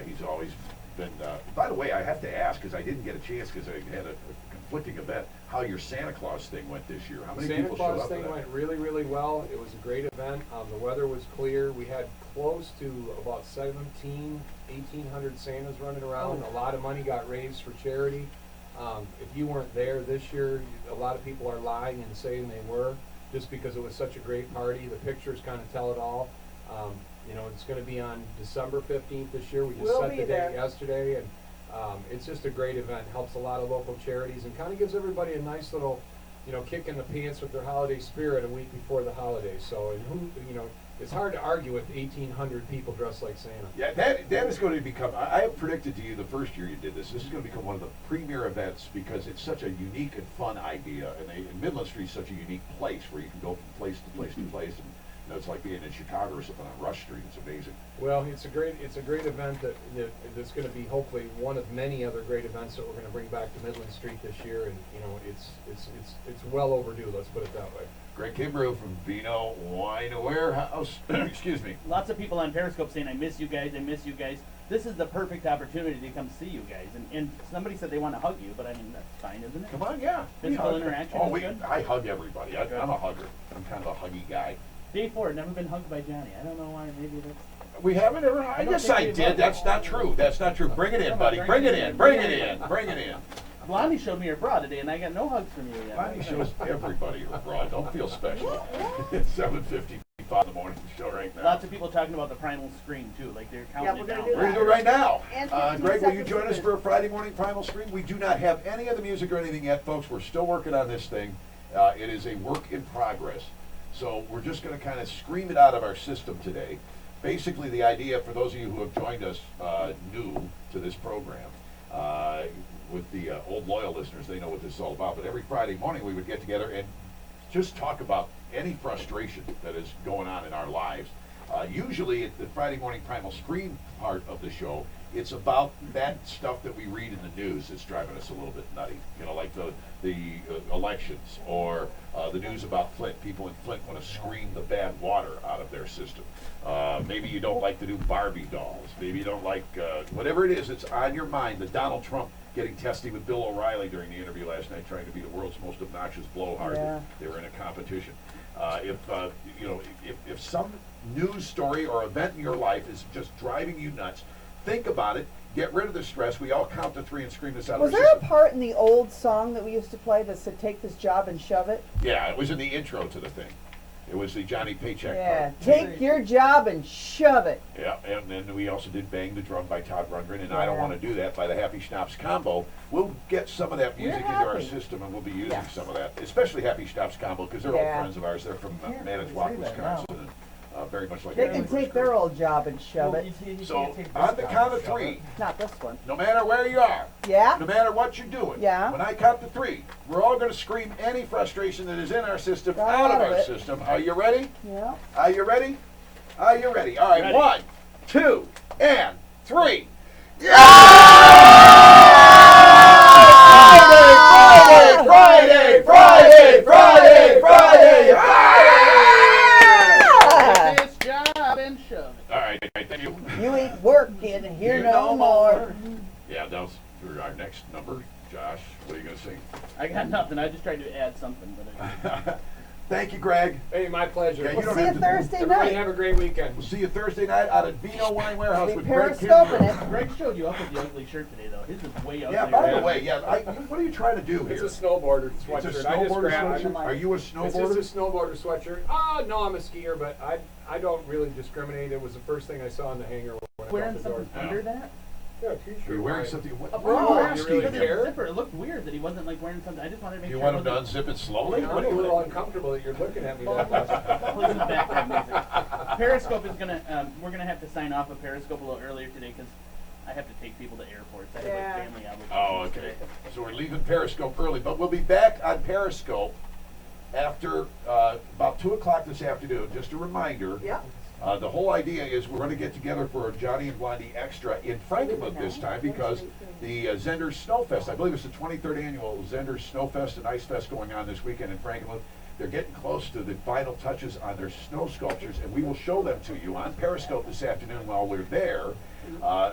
S1: He's always been. By the way, I have to ask because I didn't get a chance because I had a conflicting event. How your Santa Claus thing went this year? How many
S8: Santa
S1: people showed
S8: Claus
S1: up for
S8: thing
S1: that?
S8: went really, really well. It was a great event. The weather was clear. We had close to about 1,800 Santas running around. A lot of money got raised for charity. If you weren't there this year, a lot of people are lying and saying they were, just because it was such a great party. The pictures kind of tell it all. You know, it's going to be on December 15th this year. We just
S3: We'll
S8: set
S3: be
S8: the
S3: there.
S8: date yesterday, and it's just a great event. Helps a lot of local charities and kind of gives everybody a nice little, you know, kick in the pants with their holiday spirit a week before the holidays. So, and who, you know, it's hard to argue with 1,800 people dressed like Santa.
S1: Yeah, that is going to become. I have predicted to you the first year you did this. This is going to become one of the premier events because it's such a unique and fun idea, and Midland Street is such a unique place where you can go from place to place to place, and you know, it's like being in Chicago or something on Rush Street. It's amazing.
S8: Well, it's a great event that's going to be hopefully one of many other great events that we're going to bring back to Midland Street this year, and you know, it's well overdue. Let's put it that way.
S1: Greg Kimbrough from Vino Wine Warehouse. Excuse me.
S2: Lots of people on Periscope saying, I miss you guys, I miss you guys. This is the perfect opportunity to come see you guys. And somebody said they want to hug you, but I mean, that's fine, isn't it?
S1: Come on, yeah. We
S2: Physical
S1: hug.
S2: interaction
S1: Oh,
S2: is good?
S1: I hug everybody.
S2: Good.
S1: I'm a hugger. I'm kind of a huggy guy.
S2: Day 4, never been hugged by Johnny. I don't know why, maybe that's...
S1: We haven't ever.
S2: I don't
S1: Yes,
S2: think
S1: I
S2: we've
S1: did.
S2: hugged.
S1: That's not true. That's not true. Bring it in,
S2: Come on,
S1: buddy. Bring it in. Bring it in. Bring it in.
S2: Blondie showed me her bra today, and I got no hugs from you yet.
S1: Blondie shows everybody her bra. Don't feel special. It's 7:55 in the morning show right now.
S2: Lots of people talking about the primal scream, too. Like, they're counting
S3: Yeah,
S2: it
S3: we're
S2: down.
S3: gonna do
S1: We're going to do it right now.
S3: And 15
S1: Greg, will you
S3: seconds
S1: join us
S3: of
S1: for a Friday morning primal scream? We do not have any of the music or anything yet, folks. We're still working on this thing. It is a work in progress. So we're just going to kind of scream it out of our system today. Basically, the idea, for those of you who have joined us new to this program, with the old loyal listeners, they know what this is all about. But every Friday morning, we would get together and just talk about any frustration that is going on in our lives. Usually, at the Friday morning primal scream part of the show, it's about that stuff that we read in the news that's driving us a little bit nutty. You know, like the elections or the news about Flint. People in Flint want to scream the bad water out of their system. Maybe you don't like the new Barbie dolls. Maybe you don't like whatever it is that's on your mind. The Donald Trump getting testy with Bill O'Reilly during the interview last night, trying to be the world's most obnoxious blowhard.
S3: Yeah.
S1: They were in a competition. If some news story or event in your life is just driving you nuts, think about it. Get rid of the stress. We all count to 3 and scream this out
S3: Was
S1: of our
S3: there a
S1: system.
S3: part in the old song that we used to play that said, take this job and shove it?
S1: Yeah, it was in the intro to the thing. It was the Johnny Paycheck
S3: Yeah,
S1: part.
S3: take your job and shove it.
S1: Yeah, and then we also did Bang the Drum by Todd Rundgren, and I Don't
S3: Yeah.
S1: Want to Do That by the Happy Schnapps Combo. We'll get some of that music into our
S3: happy.
S1: system, and we'll be using
S3: Yes.
S1: some of that, especially Happy Schnapps Combo, because they're old
S3: Yeah.
S1: friends of ours. They're from
S4: can't
S1: Manitowoc,
S4: really say that now.
S1: Wisconsin, and very much like
S3: They
S1: our
S3: can
S1: neighbors.
S3: take their old job and shove it.
S1: So, on the count of 3,
S3: Not this one.
S1: no matter where you are,
S3: Yeah?
S1: no matter what you're doing,
S3: Yeah.
S1: when I count to 3, we're all going to scream any frustration that is in our system
S3: Got
S1: out of
S3: out of
S1: our
S3: it.
S1: system. Are you ready?
S3: Yeah.
S1: Are you ready? Are you ready? All right,
S2: Ready.
S1: 1, 2, and 3. Friday!
S3: Ah!
S2: Take this job and shove it.
S1: All right, thank you.
S3: You ain't working here no more.
S1: Yeah, that was for our next number. Josh, what are you going to sing?
S2: I got nothing. I just tried to add something, but
S1: Thank you, Greg.
S8: Hey, my pleasure.
S1: Yeah, you
S3: We'll
S1: don't
S3: see you
S1: have to-
S3: Thursday
S8: Everybody
S3: night.
S8: have a great weekend.
S1: We'll see you Thursday night out at Vino Wine Warehouse
S3: Be
S1: with Greg
S3: periscoping
S1: Kinsler.
S3: it.
S2: Greg showed you up with the ugly shirt today, though. His is way ugly.
S1: Yeah, by the
S8: Yeah.
S1: way, what are you trying to do
S8: It's
S1: here?
S8: a snowboarder
S1: It's
S8: sweatshirt.
S1: a
S8: I just
S1: snowboarder
S8: grabbed
S1: sweatshirt? Are you a
S8: It's just
S1: snowboarder?
S8: a snowboarder sweatshirt. No, I'm a skier, but I don't really discriminate. It was the first thing I saw in the hangar when I
S2: Wearing
S8: got the door.
S2: something under that?
S8: Yeah, t-shirt.
S1: Are you wearing
S8: Why?
S1: something? What,
S2: Oh,
S1: what are you
S2: you
S1: asking?
S8: really
S2: Because
S1: here?
S2: of
S8: care?
S2: the zipper. It looked weird that he wasn't like wearing something. I just wanted to make
S1: Do you
S2: sure.
S1: want him to unzip it slowly?
S8: I'm a little uncomfortable that you're looking at me that much.
S2: Play some background music. Periscope is gonna. We're gonna have to sign off of Periscope a little earlier today because I have to take people to airports. I have
S3: Yeah.
S2: like family obligations.
S1: Oh, okay.
S2: today.
S1: So we're leaving Periscope early, but we'll be back on Periscope after about 2 o'clock this afternoon. Just a reminder.
S3: Yep.
S1: The whole idea is we're going to get together for a Johnny and Blondie Extra in Frankenmuth this time because the Zender Snowfest, I believe it's the 23rd annual Zender Snowfest and Ice Fest going on this weekend in Frankenmuth. They're getting close to the final touches on their snow sculptures, and we will show them to you on Periscope this afternoon while we're there.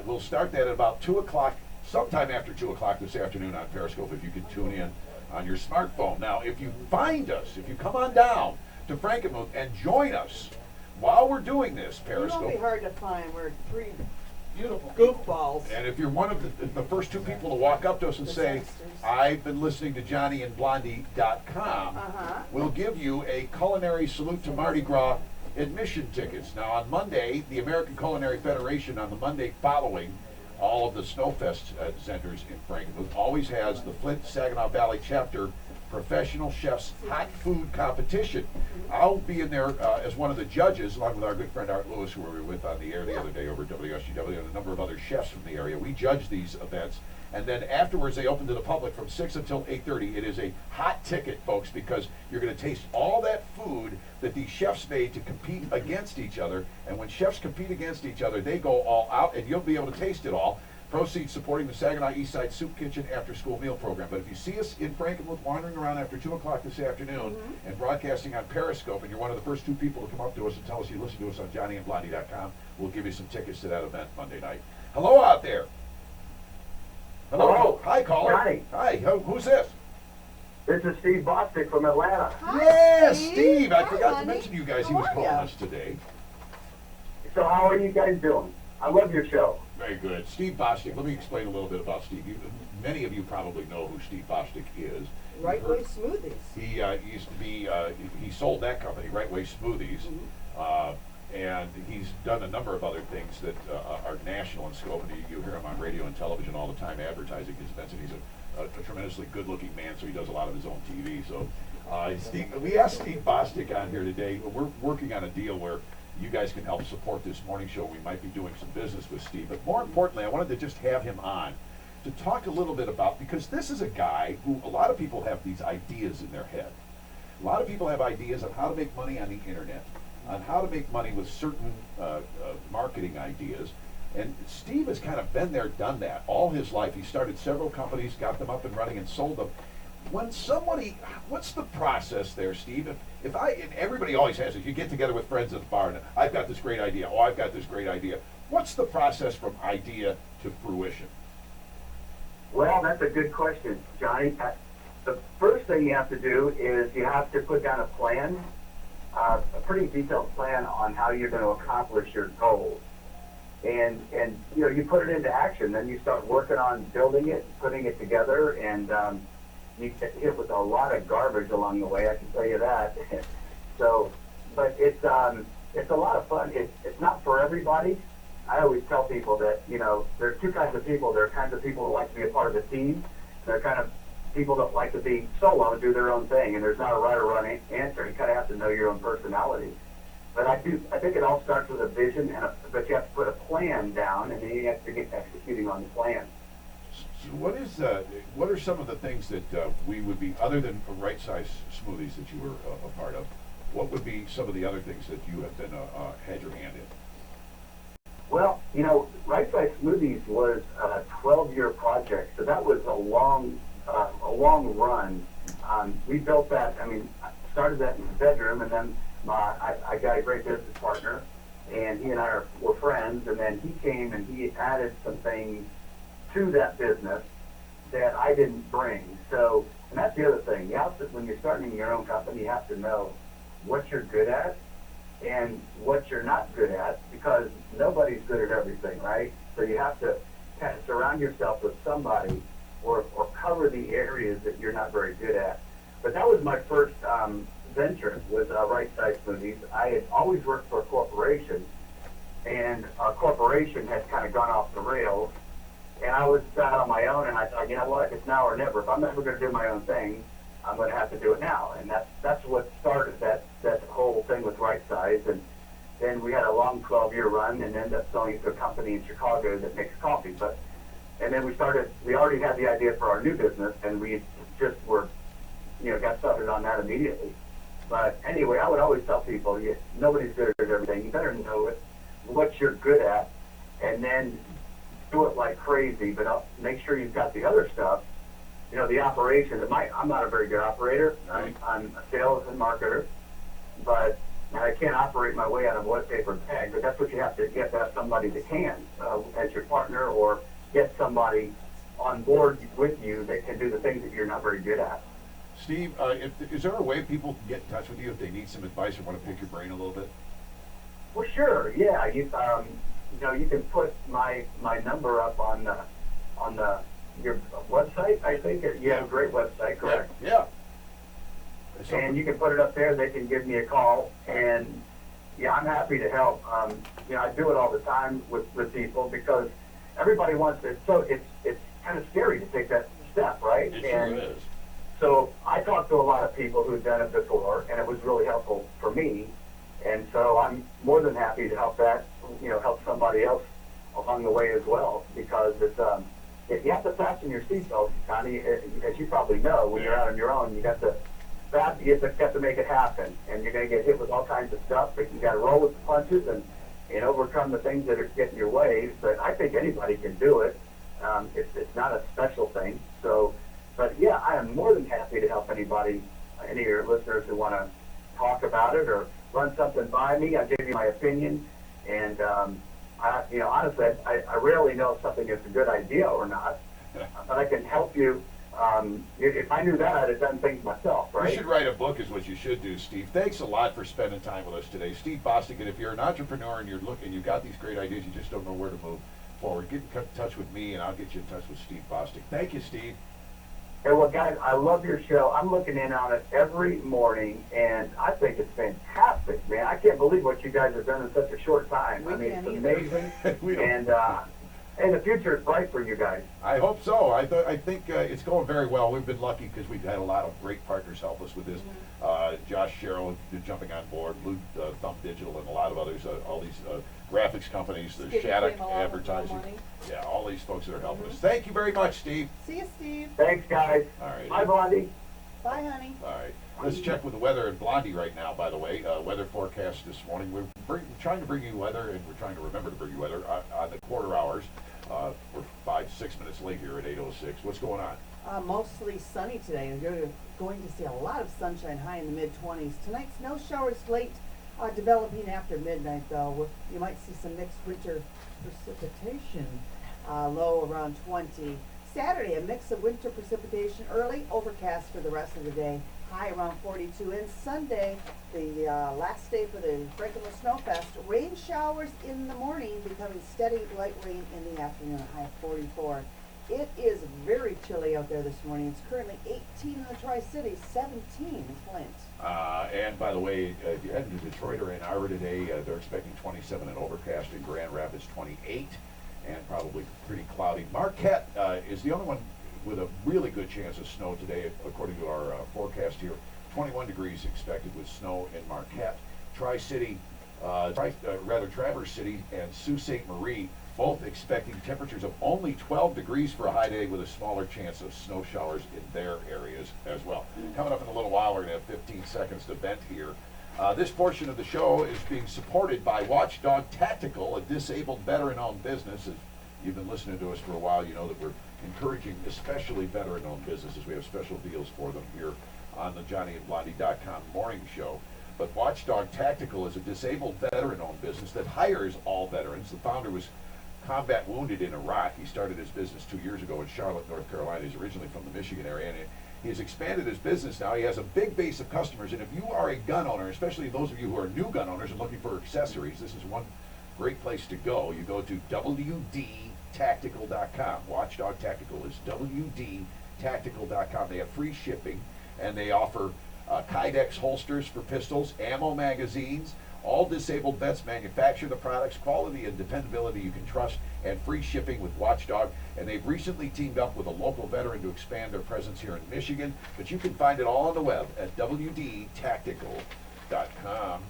S1: We'll start that at about 2 o'clock, sometime after 2 o'clock this afternoon on Periscope if you can tune in on your smartphone. Now, if you find us, if you come on down to Frankenmuth and join us while we're doing this
S3: You won't be
S1: Periscope,
S3: hard to find. We're three
S2: Beautiful.
S3: goofballs.
S1: and if you're one of the first two people to walk up to us and say, I've been listening to JohnnyAndBlondie.com, we'll give you a culinary salute to Mardi Gras admission tickets. Now on Monday, the American Culinary Federation, on the Monday following all of the Snowfest centers in Frankenmuth, always has the Flint Saginaw Valley chapter professional chefs hot food competition. I'll be in there as one of the judges, along with our good friend Art Lewis, who we were with on the air the other day over at WSGW, and a number of other chefs from the area. We judge these events, and then afterwards they open to the public from 6 until 8:30. It is a hot ticket, folks, because you're going to taste all that food that these chefs made to compete against each other. And when chefs compete against each other, they go all out, and you'll be able to taste it all. Proceeds supporting the Saginaw Eastside Soup Kitchen after-school meal program. But if you see us in Frankenmuth wandering around after 2 o'clock this afternoon and broadcasting on Periscope, and you're one of the first two people to come up to us and tell us you listen to us on JohnnyAndBlondie.com, we'll give you some tickets to that event Monday night. Hello out there.
S6: Hello.
S1: Hi, caller.
S6: Johnny.
S1: Hi. Who's this?
S6: This is Steve Bostic from Atlanta.
S1: Yeah, Steve. I
S3: Hi,
S1: forgot to
S3: honey.
S1: mention to you guys he
S3: How
S1: was
S3: are
S1: calling
S3: ya?
S1: us today.
S6: So how are you guys doing? I love your show.
S1: Very good. Steve Bostic. Let me explain a little bit about Steve. Many of you probably know who Steve Bostic is.
S3: Right
S1: You've
S3: way
S1: heard-
S3: smoothies.
S1: He used to be, he sold that company, Right Way Smoothies, and he's done a number of other things that are national in scope, and you hear him on radio and television all the time advertising his events, and he's a tremendously good-looking man, so he does a lot of his own TV. So we asked Steve Bostic on here today. We're working on a deal where you guys can help support this morning show. We might be doing some business with Steve, but more importantly, I wanted to just have him on to talk a little bit about, because this is a guy who a lot of people have these ideas in their head. A lot of people have ideas on how to make money on the internet, on how to make money with certain marketing ideas. And Steve has kind of been there, done that all his life. He started several companies, got them up and running, and sold them. When somebody, what's the process there, Steve? If and everybody always has it. You get together with friends at the bar, and I've got this great idea. Oh, I've got this great idea. What's the process from idea to fruition?
S6: Well, that's a good question, Johnny. The first thing you have to do is you have to put down a plan, a pretty detailed plan on how you're going to accomplish your goals. And you know, you put it into action. Then you start working on building it, putting it together, and you get hit with a lot of garbage along the way, I can tell you that. So, but it's a lot of fun. It's not for everybody. I always tell people that, you know, there are two kinds of people. There are kinds of people that like to be a part of a team. There are kind of people that like to be solo and do their own thing, and there's not a right or wrong answer. You kind of have to know your own personality. But I think it all starts with a vision, but you have to put a plan down, and then you have to get executing on the plan.
S1: So what are some of the things that we would be, other than right size smoothies that you were a part of, what would be some of the other things that you have been had your hand in?
S6: Well, you know, Right Size Smoothies was a 12-year project, so that was a long run. We built that. I mean, I started that in the bedroom, and then I got a great business partner, and he and I were friends. And then he came and he added some things to that business that I didn't bring. So, and that's the other thing. You have to, when you're starting your own company, you have to know what you're good at and what you're not good at, because nobody's good at everything, right? So you have to kind of surround yourself with somebody or cover the areas that you're not very good at. But that was my first venture with Right Size Smoothies. I had always worked for a corporation, and our corporation had kind of gone off the rails, and I was out on my own, and I thought, you know what, it's now or never. If I'm never going to do my own thing, I'm going to have to do it now. And that's what started that whole thing with Right Size. And then we had a long 12-year run and ended up selling it to a company in Chicago that makes coffee. And then we already had the idea for our new business, and we just got started on that immediately. But anyway, I would always tell people, nobody's good at everything. You better know what you're good at, and then do it like crazy, but make sure you've got the other stuff. The operation. I'm not a very good operator. I'm a sales and marketer, but I can't operate my way out of a wet paper bag. But that's what you have to get. To have somebody that can, as your partner, or get somebody on board with you that can do the things that you're not very good at.
S1: Steve, is there a way people can get in touch with you if they need some advice or want to pick your brain a little bit?
S6: Well, sure. Yeah. You can put my number up on your website. I think you have a great website, correct?
S1: Yeah.
S6: And you can put it up there. They can give me a call, and I'm happy to help. I do it all the time with people because everybody wants it. So it's kind of scary to take that step, right?
S1: It sure is.
S6: So I talked to a lot of people who've done it before, and it was really helpful for me. And so I'm more than happy to help help somebody else along the way as well, because it's you have to fasten your seatbelt, Johnny. As you probably know, when you're out on your own, you have to make it happen, and you're going to get hit with all kinds of stuff. But you got to roll with the punches and overcome the things that are getting in your way. But I think anybody can do it. It's not a special thing. So, but yeah, I am more than happy to help anybody, any of your listeners who want to talk about it or run something by me. I give you my opinion, and honestly, I rarely know if something is a good idea or not, but I can help you. If I knew that, I'd have done things myself, right?
S1: You should write a book is what you should do, Steve. Thanks a lot for spending time with us today. Steve Bostic, and if you're an entrepreneur and you've got these great ideas, you just don't know where to move forward, get in touch with me, and I'll get you in touch with Steve Bostic. Thank you, Steve.
S6: Hey, well, guys, I love your show. I'm looking in on it every morning, and I think it's fantastic, man. I can't believe what you guys have done in such a short time. It's amazing, and the future is bright for you guys.
S1: I hope so. I think it's going very well. We've been lucky because we've had a lot of great partners help us with this. Josh Sherrill jumping on board, Blue Thumb Digital, and a lot of others. All these graphics companies, the Shattuck Advertising. Yeah, all these folks that are helping us. Thank you very much, Steve.
S3: See you, Steve.
S6: Thanks, guys.
S1: All right.
S6: Bye, Blondie.
S3: Bye, honey.
S1: All right. Let's check with the weather and Blondie right now, by the way. Weather forecast this morning. We're trying to bring you weather, and we're trying to remember to bring you weather on the quarter hours. We're 5-6 minutes late here at 8:06. What's going on?
S3: Mostly sunny today, and you're going to see a lot of sunshine, high in the mid-20s. Tonight, snow showers late, developing after midnight, though. You might see some mixed winter precipitation, low around 20. Saturday, a mix of winter precipitation early, overcast for the rest of the day, high around 42. And Sunday, the last day for the Frankenmuth Snowfest, rain showers in the morning, becoming steady light rain in the afternoon, a high of 44. It is very chilly out there this morning. It's currently 18 in the Tri-Cities, 17 in Flint.
S1: And by the way, if you're heading to Detroit or Ann Arbor today, they're expecting 27 and overcast. In Grand Rapids, 28, and probably pretty cloudy. Marquette is the only one with a really good chance of snow today, according to our forecast here. 21 degrees expected with snow in Marquette. Tri-City, Traverse City and Sault Ste. Marie, both expecting temperatures of only 12 degrees for a high day with a smaller chance of snow showers in their areas as well. Coming up in a little while, we're going to have 15 seconds to vent here. This portion of the show is being supported by Watchdog Tactical, a disabled veteran-owned business. If you've been listening to us for a while, you know that we're encouraging especially veteran-owned businesses. We have special deals for them here on the JohnnyAndBlondie.com morning show. But Watchdog Tactical is a disabled veteran-owned business that hires all veterans. The founder was combat wounded in Iraq. He started his business 2 years ago in Charlotte, North Carolina. He's originally from the Michigan area, and He has expanded his business now. He has a big base of customers, and if you are a gun owner, especially those of you who are new gun owners and looking for accessories, this is one great place to go. You go to WDTactical.com. Watchdog Tactical is WDTactical.com. They have free shipping, and they offer Kydex holsters for pistols, ammo magazines. All disabled vets manufacture the products, quality and dependability you can trust, and free shipping with Watchdog. And they've recently teamed up with a local veteran to expand their presence here in Michigan. But you can find it all on the web at WDTactical.com.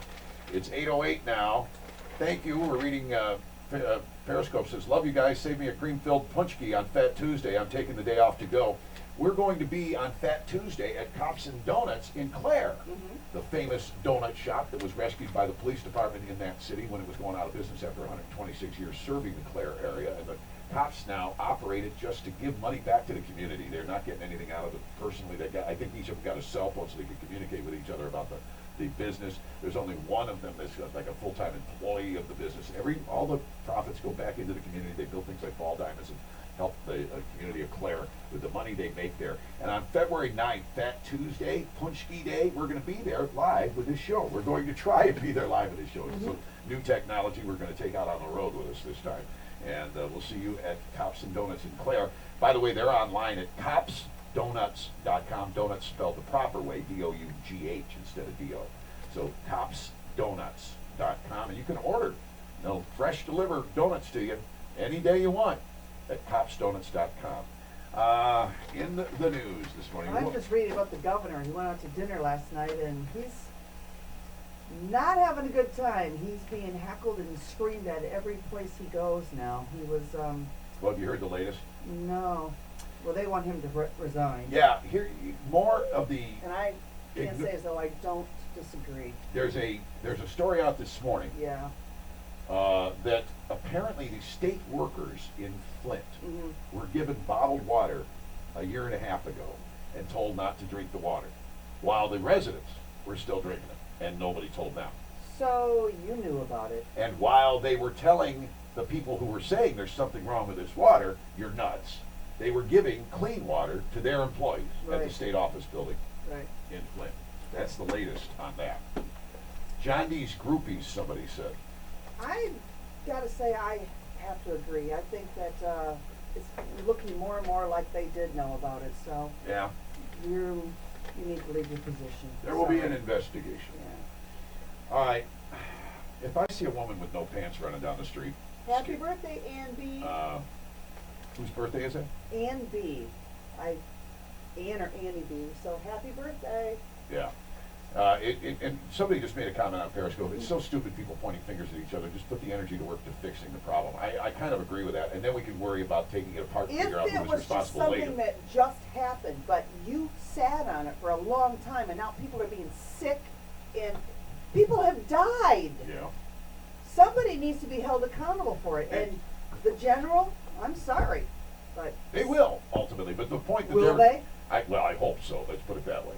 S1: It's 8:08 now. Thank you. We're reading Periscope says, love you guys. Save me a cream-filled punchki on Fat Tuesday. I'm taking the day off to go. We're going to be on Fat Tuesday at Cops and Donuts in Clare, the famous donut shop that was rescued by the police department in that city when it was going out of business after 126 years serving the Clare area. And the cops now operate it just to give money back to the community. They're not getting anything out of it personally. I think each of them got a cell phone so they could communicate with each other about the business. There's only one of them that's like a full-time employee of the business. All the profits go back into the community. They build things like ball diamonds and help the community of Clare with the money they make there. And on February 9th, Fat Tuesday, Punchki Day, we're going to be there live with this show. We're going to try and be there live with this show. It's some new technology we're going to take out on the road with us this time. And we'll see you at Cops and Donuts in Clare. By the way, they're online at copsdonuts.com. Donuts spelled the proper way, D-O-U-G-H instead of D-O. So copsdonuts.com. And you can order. They'll fresh deliver donuts to you any day you want at copsdonuts.com. In the news this morning.
S3: I'm just reading about the governor. He went out to dinner last night, and he's not having a good time. He's being heckled and screamed at every place he goes now. He was,
S1: Well, have you heard the latest?
S3: no. Well, they want him to resign.
S1: Yeah, here, more of the...
S3: And I can't say as though I don't disagree.
S1: There's a story out this morning
S3: Yeah.
S1: that apparently the state workers in Flint were given bottled water a year and a half ago and told not to drink the water, while the residents were still drinking it, and nobody told them.
S3: So you knew about it.
S1: And while they were telling the people who were saying there's something wrong with this water, you're nuts, they were giving clean water to their employees at the
S3: Right.
S1: state office building
S3: Right.
S1: in Flint. That's the latest on that. John D's groupies, somebody said.
S3: I gotta say I have to agree. I think that it's looking more and more like they did know about it. So
S1: Yeah,
S3: you need to leave your position.
S1: there will be
S3: Sorry.
S1: an investigation.
S3: Yeah.
S1: All right. If I see a woman with no pants running down the street,
S3: Happy birthday, Ann B.
S1: whose birthday is it?
S3: Ann B. Ann or Annie B. So happy birthday.
S1: Yeah. And somebody just made a comment on Periscope. It's so stupid people pointing fingers at each other. Just put the energy to work to fixing the problem. I kind of agree with that. And then we can worry about taking it apart and
S3: If
S1: figure out
S3: it
S1: who was
S3: was just
S1: responsible later.
S3: something that just happened, but you sat on it for a long time, and now people are being sick, and people have died.
S1: Yeah.
S3: Somebody needs to be held accountable for it. And the general, I'm sorry, but
S1: They will, ultimately. But the point that
S3: will
S1: they're...
S3: they?
S1: Well, I hope so. Let's put it that way.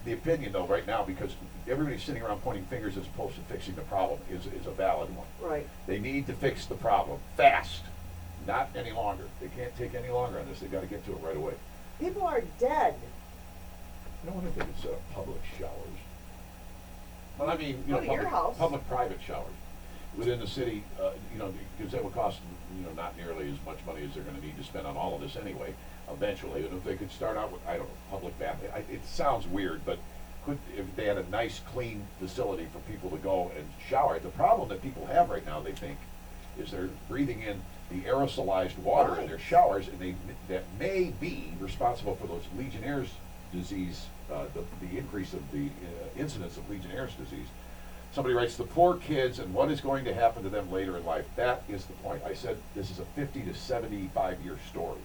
S1: The opinion, though, right now, because everybody's sitting around pointing fingers as opposed to fixing the problem, is a valid one.
S3: Right.
S1: They need to fix the problem fast, not any longer. They can't take any longer on this. They've got to get to it right away.
S3: People are dead.
S1: You know what I think it's public showers. Well, I mean,
S3: Go to your house.
S1: public-private showers within the city. Because that would cost not nearly as much money as they're going to need to spend on all of this anyway. Eventually, and if they could start out with, I don't know, public bath. It sounds weird, but if they had a nice, clean facility for people to go and shower. The problem that people have right now, they think, is they're breathing in the aerosolized water in their showers, and that may be responsible for those Legionnaire's disease, the increase of the incidence of Legionnaire's disease. Somebody writes, the poor kids and what is going to happen to them later in life. That is the point. I said this is a 50 to 75-year story.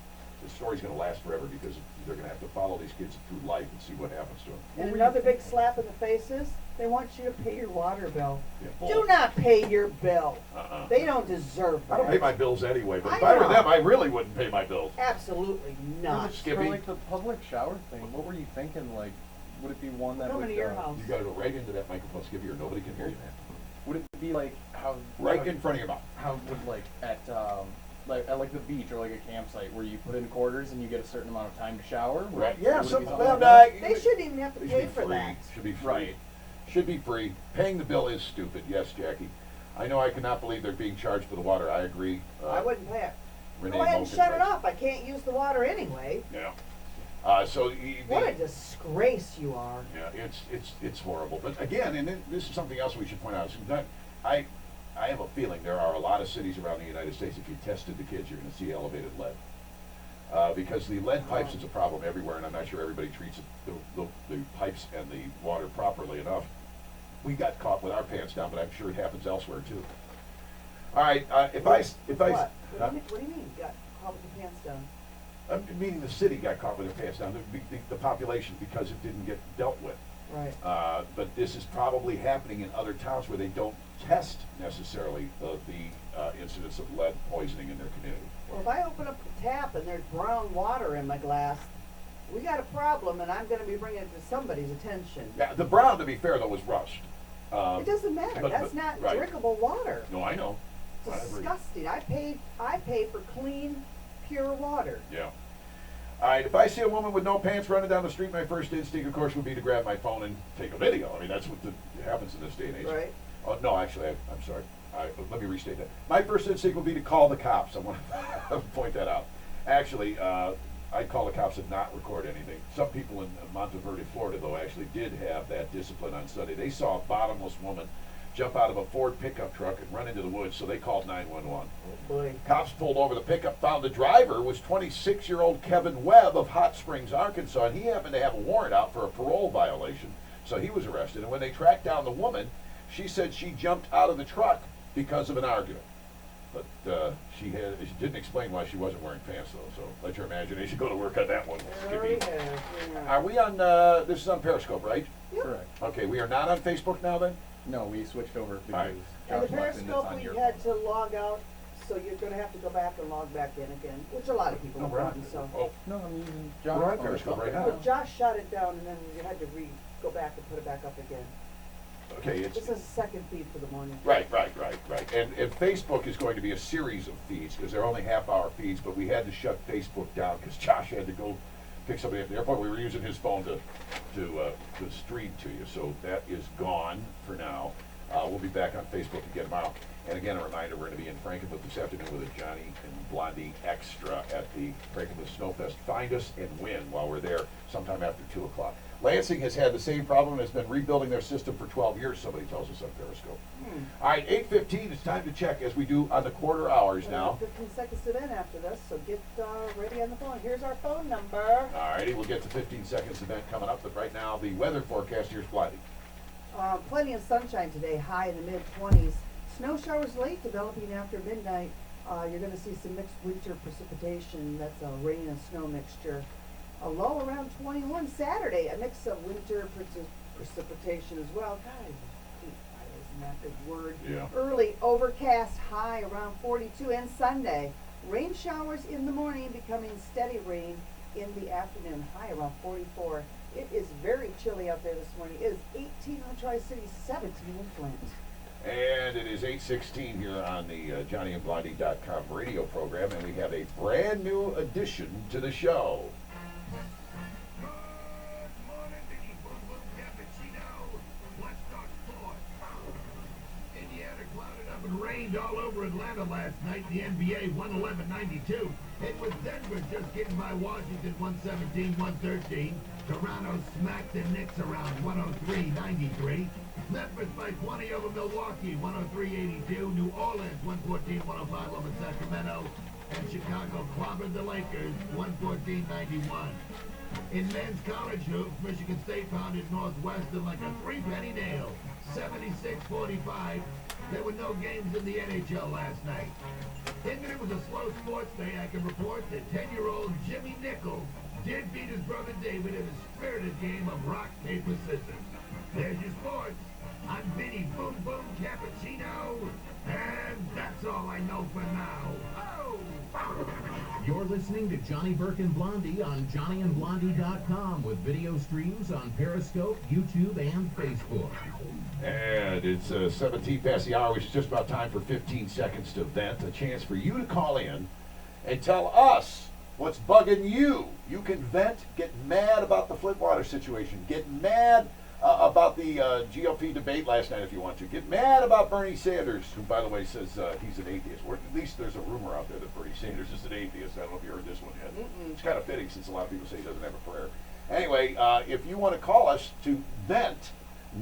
S1: The story's going to last forever because they're going to have to follow these kids through life and see what happens to them.
S3: And another big slap in the face is they want you to pay your water bill.
S1: Yeah.
S3: Do not pay your bill. They don't deserve
S1: I don't
S3: that.
S1: pay my bills anyway, but if
S3: I
S1: I were
S3: know.
S1: them, I really wouldn't pay my bills.
S3: Absolutely not.
S1: Skippy?
S4: For like the public shower thing, what were you thinking? Like, would it be one that
S3: Coming
S4: would
S3: to your house.
S1: You got to go right into that microphone, Skippy, or nobody can hear you, man.
S4: Would it be like how
S1: Right in front of your mouth.
S4: how would like at like the beach or like a campsite where you put in quarters and you get a certain amount of time to shower.
S1: Right. Yeah,
S4: something
S1: something
S4: like
S1: well,
S4: that.
S3: They shouldn't even have to
S1: It
S3: pay
S1: should be
S3: for
S1: free.
S3: that.
S1: Should be free.
S4: Right.
S1: Should be free. Paying the bill is stupid. Yes, Jackie. I know I cannot believe they're being charged for the water. I agree.
S3: I wouldn't pay it.
S1: Renee
S3: Go ahead and
S1: Moken,
S3: shut it
S1: right.
S3: off. I can't use the water anyway.
S1: Yeah. So
S3: What a disgrace you are.
S1: yeah, it's horrible. But again, and this is something else we should point out. Is that I have a feeling there are a lot of cities around the United States. If you tested the kids, you're going to see elevated lead. Because the lead pipes is a problem everywhere, and I'm not sure everybody treats the pipes and the water properly enough. We got caught with our pants down, but I'm sure it happens elsewhere too. All right, if I
S3: What? What do you mean? You got caught with your pants down?
S1: meaning the city got caught with their pants down, the population, because it didn't get dealt with.
S3: Right.
S1: But this is probably happening in other towns where they don't test necessarily the incidence of lead poisoning in their community.
S3: Well, if I open up the tap and there's brown water in my glass, we got a problem, and I'm going to be bringing it to somebody's attention.
S1: Yeah, the brown, to be fair, though, was rust.
S3: It doesn't matter.
S1: but-
S3: That's not
S1: right.
S3: drinkable water.
S1: No, I know. I agree.
S3: Disgusting. I pay for clean, pure water.
S1: Yeah. All right, if I see a woman with no pants running down the street, my first instinct, of course, would be to grab my phone and take a video. I mean, that's what happens in this day and age.
S3: Right.
S1: Oh, no, actually, I'm sorry. Let me restate that. My first instinct would be to call the cops. I want to point that out. Actually, I'd call the cops and not record anything. Some people in Monteverde, Florida, though, actually did have that discipline on Sunday. They saw a bottomless woman jump out of a Ford pickup truck and run into the woods, so they called 911.
S3: Oh, boy.
S1: Cops pulled over the pickup, found the driver was 26-year-old Kevin Webb of Hot Springs, Arkansas, and he happened to have a warrant out for a parole violation, so he was arrested. And when they tracked down the woman, she said she jumped out of the truck because of an argument. But she didn't explain why she wasn't wearing pants, though, so let your imagination go to work on that one, Skippy. Are we on, this is on Periscope, right?
S3: Yep.
S4: Correct.
S1: Okay, we are not on Facebook now, then?
S4: No, we switched over
S1: All
S4: because
S1: right.
S3: And the
S4: Josh left and it's
S3: Periscope,
S4: on
S3: we
S4: your
S3: had
S4: phone.
S3: to log out, so you're going to have to go back and log back in again, which a lot of people have done, so.
S1: Oh,
S4: No, I'm using
S1: We're
S4: John's
S1: on
S4: phone.
S1: Periscope right now.
S3: Well, Josh shut it down, and then you had to go back and put it back up again.
S1: okay, it's...
S3: This is a second feed for the morning.
S1: Right. And Facebook is going to be a series of feeds, because they're only half-hour feeds, but we had to shut Facebook down because Josh had to go pick somebody up at the airport. We were using his phone to stream to you, so that is gone for now. We'll be back on Facebook again tomorrow. And again, a reminder, we're going to be in Frankenmuth this afternoon with a Johnny and Blondie Extra at the Frankenmuth Snowfest. Find us and win while we're there sometime after 2 o'clock. Lansing has had the same problem and has been rebuilding their system for 12 years, somebody tells us on Periscope. All right, 8:15, it's time to check, as we do on the quarter hours
S3: We
S1: now.
S3: have 15 seconds to then after this, so get ready on the phone. Here's our phone number.
S1: All righty, we'll get to 15 seconds event coming up, but right now, the weather forecast, here's Blondie.
S3: Plenty of sunshine today, high in the mid-20s. Snow showers late, developing after midnight. You're going to see some mixed winter precipitation. That's a rain and snow mixture. A low around 21 Saturday, a mix of winter precipitation as well. God, I hate fire, isn't that a big word?
S1: Yeah.
S3: Early overcast, high around 42, and Sunday. Rain showers in the morning, becoming steady rain in the afternoon, high around 44. It is very chilly out there this morning. It is 18 in the Tri-Cities, 17 in Flint.
S1: And it is 8:16 here on the JohnnyAndBlondie.com radio program, and we have a brand new addition to the show.
S5: Rained all over Atlanta last night. The NBA 111-92. It was Denver just getting by Washington 117-113. Toronto smacked the Knicks around 103-93. Memphis by 20 over Milwaukee 103-82. New Orleans 114-105 over Sacramento. And Chicago clobbered the Lakers 114-91. In men's college hoops, Michigan State pounded Northwestern like a three-penny nail, 76-45. There were no games in the NHL last night. Thinking it was a slow sports day, I can report that 10-year-old Jimmy Nickel did beat his brother David in a spirited game of rock, paper, scissors. There's your sports. I'm Vinny Boom Boom Cappuccino, and that's all I know for now. Oh! You're listening to Johnny Burke and Blondie on JohnnyAndBlondie.com with video streams on Periscope, YouTube, and Facebook.
S1: And it's 17 past the hour, which is just about time for 15 seconds to vent. A chance for you to call in and tell us what's bugging you. You can vent, get mad about the Flintwater situation, get mad about the GOP debate last night if you want to. Get mad about Bernie Sanders, who, by the way, says he's an atheist. Or at least there's a rumor out there that Bernie Sanders is an atheist. I don't know if you heard this one yet. It's kind of fitting since a lot of people say he doesn't have a prayer. Anyway, if you want to call us to vent,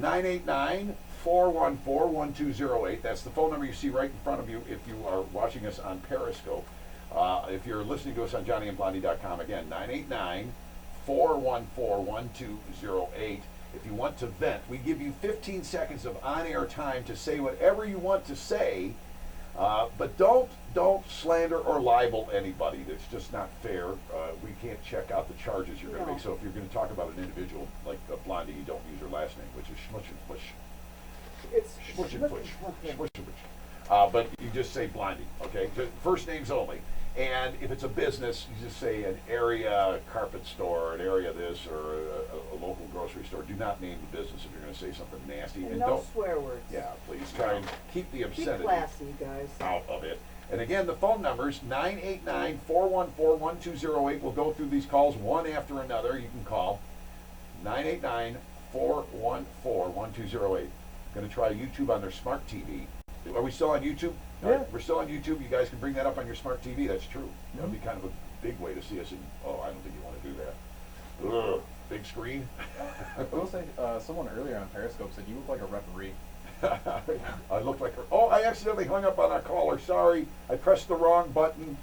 S1: 989-414-1208. That's the phone number you see right in front of you if you are watching us on Periscope. If you're listening to us on JohnnyAndBlondie.com, again, 989-414-1208. If you want to vent, we give you 15 seconds of on-air time to say whatever you want to say, but don't slander or libel anybody. That's just not fair. We can't check out the charges you're going to make. So if you're going to talk about an individual like Blondie, you don't use her last name, which is Schmush and Push.
S3: It's
S1: Schmush and Push. Schmush and Push. But you just say Blondie, okay? Just first names only. And if it's a business, you just say an area carpet store, an area this, or a local grocery store. Do not name the business if you're going to say something nasty.
S3: And
S1: don't,
S3: no swear words.
S1: Yeah, please try and keep the
S3: Be
S1: obscenity
S3: classy, guys.
S1: out of it. And again, the phone number's 989-414-1208. We'll go through these calls one after another. You can call 989-414-1208. Going to try YouTube on their smart TV. Are we still on YouTube?
S4: Yeah.
S1: All right, we're still on YouTube. You guys can bring that up on your smart TV. That's true. That would be kind of a big way to see us. I don't think you want to do that. Ugh, big screen.
S4: I will say, someone earlier on Periscope said you look like a referee.
S1: I look like her. Oh, I accidentally hung up on our caller. Sorry. I pressed the wrong button.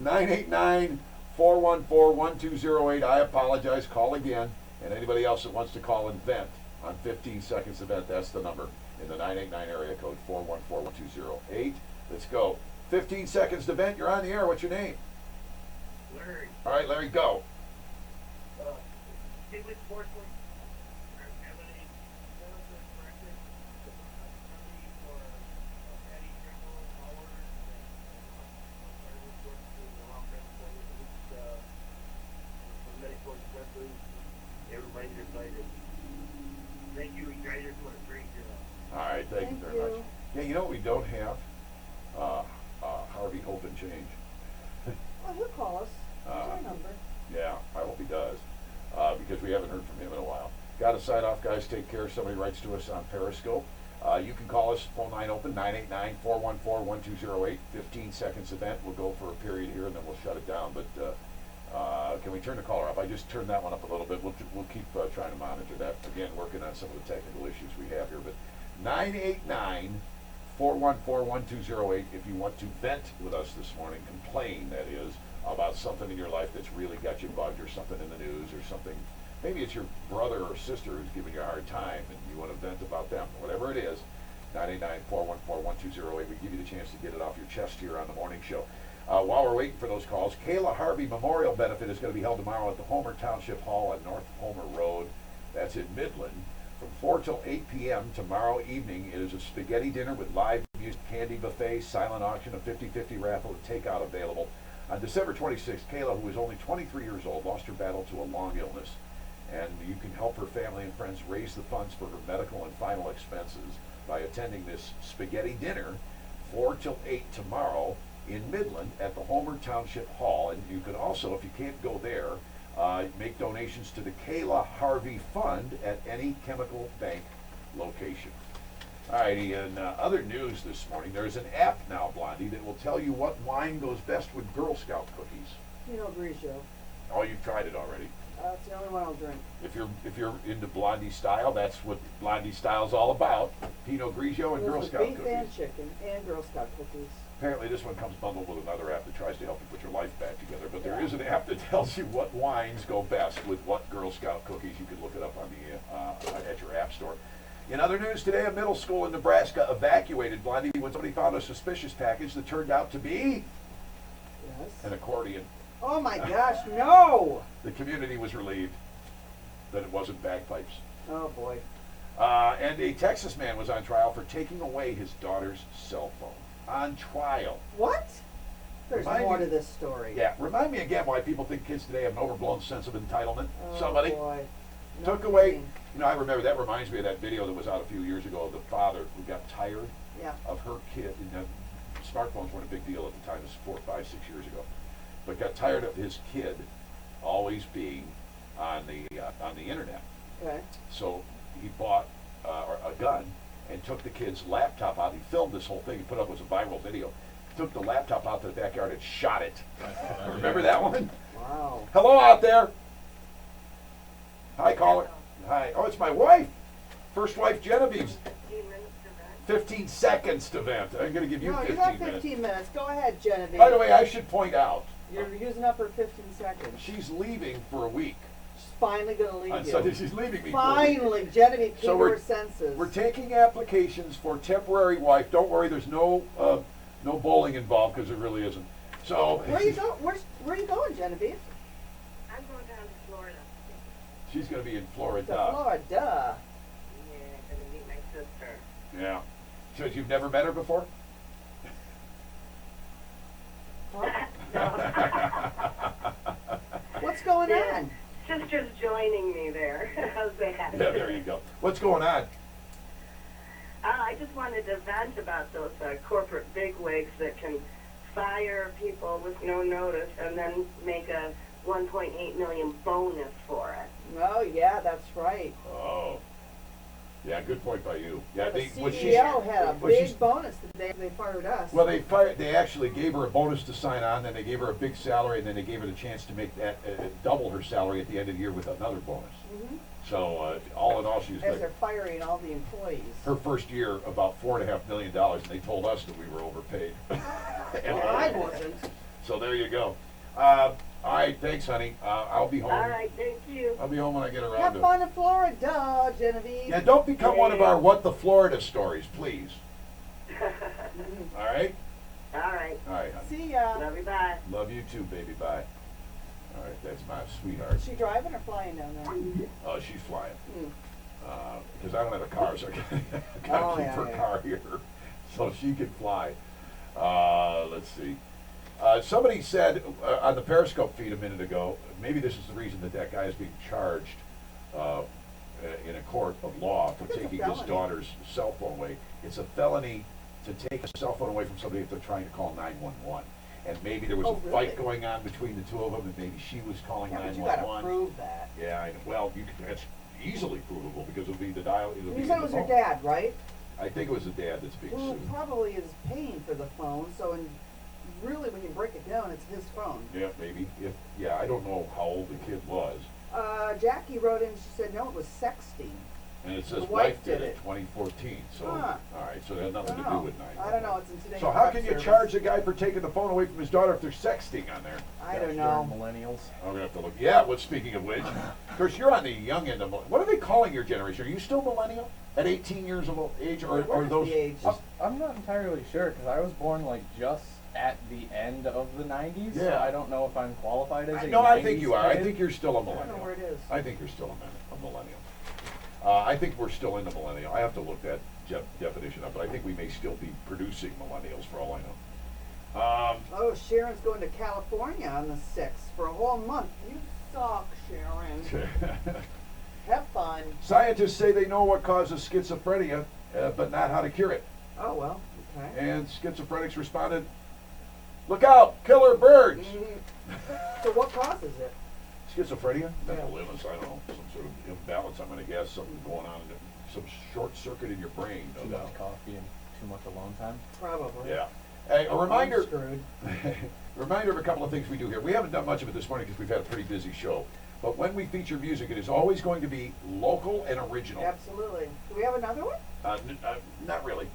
S1: 989-414-1208. I apologize. Call again. And anybody else that wants to call and vent on 15 seconds of vent, that's the number. In the 989 area code, 414-1208. Let's go. 15 seconds to vent. You're on the air. What's your name?
S6: Larry,
S1: All right, Larry, go.
S6: Piglet Sports League. Have any benefit practice for Patty Trimble, Howard, and many sports especially. Everybody's excited. Thank you, you guys are doing a great job.
S1: All right, thank you very much. Yeah, you know what we don't have? Harvey Hope and Change.
S3: Well, he'll call us. There's our number.
S1: Yeah, I hope he does, because we haven't heard from him in a while. Got to sign off, guys. Take care. Somebody writes to us on Periscope. You can call us, phone line open, 989-414-1208. 15 seconds event. We'll go for a period here, and then we'll shut it down. But can we turn the caller up? I just turned that one up a little bit. We'll keep trying to monitor that. Again, working on some of the technical issues we have here. But 989-414-1208 if you want to vent with us this morning, complain, that is, about something in your life that's really got you bugged, or something in the news, or something. Maybe it's your brother or sister who's giving you a hard time and you want to vent about them. Whatever it is, 989-414-1208. We give you the chance to get it off your chest here on the morning show. While we're waiting for those calls, Kayla Harvey Memorial Benefit is going to be held tomorrow at the Homer Township Hall on North Homer Road. That's in Midland. From 4 till 8 p.m. tomorrow evening, it is a spaghetti dinner with live music, candy buffet, silent auction, a 50-50 raffle, and takeout available. On December 26th, Kayla, who is only 23 years old, lost her battle to a long illness. And you can help her family and friends raise the funds for her medical and final expenses by attending this spaghetti dinner 4 till 8 tomorrow in Midland at the Homer Township Hall. And you can also, if you can't go there, make donations to the Kayla Harvey Fund at any chemical bank location. Alrighty, in other news this morning, there's an app now, Blondie, that will tell you what wine goes best with Girl Scout cookies.
S3: Pinot Grigio.
S1: Oh, you've tried it already.
S3: That's the only one I'll drink.
S1: If you're into Blondie style, that's what Blondie style's all about. Pinot Grigio and Girl Scout
S3: beef
S1: cookies.
S3: and chicken and Girl Scout cookies.
S1: Apparently this one comes bundled with another app that tries to help you put your life back together. But there is an app that tells you what wines go best with what Girl Scout cookies. You can look it up on the at your app store. In other news today, a middle school in Nebraska evacuated, Blondie, when somebody found a suspicious package that turned out to be an accordion.
S3: Oh my gosh, no!
S1: The community was relieved that it wasn't bagpipes.
S3: Oh boy.
S1: And a Texas man was on trial for taking away his daughter's cell phone. On trial.
S3: What? There's
S1: Remind
S3: more
S1: me-
S3: to this story.
S1: Yeah, remind me again why people think kids today have an overblown sense of entitlement.
S3: Oh,
S1: Somebody
S3: boy.
S1: took
S3: No
S1: away,
S3: kidding.
S1: I remember that reminds me of that video that was out a few years ago of the father who got tired
S3: Yeah.
S1: of her kid. And smartphones weren't a big deal at the time, this was 4, 5, 6 years ago. But got tired of his kid always being on the internet.
S3: Okay.
S1: So he bought a gun and took the kid's laptop out. He filmed this whole thing. He put it up as a viral video. Took the laptop out to the backyard and shot it. Remember that one?
S3: Wow.
S1: Hello out there. Hi, caller. Hi. Oh, it's my wife. First wife, Genevieve's. 15 seconds to vent. I'm going to give you
S3: No,
S1: 15
S3: you have
S1: minutes.
S3: 15 minutes. Go ahead, Genevieve.
S1: By the way, I should point out,
S3: You're using up her 15 seconds.
S1: she's leaving for a week.
S3: She's finally going to leave
S1: On
S3: you.
S1: Sunday, she's leaving me for a week.
S3: Finally, Genevieve came
S1: So
S3: to
S1: we're-
S3: her senses.
S1: We're taking applications for temporary wife. Don't worry, there's no bowling involved because there really isn't. So
S3: Where are you going? Where are you going, Genevieve?
S9: I'm going down to Florida.
S1: she's going to be in
S3: To
S1: Florida.
S3: Florida.
S9: Yeah, going to meet my sister.
S1: Yeah. So you've never met her before?
S3: What's going
S9: Yeah.
S3: on?
S9: Sister's joining me there. How's that?
S1: Yeah, there you go. What's going on?
S9: I just wanted to vent about those corporate bigwigs that can fire people with no notice and then make a 1.8 million bonus for it.
S3: Oh, yeah, that's right.
S1: Oh. Yeah, good point by you. Yeah,
S3: The
S1: what she's-
S3: CEO had a
S1: what she's-
S3: big bonus the day they fired us.
S1: Well, they actually gave her a bonus to sign on, then they gave her a big salary, and then they gave her the chance to make that double her salary at the end of the year with another bonus.
S3: Mhm.
S1: So all in all, she was
S3: As
S1: like,
S3: they're firing all the employees.
S1: her first year about $4.5 million, and they told us that we were overpaid.
S3: Well, I wasn't.
S1: So there you go. All right, thanks, honey. I'll be home.
S9: All right, thank you.
S1: I'll be home when I get around
S3: Have
S1: to it.
S3: fun in Florida, Genevieve.
S1: Yeah, don't become one of our What the Florida stories, please. All right?
S9: All right.
S1: All right, honey.
S3: See ya.
S9: Love you. Bye.
S1: Love you too, baby. Bye. All right, that's my sweetheart.
S3: Is she driving or flying down there?
S1: Oh, she's flying.
S3: Hmm.
S1: Because I don't have a car, so I gotta
S3: Oh,
S1: keep
S3: yeah,
S1: her
S3: yeah.
S1: car here so she can fly. Let's see. Somebody said on the Periscope feed a minute ago, maybe this is the reason that guy is being charged in a court of law for
S3: It's a
S1: taking his
S3: felony.
S1: daughter's cell phone away. It's a felony to take a cell phone away from somebody if they're trying to call 911. And maybe there was
S3: Oh,
S1: a fight
S3: really?
S1: going on between the two of them, and maybe she was calling
S3: Yeah, but you
S1: 911.
S3: gotta prove that.
S1: Yeah, I know. Well, that's easily provable because it'll be the dial. It'll be
S3: You said
S1: in
S3: it was
S1: the
S3: your
S1: phone.
S3: dad, right?
S1: I think it was the dad that's being
S3: Who
S1: sued.
S3: probably is paying for the phone, so really when you break it down, it's his phone.
S1: Yeah, maybe. I don't know how old the kid was.
S3: Jackie wrote in, she said, no, it was sexting.
S1: And it says
S3: The
S1: wife
S3: wife
S1: did
S3: did
S1: it
S3: it.
S1: 2014. So,
S3: Huh.
S1: all right, so that had nothing to do
S3: Wow.
S1: with 911.
S3: I don't know, it's in today's
S1: So how
S3: prep
S1: can you
S3: service.
S1: charge a guy for taking the phone away from his daughter if they're sexting on there?
S3: I don't
S4: Darn
S3: know.
S4: millennials.
S1: I'm gonna have to look. Yeah, well, speaking of which, of course, you're on the young end of. What are they calling your generation? Are you still millennial at 18 years of age, or
S3: What is
S1: those?
S3: the age?
S4: I'm not entirely sure because I was born like just at the end of the 90s. So
S1: Yeah.
S4: I don't know if I'm qualified as a
S1: No, I think
S4: 90s
S1: you are. I
S4: kid.
S1: think you're still a
S3: I don't know
S1: millennial.
S3: where it is.
S1: I think you're still a millennial. I think we're still in the millennial. I have to look that definition up, but I think we may still be producing millennials for all I know.
S3: Oh, Sharon's going to California on the 6th for a whole month. You suck, Sharon. Have fun.
S1: Scientists say they know what causes schizophrenia, but not how to cure it.
S3: Oh, well, okay.
S1: And schizophrenics responded, "Look out, killer birds!"
S3: So what causes it?
S1: Schizophrenia, mental illness, I don't know, some sort of imbalance, I'm going to guess, something going on, some short circuit in your brain,
S4: Too
S1: no
S4: much
S1: doubt.
S4: coffee and too much alone time.
S3: Probably.
S1: Yeah. Hey, a reminder,
S3: I'm screwed.
S1: reminder of a couple of things we do here. We haven't done much of it this morning because we've had a pretty busy show. But when we feature music, it is always going to be local and original.
S3: Absolutely. Do we have another one?
S1: Not really.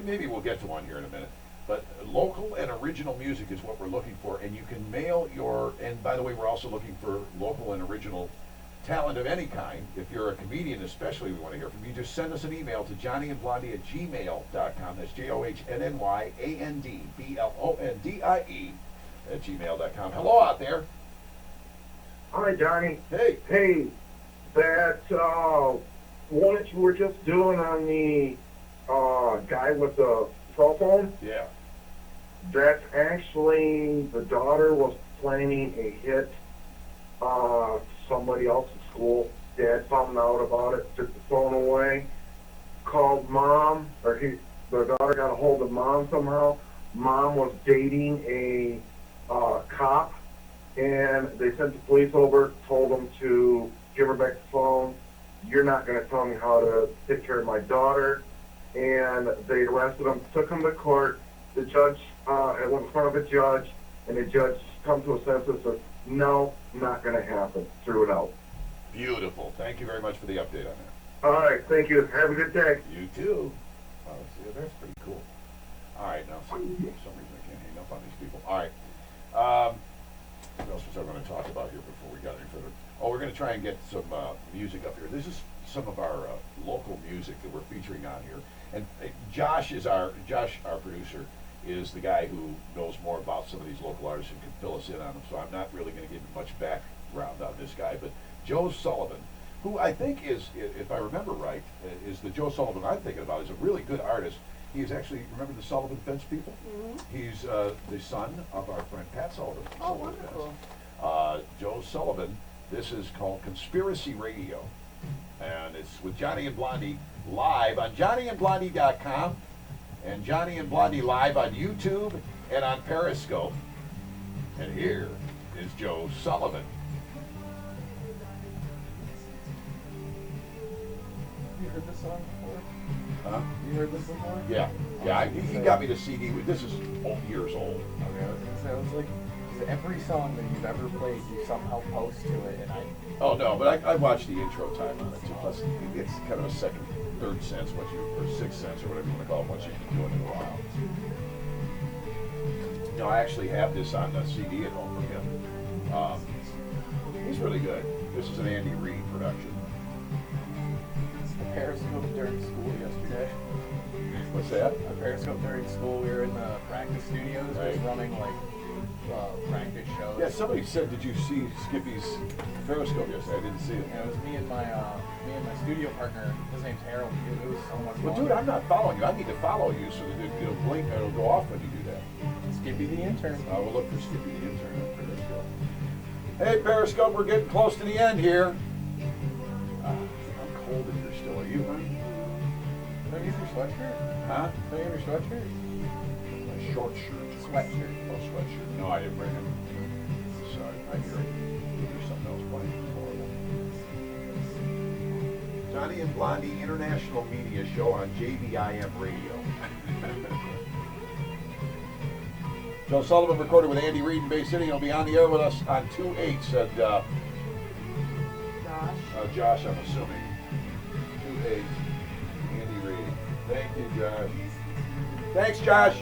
S1: Maybe we'll get to one here in a minute. But local and original music is what we're looking for. And you can mail your, and by the way, we're also looking for local and original talent of any kind. If you're a comedian especially, we want to hear from you. Just send us an email to JohnnyAndBlondie@gmail.com. That's JohnnyAndBlondie@gmail.com. Hello out there.
S6: Hi, Johnny.
S1: Hey.
S6: Hey, that one that you were just doing on the guy with the cell phone,
S1: Yeah.
S6: That's actually, the daughter was planning a hit somebody else at school. Dad found out about it, took the phone away, called mom, the daughter got a hold of mom somehow. Mom was dating a cop, and they sent the police over, told them to give her back the phone. You're not going to tell me how to take care of my daughter. And they arrested him, took him to court. The judge, it went in front of a judge, and the judge come to a sense and said, no, not going to happen. Threw it out.
S1: Beautiful. Thank you very much for the update on that.
S6: All right, thank you. Have a good day.
S1: You too. Oh, see, that's pretty cool. All right, now for some reason I can't hang up on these people. All right. What else was I going to talk about here before we got any further? Oh, we're going to try and get some music up here. This is some of our local music that we're featuring on here. And Josh, our producer, is the guy who knows more about some of these local artists and can fill us in on them. So I'm not really going to give much background on this guy. But Joe Sullivan, who I think is, if I remember right, is the Joe Sullivan I'm thinking about, is a really good artist. He is actually, remember the Sullivan Fence people? Mm-hmm. He's the son of our friend Pat Sullivan.
S3: Oh, wonderful.
S1: Joe Sullivan, this is called Conspiracy Radio. And it's with Johnny and Blondie live on JohnnyAndBlondie.com and Johnny and Blondie live on YouTube and on Periscope. And here is Joe Sullivan.
S4: You heard this song before?
S1: Huh?
S4: You heard this before?
S1: Yeah. Yeah, he got me the CD. This is years old.
S4: Okay, I was gonna say, I was like, every song that you've ever played, you somehow post to it, and I...
S1: Oh, no, but I watched the intro time on it, too. Plus, it's kind of a second, third sense, or sixth sense, or whatever you want to call it, once you've been doing it a while. You know, I actually have this on the CD at home for him. He's really good. This is an Andy Reid production.
S4: Periscope during school yesterday.
S1: What's that?
S4: A Periscope during school, we were in the practice studios,
S1: Right.
S4: just running, like, practice shows.
S1: Yeah, somebody said, did you see Skippy's Periscope yesterday? I didn't see it.
S4: And it was me and my studio partner. His name's Harold. It was so much fun.
S1: Well, dude, I'm not following you. I need to follow you so that it'll blink and it'll go off when you do that.
S4: Skippy the intern.
S1: We'll look for Skippy the intern on Periscope. Hey, Periscope, we're getting close to the end here. I'm cold in here still. Are you, honey?
S4: Don't you have your sweatshirt?
S1: Huh?
S4: Don't you have your sweatshirt?
S1: My short shirt.
S4: Sweatshirt.
S1: Oh, sweatshirt. No, I didn't bring it. Sorry, I hear it. There's something else playing. It's horrible. Johnny and Blondie International Media Show on JBIM Radio. Joe Sullivan recorded with Andy Reid in Bay City. He'll be on the air with us on 2/8, said
S3: Josh.
S1: Josh, I'm assuming. 2/8, Andy Reid. Thank you, Josh. Thanks, Josh.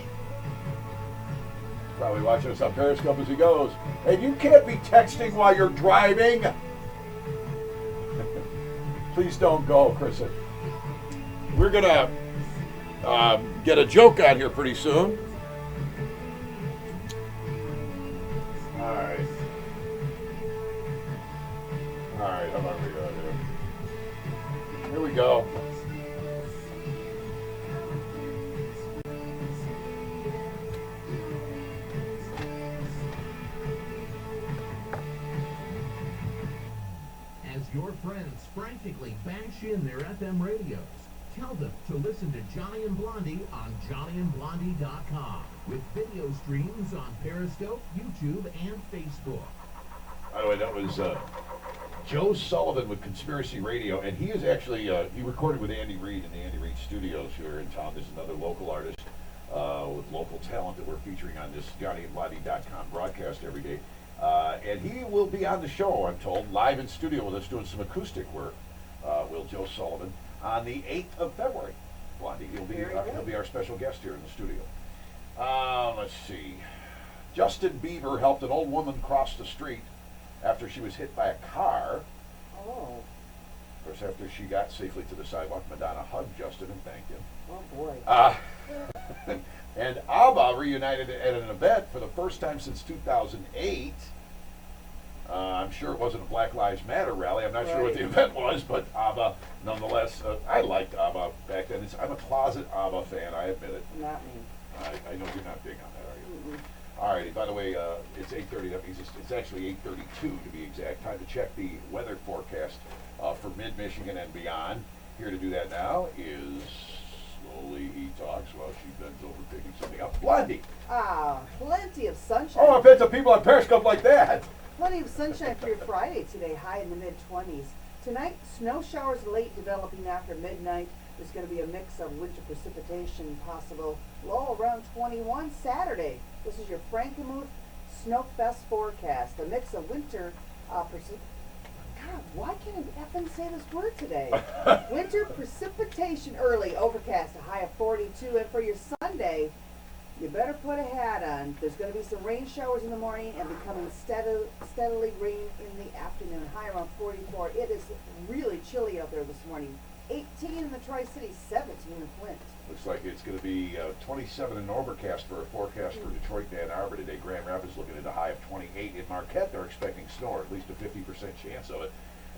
S1: Probably watching us on Periscope as he goes. And you can't be texting while you're driving. Please don't go, Chris. We're going to get a joke out here pretty soon. All right. All right, how about we go here? Here we go.
S10: As your friends frantically bash in their FM radios, tell them to listen to Johnny and Blondie on JohnnyAndBlondie.com with video streams on Periscope, YouTube, and Facebook.
S1: By the way, that was Joe Sullivan with Conspiracy Radio, and he is actually, he recorded with Andy Reid in the Andy Reid studios here in town. There's another local artist with local talent that we're featuring on this JohnnyAndBlondie.com broadcast every day. And he will be on the show, I'm told, live in studio with us doing some acoustic work, will Joe Sullivan, on the 8th of February. Blondie, he'll be our special guest here in the studio. Let's see. Justin Bieber helped an old woman cross the street after she was hit by a car.
S3: Oh.
S1: Of course, after she got safely to the sidewalk, Madonna hugged Justin and thanked him.
S3: Oh, boy.
S1: And ABBA reunited at an event for the first time since 2008. I'm sure it wasn't a Black Lives Matter rally. I'm not sure what the event was, but ABBA, nonetheless, I liked ABBA back then. I'm a closet ABBA fan, I admit it.
S3: Not me.
S1: I know you're not big on that, are you? All righty, by the way, it's 8:30. That means it's actually 8:32 to be exact. Time to check the weather forecast for mid-Michigan and beyond. Here to do that now is, slowly he talks while she bends over picking something up, Blondie.
S3: Ah, plenty of sunshine.
S1: Oh, I bet the people on Periscope like that.
S3: Plenty of sunshine for your Friday today, high in the mid-20s. Tonight, snow showers late developing after midnight. There's going to be a mix of winter precipitation possible. Low around 21 Saturday. This is your Frankenmuth Snowfest forecast. A mix of winter God, why can't I effing say this word today? Winter precipitation early, overcast, a high of 42. And for your Sunday, you better put a hat on. There's going to be some rain showers in the morning and becoming steadily rain in the afternoon, high around 44. It is really chilly out there this morning. 18 in the Tri-Cities, 17 in Flint.
S1: Looks like it's going to be 27 in overcast for a forecast for Detroit and Ann Arbor today. Grand Rapids looking at a high of 28. In Marquette, they're expecting snow, or at least a 50% chance of it,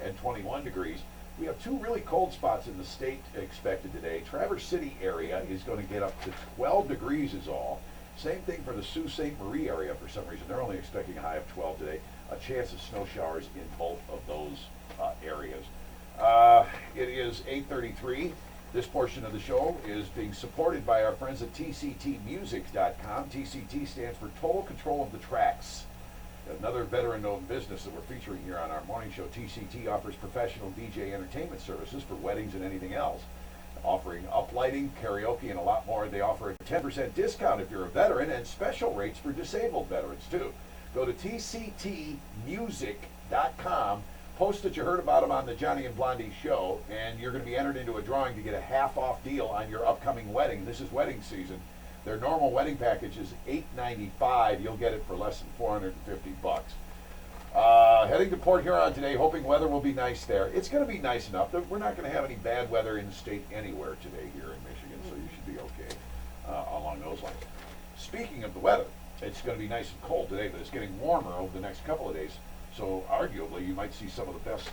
S1: and 21 degrees. We have two really cold spots in the state expected today. Traverse City area is going to get up to 12 degrees is all. Same thing for the Sault Ste. Marie area for some reason. They're only expecting a high of 12 today. A chance of snow showers in both of those areas. It is 8:33. This portion of the show is being supported by our friends at TCTmusic.com. TCT stands for Total Control of the Tracks. Another veteran-owned business that we're featuring here on our morning show. TCT offers professional DJ entertainment services for weddings and anything else, offering uplighting, karaoke, and a lot more. They offer a 10% discount if you're a veteran and special rates for disabled veterans, too. Go to TCTmusic.com. Post that you heard about them on the Johnny and Blondie show, and you're going to be entered into a drawing to get a half-off deal on your upcoming wedding. This is wedding season. Their normal wedding package is $895. You'll get it for less than $450. Heading to Port Huron today, hoping weather will be nice there. It's going to be nice enough. We're not going to have any bad weather in the state anywhere today here in Michigan, so you should be okay along those lines. Speaking of the weather, it's going to be nice and cold today, but it's getting warmer over the next couple of days. So arguably, you might see some of the best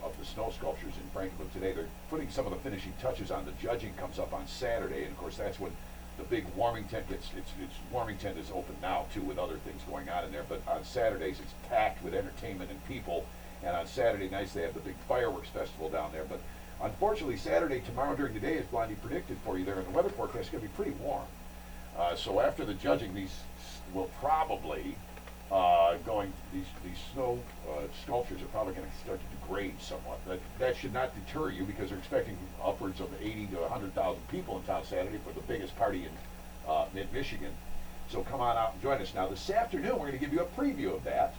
S1: of the snow sculptures in Frankenmuth today. They're putting some of the finishing touches on. The judging comes up on Saturday, and of course that's when the big warming tent gets. Its warming tent is open now too, with other things going on in there. But on Saturdays, it's packed with entertainment and people. And on Saturday nights, they have the big fireworks festival down there. But unfortunately, Saturday, tomorrow during the day, as Blondie predicted for you there in the weather forecast, is going to be pretty warm. So after the judging, these will probably. These snow sculptures are probably going to start to degrade somewhat. That should not deter you, because they're expecting upwards of 80 to 100,000 people in town Saturday for the biggest party in mid-Michigan. So come on out and join us. Now this afternoon we're going to give you a preview of that.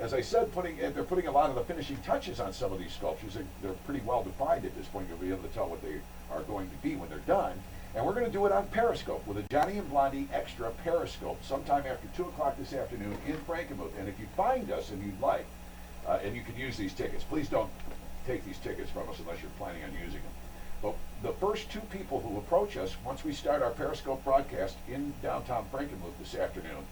S1: As I said, they're putting a lot of the finishing touches on some of these sculptures. They're pretty well defined at this point. You'll be able to tell what they are going to be when they're done. And we're going to do it on Periscope with a Johnny and Blondie extra Periscope sometime after 2 o'clock this afternoon in Frankenmuth. And if you find us and you'd like, and you can use these tickets, please don't take these tickets from us unless you're planning on using them. But the first two people who approach us, once we start our Periscope broadcast in downtown Frankenmuth this afternoon,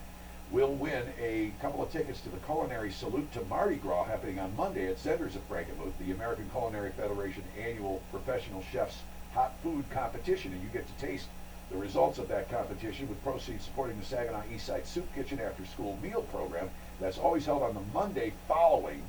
S1: will win a couple of tickets to the Culinary Salute to Mardi Gras happening on Monday at Zender's of Frankenmuth, the American Culinary Federation annual professional chefs hot food competition, and you get to taste the results of that competition with proceeds supporting the Saginaw Eastside Soup Kitchen after school meal program. That's always held on the Monday following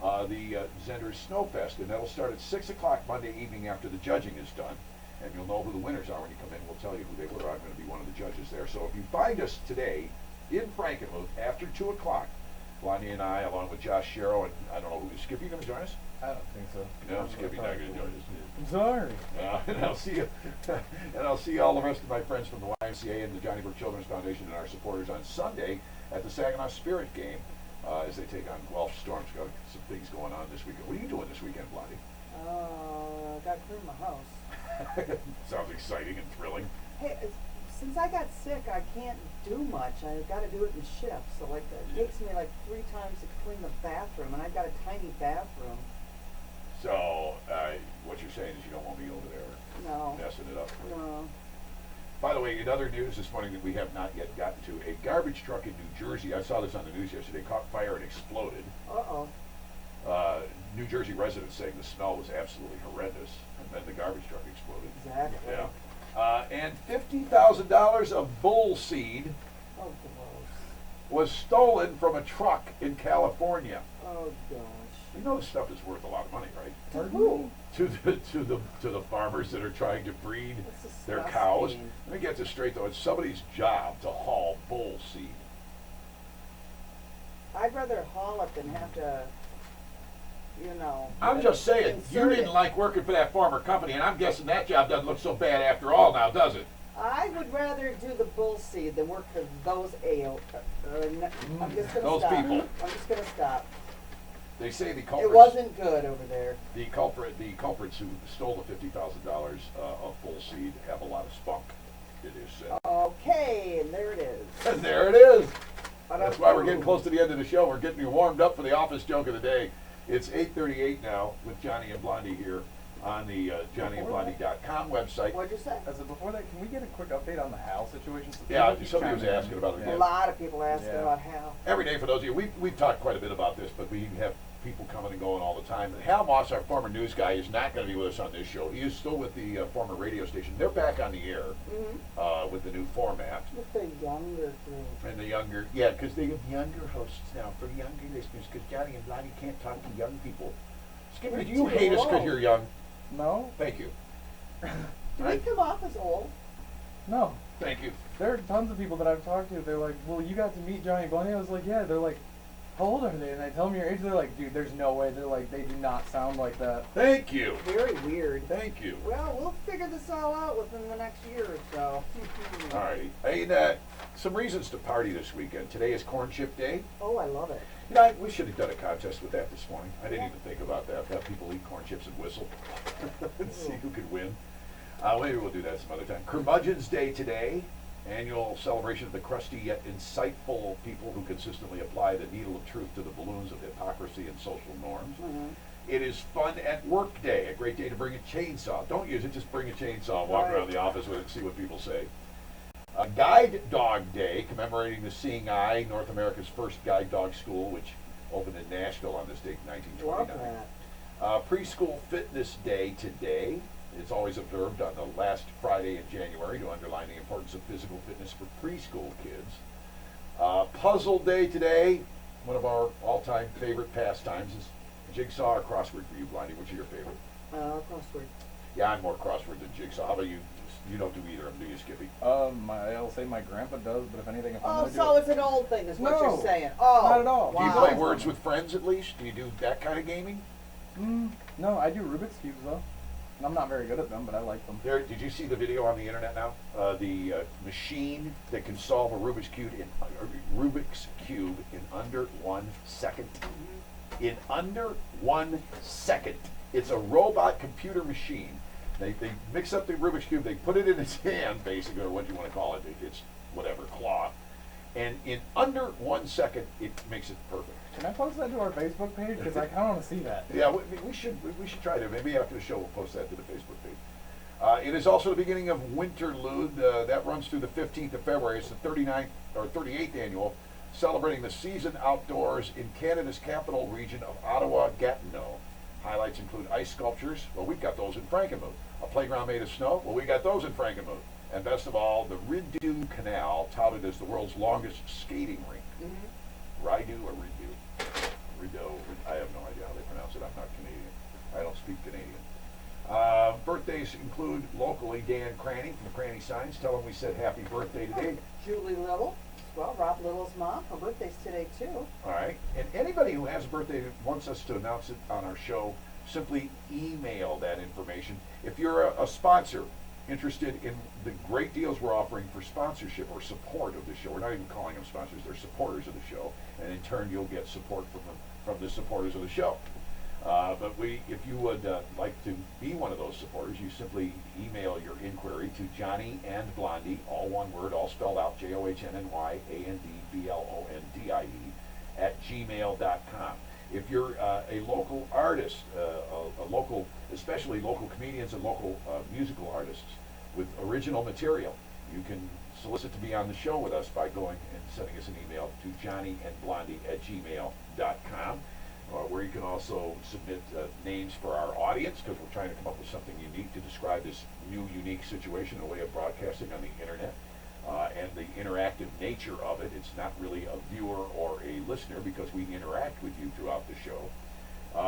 S1: the Zender's Snowfest, and that'll start at 6 o'clock Monday evening after the judging is done. And you'll know who the winners are when you come in. We'll tell you who they were. I'm going to be one of the judges there. So if you find us today in Frankenmuth after 2 o'clock, Blondie and I, along with Josh Sherrow, and I don't know who is Skippy going to join us?
S4: I don't think so.
S1: No, Skippy not going to join us.
S4: I'm sorry.
S1: And I'll see you, and I'll see all the rest of my friends from the YMCA and the Johnny Burke Children's Foundation and our supporters on Sunday at the Saginaw Spirit Game as they take on Guelph Storms. Got some things going on this weekend. What are you doing this weekend, Blondie?
S3: Got to clean my house.
S1: Sounds exciting and thrilling.
S3: Hey, since I got sick, I can't do much. I've got to do it in shifts. So it takes me like 3 times to clean the bathroom, and I've got a tiny bathroom.
S1: So what you're saying is you don't want me over there messing it up.
S3: No.
S1: By the way, in other news this morning that we have not yet gotten to, a garbage truck in New Jersey, I saw this on the news yesterday, caught fire and exploded.
S3: Uh-oh.
S1: New Jersey residents saying the smell was absolutely horrendous, and then the garbage truck exploded.
S3: Exactly.
S1: Yeah. And $50,000 of bull seed.
S3: Oh, gross.
S1: was stolen from a truck in California.
S3: Oh gosh.
S1: You know this stuff is worth a lot of money, right?
S3: To who?
S1: To the farmers that are trying to breed
S3: That's
S1: their cows.
S3: disgusting.
S1: Let me get this straight though. It's somebody's job to haul bull seed.
S3: I'd rather haul it than have to, you know.
S1: I'm just saying, you
S3: insert
S1: didn't
S3: it.
S1: like working for that farmer company, and I'm guessing that job doesn't look so bad after all now, does it?
S3: I would rather do the bull seed than work for those ale. I'm just gonna
S1: Those
S3: stop.
S1: people.
S3: I'm just gonna stop.
S1: They say the
S3: It
S1: culprits.
S3: wasn't good over there.
S1: The culprits who stole the $50,000 of bull seed have a lot of spunk. It is said.
S3: Okay, and there it is.
S1: And there it is. That's why we're getting close to the end of the show. We're getting you warmed up for the office joke of the day. It's 8:38 now with Johnny and Blondie here on the JohnnyAndBlondie.com website.
S3: What'd you say?
S4: As of before that, can we get a quick update on the Hal situation?
S1: Yeah,
S4: Keep
S1: somebody was
S4: chiming in.
S1: asking about it
S3: A
S1: again.
S3: lot of people asking
S4: Yeah.
S3: about Hal.
S1: Every day for those of you, we've talked quite a bit about this, but we have people coming and going all the time. Hal Moss, our former news guy, is not going to be with us on this show. He is still with the former radio station. They're back on the air with the new format.
S3: With the younger group.
S1: And the younger, yeah, because they have younger hosts now for younger listeners, because Johnny and Blondie can't talk to young people. Skipper,
S3: We're
S1: do you
S3: too
S1: hate us because
S3: old.
S1: you're young?
S4: No,
S1: Thank you.
S3: Do we come off as old?
S4: no.
S1: Thank you.
S4: There are tons of people that I've talked to. They're like, well, you got to meet Johnny Blondie. I was like, yeah. They're like, how old are they? And I tell them your age. They're like, dude, there's no way. They're like, they do not sound like that.
S1: Thank you.
S3: Very weird.
S1: Thank you.
S3: Well, we'll figure this all out within the next year or so.
S1: All right. Hey, some reasons to party this weekend. Today is Corn Chip Day.
S3: Oh, I love it.
S1: You know, we should have done a contest with that this morning. I didn't even think about that. Have people eat corn chips and whistle and see who could win. Maybe we'll do that some other time. Curmudgeon's Day today. Annual celebration of the crusty yet insightful people who consistently apply the needle of truth to the balloons of hypocrisy and social norms. It is Fun at Work Day, a great day to bring a chainsaw. Don't use it, just bring a chainsaw and walk
S3: Right.
S1: around the office with it and see what people say. Guide Dog Day, commemorating the Seeing Eye, North America's first guide dog school, which opened in Nashville on this date in
S3: Love
S1: 1929.
S3: that.
S1: Preschool Fitness Day today. It's always observed on the last Friday in January to underline the importance of physical fitness for preschool kids. Puzzle Day today. One of our all-time favorite pastimes is jigsaw or crossword for you, Blondie. Which are your favorite?
S3: Crossword.
S1: Yeah, I'm more crossword than jigsaw. How about you? You don't do either of them, do you, Skippy?
S4: I'll say my grandpa does, but if anything, if I'm
S3: Oh,
S4: gonna
S3: so
S4: do
S3: it's an old thing, is what
S4: No,
S3: you're saying. Oh,
S4: not at all.
S1: Do you
S3: wow.
S1: play Words with Friends at least? Do you do that kind of gaming?
S4: No, I do Rubik's cubes though, and I'm not very good at them, but I like them.
S1: Did you see the video on the internet now? The machine that can solve a Rubik's Cube in under 1 second. In under 1 second. It's a robot computer machine. They mix up the Rubik's Cube, they put it in his hand, basically, or what you want to call it. It's whatever, claw. And in under 1 second, it makes it perfect.
S4: Can I post that to our Facebook page? Because I kind of want to see that.
S1: Yeah, we should try to. Maybe after the show we'll post that to the Facebook page. It is also the beginning of Winterlude. That runs through the 15th of February. It's the 39th or 38th annual, celebrating the season outdoors in Canada's capital region of Ottawa-Gatineau. Highlights include ice sculptures. Well, we've got those in Frankenmuth. A playground made of snow. Well, we got those in Frankenmuth. And best of all, the Rideau Canal, touted as the world's longest skating rink. Rideau or Rideau? Rideau. I have no idea how they pronounce it. I'm not Canadian. I don't speak Canadian. Birthdays include locally Dan Cranny from the Cranny Signs. Tell him we said happy birthday today.
S3: Julie Little. Well, Rob Little's mom. Her birthday's today, too.
S1: All right. And anybody who has a birthday that wants us to announce it on our show, simply email that information. If you're a sponsor interested in the great deals we're offering for sponsorship or support of the show, we're not even calling them sponsors, they're supporters of the show, and in turn you'll get support from the supporters of the show. But if you would like to be one of those supporters, you simply email your inquiry to Johnny and Blondie, all one word, all spelled out, JohnnyAndBlondie @gmail.com. If you're a local artist, especially local comedians and local musical artists with original material, you can solicit to be on the show with us by going and sending us an email to JohnnyAndBlondie @gmail.com. Where you can also submit names for our audience, because we're trying to come up with something unique to describe this new, unique situation, a way of broadcasting on the internet. and the interactive nature of it. It's not really a viewer or a listener because we interact with you throughout the show.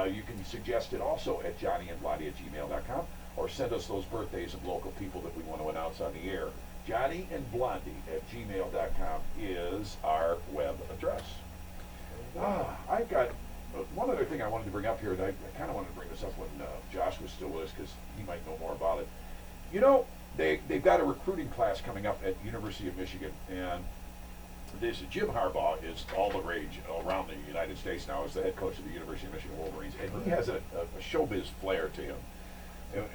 S1: You can suggest it also at JohnnyAndBlondie@gmail.com or send us those birthdays of local people that we want to announce on the air. JohnnyAndBlondie@gmail.com is our web address. I've got one other thing I wanted to bring up here, and I kind of wanted to bring this up when Josh was still with us because he might know more about it. You know, they've got a recruiting class coming up at University of Michigan, and this Jim Harbaugh is all the rage around the United States now as the head coach of the University of Michigan Wolverines, and he has a showbiz flair to him.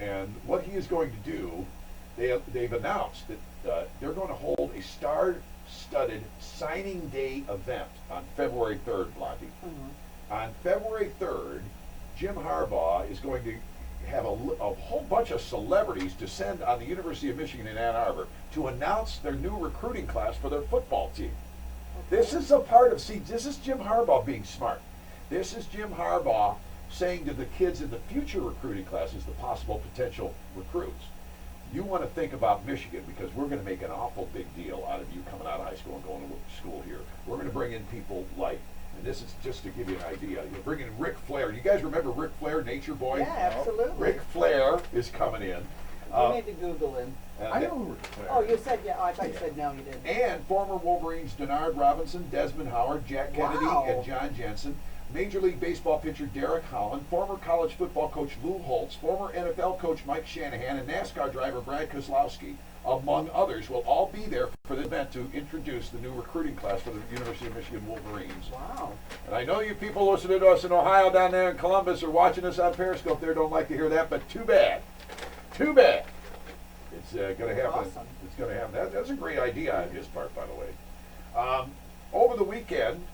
S1: And what he is going to do, they've announced that they're going to hold a star-studded signing day event on February 3rd, Blondie. On February 3rd, Jim Harbaugh is going to have a whole bunch of celebrities descend on the University of Michigan in Ann Arbor to announce their new recruiting class for their football team. This is a part of, this is Jim Harbaugh being smart. This is Jim Harbaugh saying to the kids in the future recruiting classes, the possible potential recruits, you want to think about Michigan because we're going to make an awful big deal out of you coming out of high school and going to school here. We're going to bring in people like, and this is just to give you an idea, you're bringing in Ric Flair. You guys remember Ric Flair, Nature Boy?
S3: Yeah, absolutely.
S1: Ric Flair is coming in.
S3: You need to Google him.
S4: I know Ric Flair.
S3: Oh, you said yeah. Oh, I thought you said no, you didn't.
S1: And former Wolverines Denard Robinson, Desmond Howard, Jack Kennedy,
S3: Wow.
S1: and John Jensen. Major League Baseball pitcher Derek Holland, former college football coach Lou Holtz, former NFL coach Mike Shanahan, and NASCAR driver Brad Keselowski, among others, will all be there for the event to introduce the new recruiting class for the University of Michigan Wolverines.
S3: Wow.
S1: And I know you people listening to us in Ohio down there in Columbus or watching us on Periscope there don't like to hear that, but too bad. Too bad. It's going to happen.
S3: Awesome.
S1: It's going to happen. That's a great idea on his part, by the way. Over the weekend,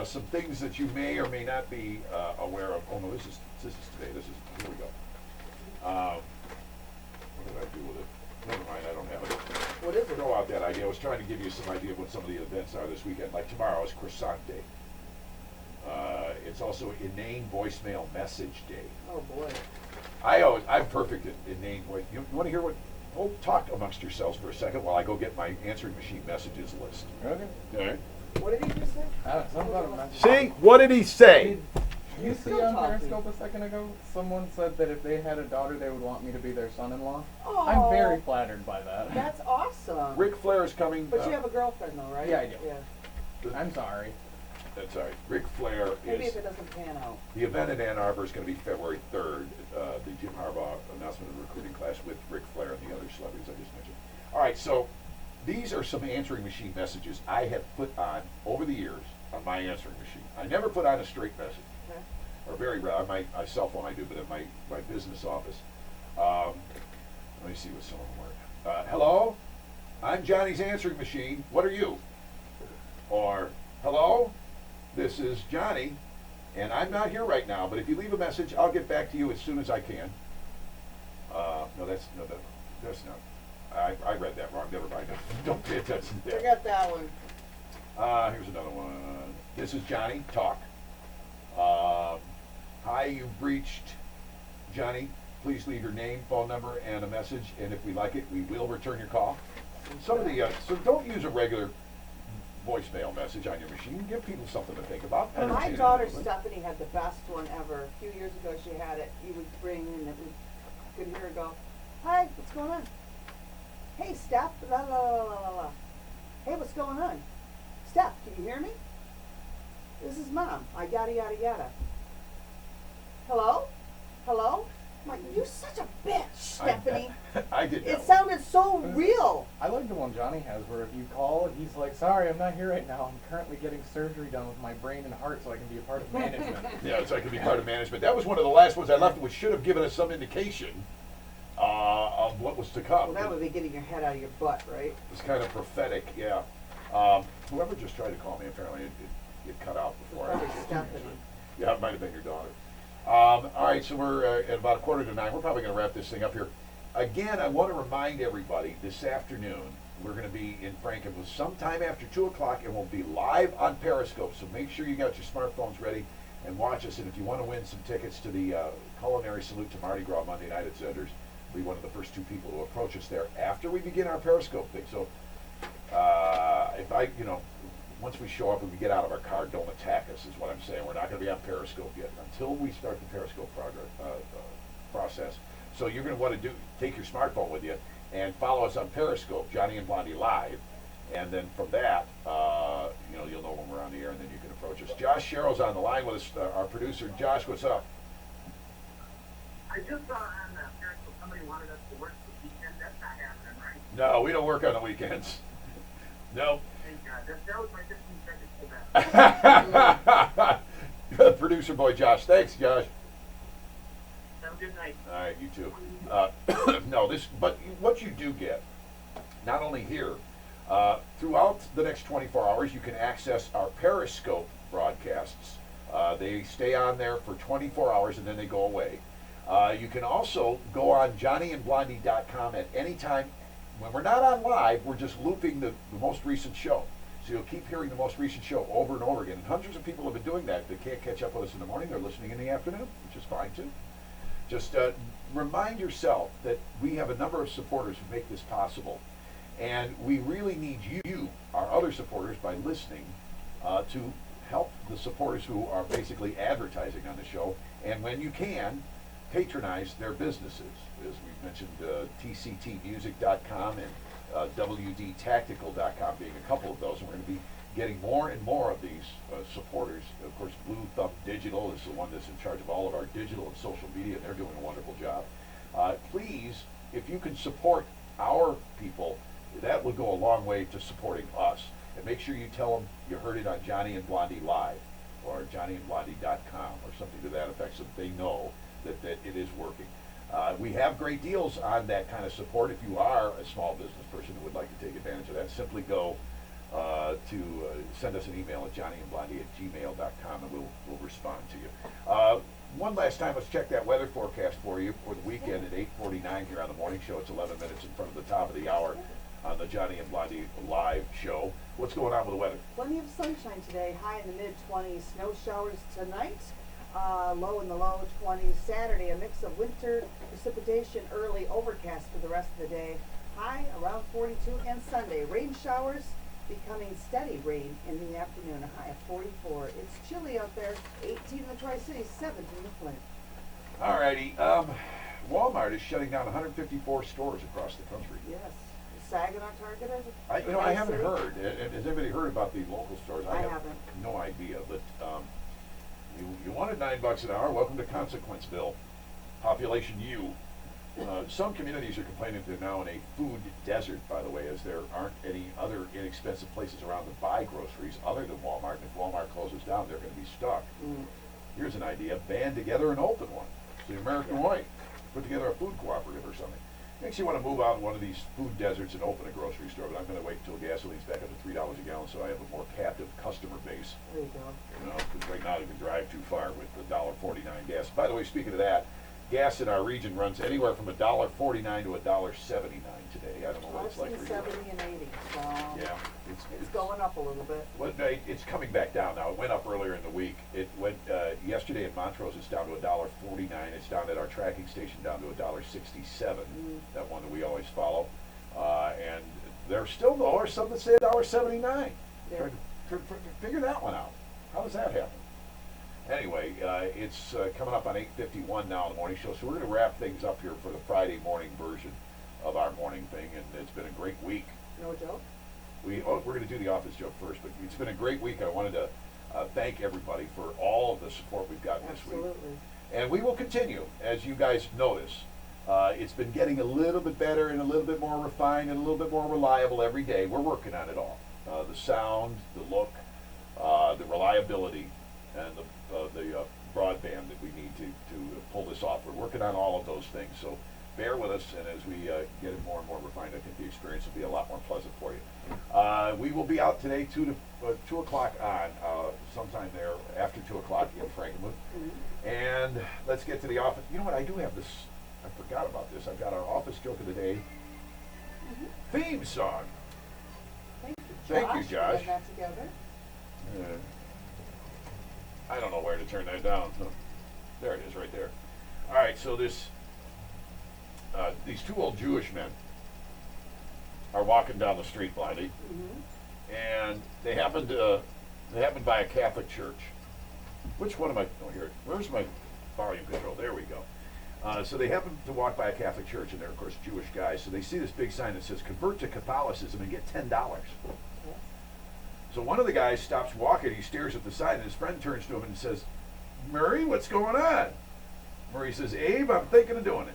S1: some things that you may or may not be aware of. Oh no, this is today. Here we go. What did I do with it? Never mind, I don't have it.
S3: What is it?
S1: Throw out that idea. I was trying to give you some idea of what some of the events are this weekend. Like tomorrow is Croissant Day. It's also Inane Voicemail Message Day.
S3: Oh boy.
S1: I'm perfect at inane voice. You want to hear what? Oh, talk amongst yourselves for a second while I go get my answering machine messages list.
S4: Okay.
S1: All right.
S3: What did he just say?
S4: Something about a message.
S1: See, what did he say?
S4: You see
S3: Still
S4: on
S3: talking.
S4: Periscope a second ago, someone said that if they had a daughter, they would want me to be their son-in-law.
S3: Oh,
S4: I'm very flattered by that.
S3: That's awesome.
S1: Ric Flair is coming.
S3: But you have a girlfriend though, right?
S4: Yeah, I do.
S3: Yeah.
S4: I'm sorry.
S1: That's all right. Ric Flair
S3: Maybe
S1: is.
S3: if it doesn't pan out.
S1: The event in Ann Arbor is going to be February 3rd. The Jim Harbaugh announcement of the recruiting class with Ric Flair and the other celebrities I just mentioned. All right, so these are some answering machine messages I have put on over the years on my answering machine. I never put on a straight message.
S3: Okay.
S1: Or very rare. On my cell phone I do, but at my business office. Let me see what some of them were. Hello, I'm Johnny's answering machine. What are you? Or, hello, this is Johnny, and I'm not here right now, but if you leave a message, I'll get back to you as soon as I can. No, that's not. I read that wrong. Never mind. Don't pay attention to that.
S3: Forget that one.
S1: Here's another one. This is Johnny. Talk. Hi, you've reached Johnny. Please leave your name, phone number, and a message, and if we like it, we will return your call. Some of the so don't use a regular voicemail message on your machine. Give people something to think about.
S3: My
S1: Entertain
S3: daughter
S1: them.
S3: Stephanie had the best one ever. A few years ago she had it. You would ring and it would, I could hear her go, "Hi, what's going on? Hey, Steph, la la la la la la. Hey, what's going on? Steph, can you hear me? This is Mom. I yada yada yada. Hello? Hello? I'm like, you're such a bitch, Stephanie.
S1: I did that
S3: It
S1: one.
S3: sounded so real.
S4: I like the one Johnny has where if you call, he's like, sorry, I'm not here right now. I'm currently getting surgery done with my brain and heart so I can be a part of management.
S1: Yeah, so I could be part of management. That was one of the last ones I left, which should have given us some indication of what was to come.
S3: Well, that would be getting your head out of your butt, right?
S1: It's kind of prophetic, yeah. Whoever just tried to call me, apparently it cut out before I
S3: Probably
S1: was
S3: Stephanie.
S1: Yeah, it might have been your daughter. All right, so we're at about 8:45. We're probably going to wrap this thing up here. Again, I want to remind everybody this afternoon we're going to be in Frankenmuth sometime after 2 o'clock, and we'll be live on Periscope. So make sure you got your smartphones ready and watch us. And if you want to win some tickets to the culinary salute to Mardi Gras Monday night at Zedder's, be one of the first 2 people to approach us there after we begin our Periscope thing. So if I, once we show up and we get out of our car, don't attack us is what I'm saying. We're not going to be on Periscope yet until we start the Periscope process. So you're going to want to take your smartphone with you and follow us on Periscope, Johnny and Blondie Live. And then from that, you'll know when we're on the air, and then you can approach us. Josh Sherrill's on the line with us, our producer. Josh, what's up?
S6: I just saw on Periscope somebody wanted us to work the weekend. That's not happening, right?
S1: No, we don't work on the weekends. Nope.
S6: Thank God. That was my 15 seconds for that.
S1: Producer boy Josh. Thanks, Josh.
S6: Have a good night.
S1: All right, you too. But what you do get, not only here, throughout the next 24 hours, you can access our Periscope broadcasts. They stay on there for 24 hours and then they go away. You can also go on JohnnyAndBlondie.com at any time. When we're not on live, we're just looping the most recent show. So you'll keep hearing the most recent show over and over again. And hundreds of people have been doing that. They can't catch up with us in the morning. They're listening in the afternoon, which is fine too. Just remind yourself that we have a number of supporters who make this possible. And we really need you, our other supporters, by listening, to help the supporters who are basically advertising on the show. And when you can, patronize their businesses. As we've mentioned, tctmusic.com and wdtactical.com being a couple of those. And we're going to be getting more and more of these supporters. Of course, Blue Thumb Digital is the one that's in charge of all of our digital and social media, and they're doing a wonderful job. Please, if you can support our people, that will go a long way to supporting us. And make sure you tell them you heard it on Johnny and Blondie Live or JohnnyAndBlondie.com or something to that effect, so that they know that it is working. We have great deals on that kind of support. If you are a small business person who would like to take advantage of that, simply go to send us an email at JohnnyAndBlondie@gmail.com and we'll respond to you. One last time, let's check that weather forecast for you for the weekend at 8:49 here on the morning show. It's 11 minutes in front of the top of the hour on the Johnny and Blondie Live show. What's going on with the weather?
S3: Plenty of sunshine today, high in the mid-20s. Snow showers tonight, low in the low 20s. Saturday, a mix of winter precipitation, early overcast for the rest of the day. High around 42. And Sunday, rain showers becoming steady rain in the afternoon, a high of 44. It's chilly out there, 18 in the Tri-Cities, 17 in Flint.
S1: All righty. Walmart is shutting down 154 stores across the country.
S3: Yes. Saginaw Target,
S1: I haven't heard. Has anybody heard about these local stores?
S3: I haven't.
S1: No idea. But you wanted $9 an hour. Welcome to Consequenceville. Population U. Some communities are complaining they're now in a food desert, by the way, as there aren't any other inexpensive places around to buy groceries other than Walmart. And if Walmart closes down, they're going to be stuck. Here's an idea. Band together and open one. It's the American way. Put together a food cooperative or something. Makes you want to move out in one of these food deserts and open a grocery store, but I'm going to wait until gasoline's back up to $3 a gallon so I have a more captive customer base.
S3: There you go.
S1: Because right now you can drive too far with the $1.49 gas. By the way, speaking of that, gas in our region runs anywhere from $1.49 to $1.79 today. I don't know what it's like for you.
S3: 70 and 80. So
S1: yeah,
S3: it's going up a little bit.
S1: Well, it's coming back down now. It went up earlier in the week. It went yesterday in Montrose. It's down to $1.49. It's down at our tracking station down to $1.67. That one that we always follow. And there still are some that say $1.79.
S3: Yeah.
S1: Figure that one out. How does that happen? Anyway, it's coming up on 8:51 now in the morning show, so we're going to wrap things up here for the Friday morning version of our morning thing, and it's been a great week.
S3: No joke?
S1: We're going to do the office joke first, but it's been a great week. I wanted to thank everybody for all of the support we've gotten this week.
S3: Absolutely.
S1: And we will continue, as you guys notice. It's been getting a little bit better and a little bit more refined and a little bit more reliable every day. We're working on it all. The sound, the look, the reliability, and the broadband that we need to pull this off. We're working on all of those things, so bear with us, and as we get it more and more refined, I think the experience will be a lot more pleasant for you. We will be out today 2 o'clock on, sometime there after 2 o'clock in Frankenmuth. And let's get to the office. You know what, I do have this, I forgot about this. I've got our office joke of the day theme song.
S3: Thank you,
S1: Josh.
S3: Getting that together.
S1: I don't know where to turn that down. So, there it is, right there. All right, so these two old Jewish men are walking down the street, Blondie, and they happened by a Catholic church. Which one am I? Oh, here. Where's my volume control? There we go. So they happen to walk by a Catholic church, and they're, of course, Jewish guys. So they see this big sign that says, "Convert to Catholicism and get $10." So one of the guys stops walking. He stares at the sign, and his friend turns to him and says, "Murray, what's going on?" Murray says, "Abe, I'm thinking of doing it."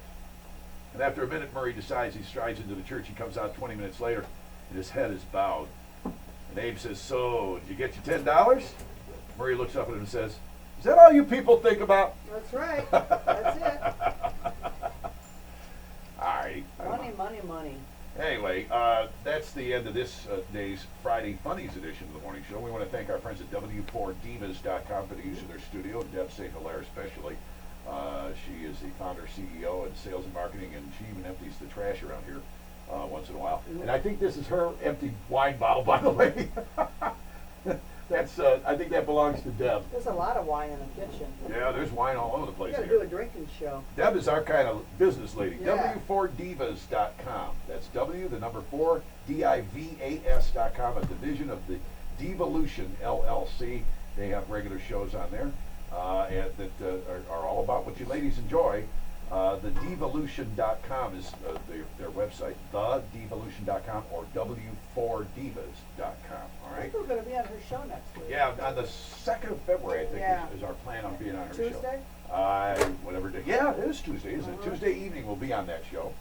S1: And after a minute, Murray decides. He strides into the church. He comes out 20 minutes later, and his head is bowed. And Abe says, "So, did you get your $10?" Murray looks up at him and says, "Is that all you people think about?"
S3: That's right. That's it.
S1: All right.
S3: Money, money, money.
S1: Anyway, that's the end of this day's Friday Funnies edition of the morning show. We want to thank our friends at W4Divas.com for the use of their studio, and Deb St. Hilaire especially. She is the founder, CEO, and sales and marketing, and she even empties the trash around here once in a while. And I think this is her empty wine bottle, by the way. That's I think that belongs to Deb.
S3: There's a lot of wine in the kitchen.
S1: Yeah, there's wine all over the
S3: We
S1: place
S3: gotta
S1: here.
S3: do a drinking show.
S1: Deb is our kind of business lady.
S3: Yeah.
S1: W4Divas.com. That's W, the number 4, DIVAS.com, a division of the Devolution LLC. They have regular shows on there and that are all about what you ladies enjoy. The Devolution.com is their website, thedevolution.com or W4Divas.com. All
S3: I
S1: right?
S3: think we're gonna be on her show next week.
S1: Yeah, on the 2nd of February, I think,
S3: Yeah.
S1: is our plan on being on her
S3: Tuesday?
S1: show. Whatever day. Yeah, it is Tuesday, isn't it? Tuesday evening we'll be on that show.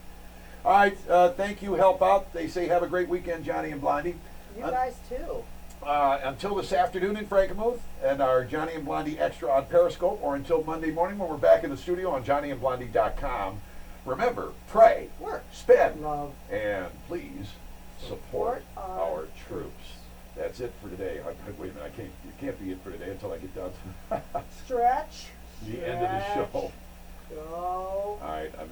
S1: All right, thank you, help out. They say have a great weekend, Johnny and Blondie.
S3: You guys too.
S1: Until this afternoon in Frankenmuth and our Johnny and Blondie Extra on Periscope, or until Monday morning when we're back in the studio on JohnnyAndBlondie.com. Remember, pray,
S3: Work,
S1: spend,
S3: love,
S1: and please support our troops. That's it for today. Wait a minute, it can't be it for today until I get done.
S3: stretch.
S1: The end of the show.
S3: Go.
S1: All right, I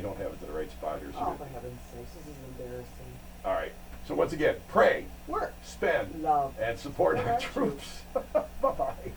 S1: don't have it to the right spot here. So
S3: Oh, for heaven's sakes, this is embarrassing.
S1: all right. So once again, pray,
S3: Work,
S1: spend,
S3: love,
S1: and support our
S3: our
S1: troops. Bye-bye.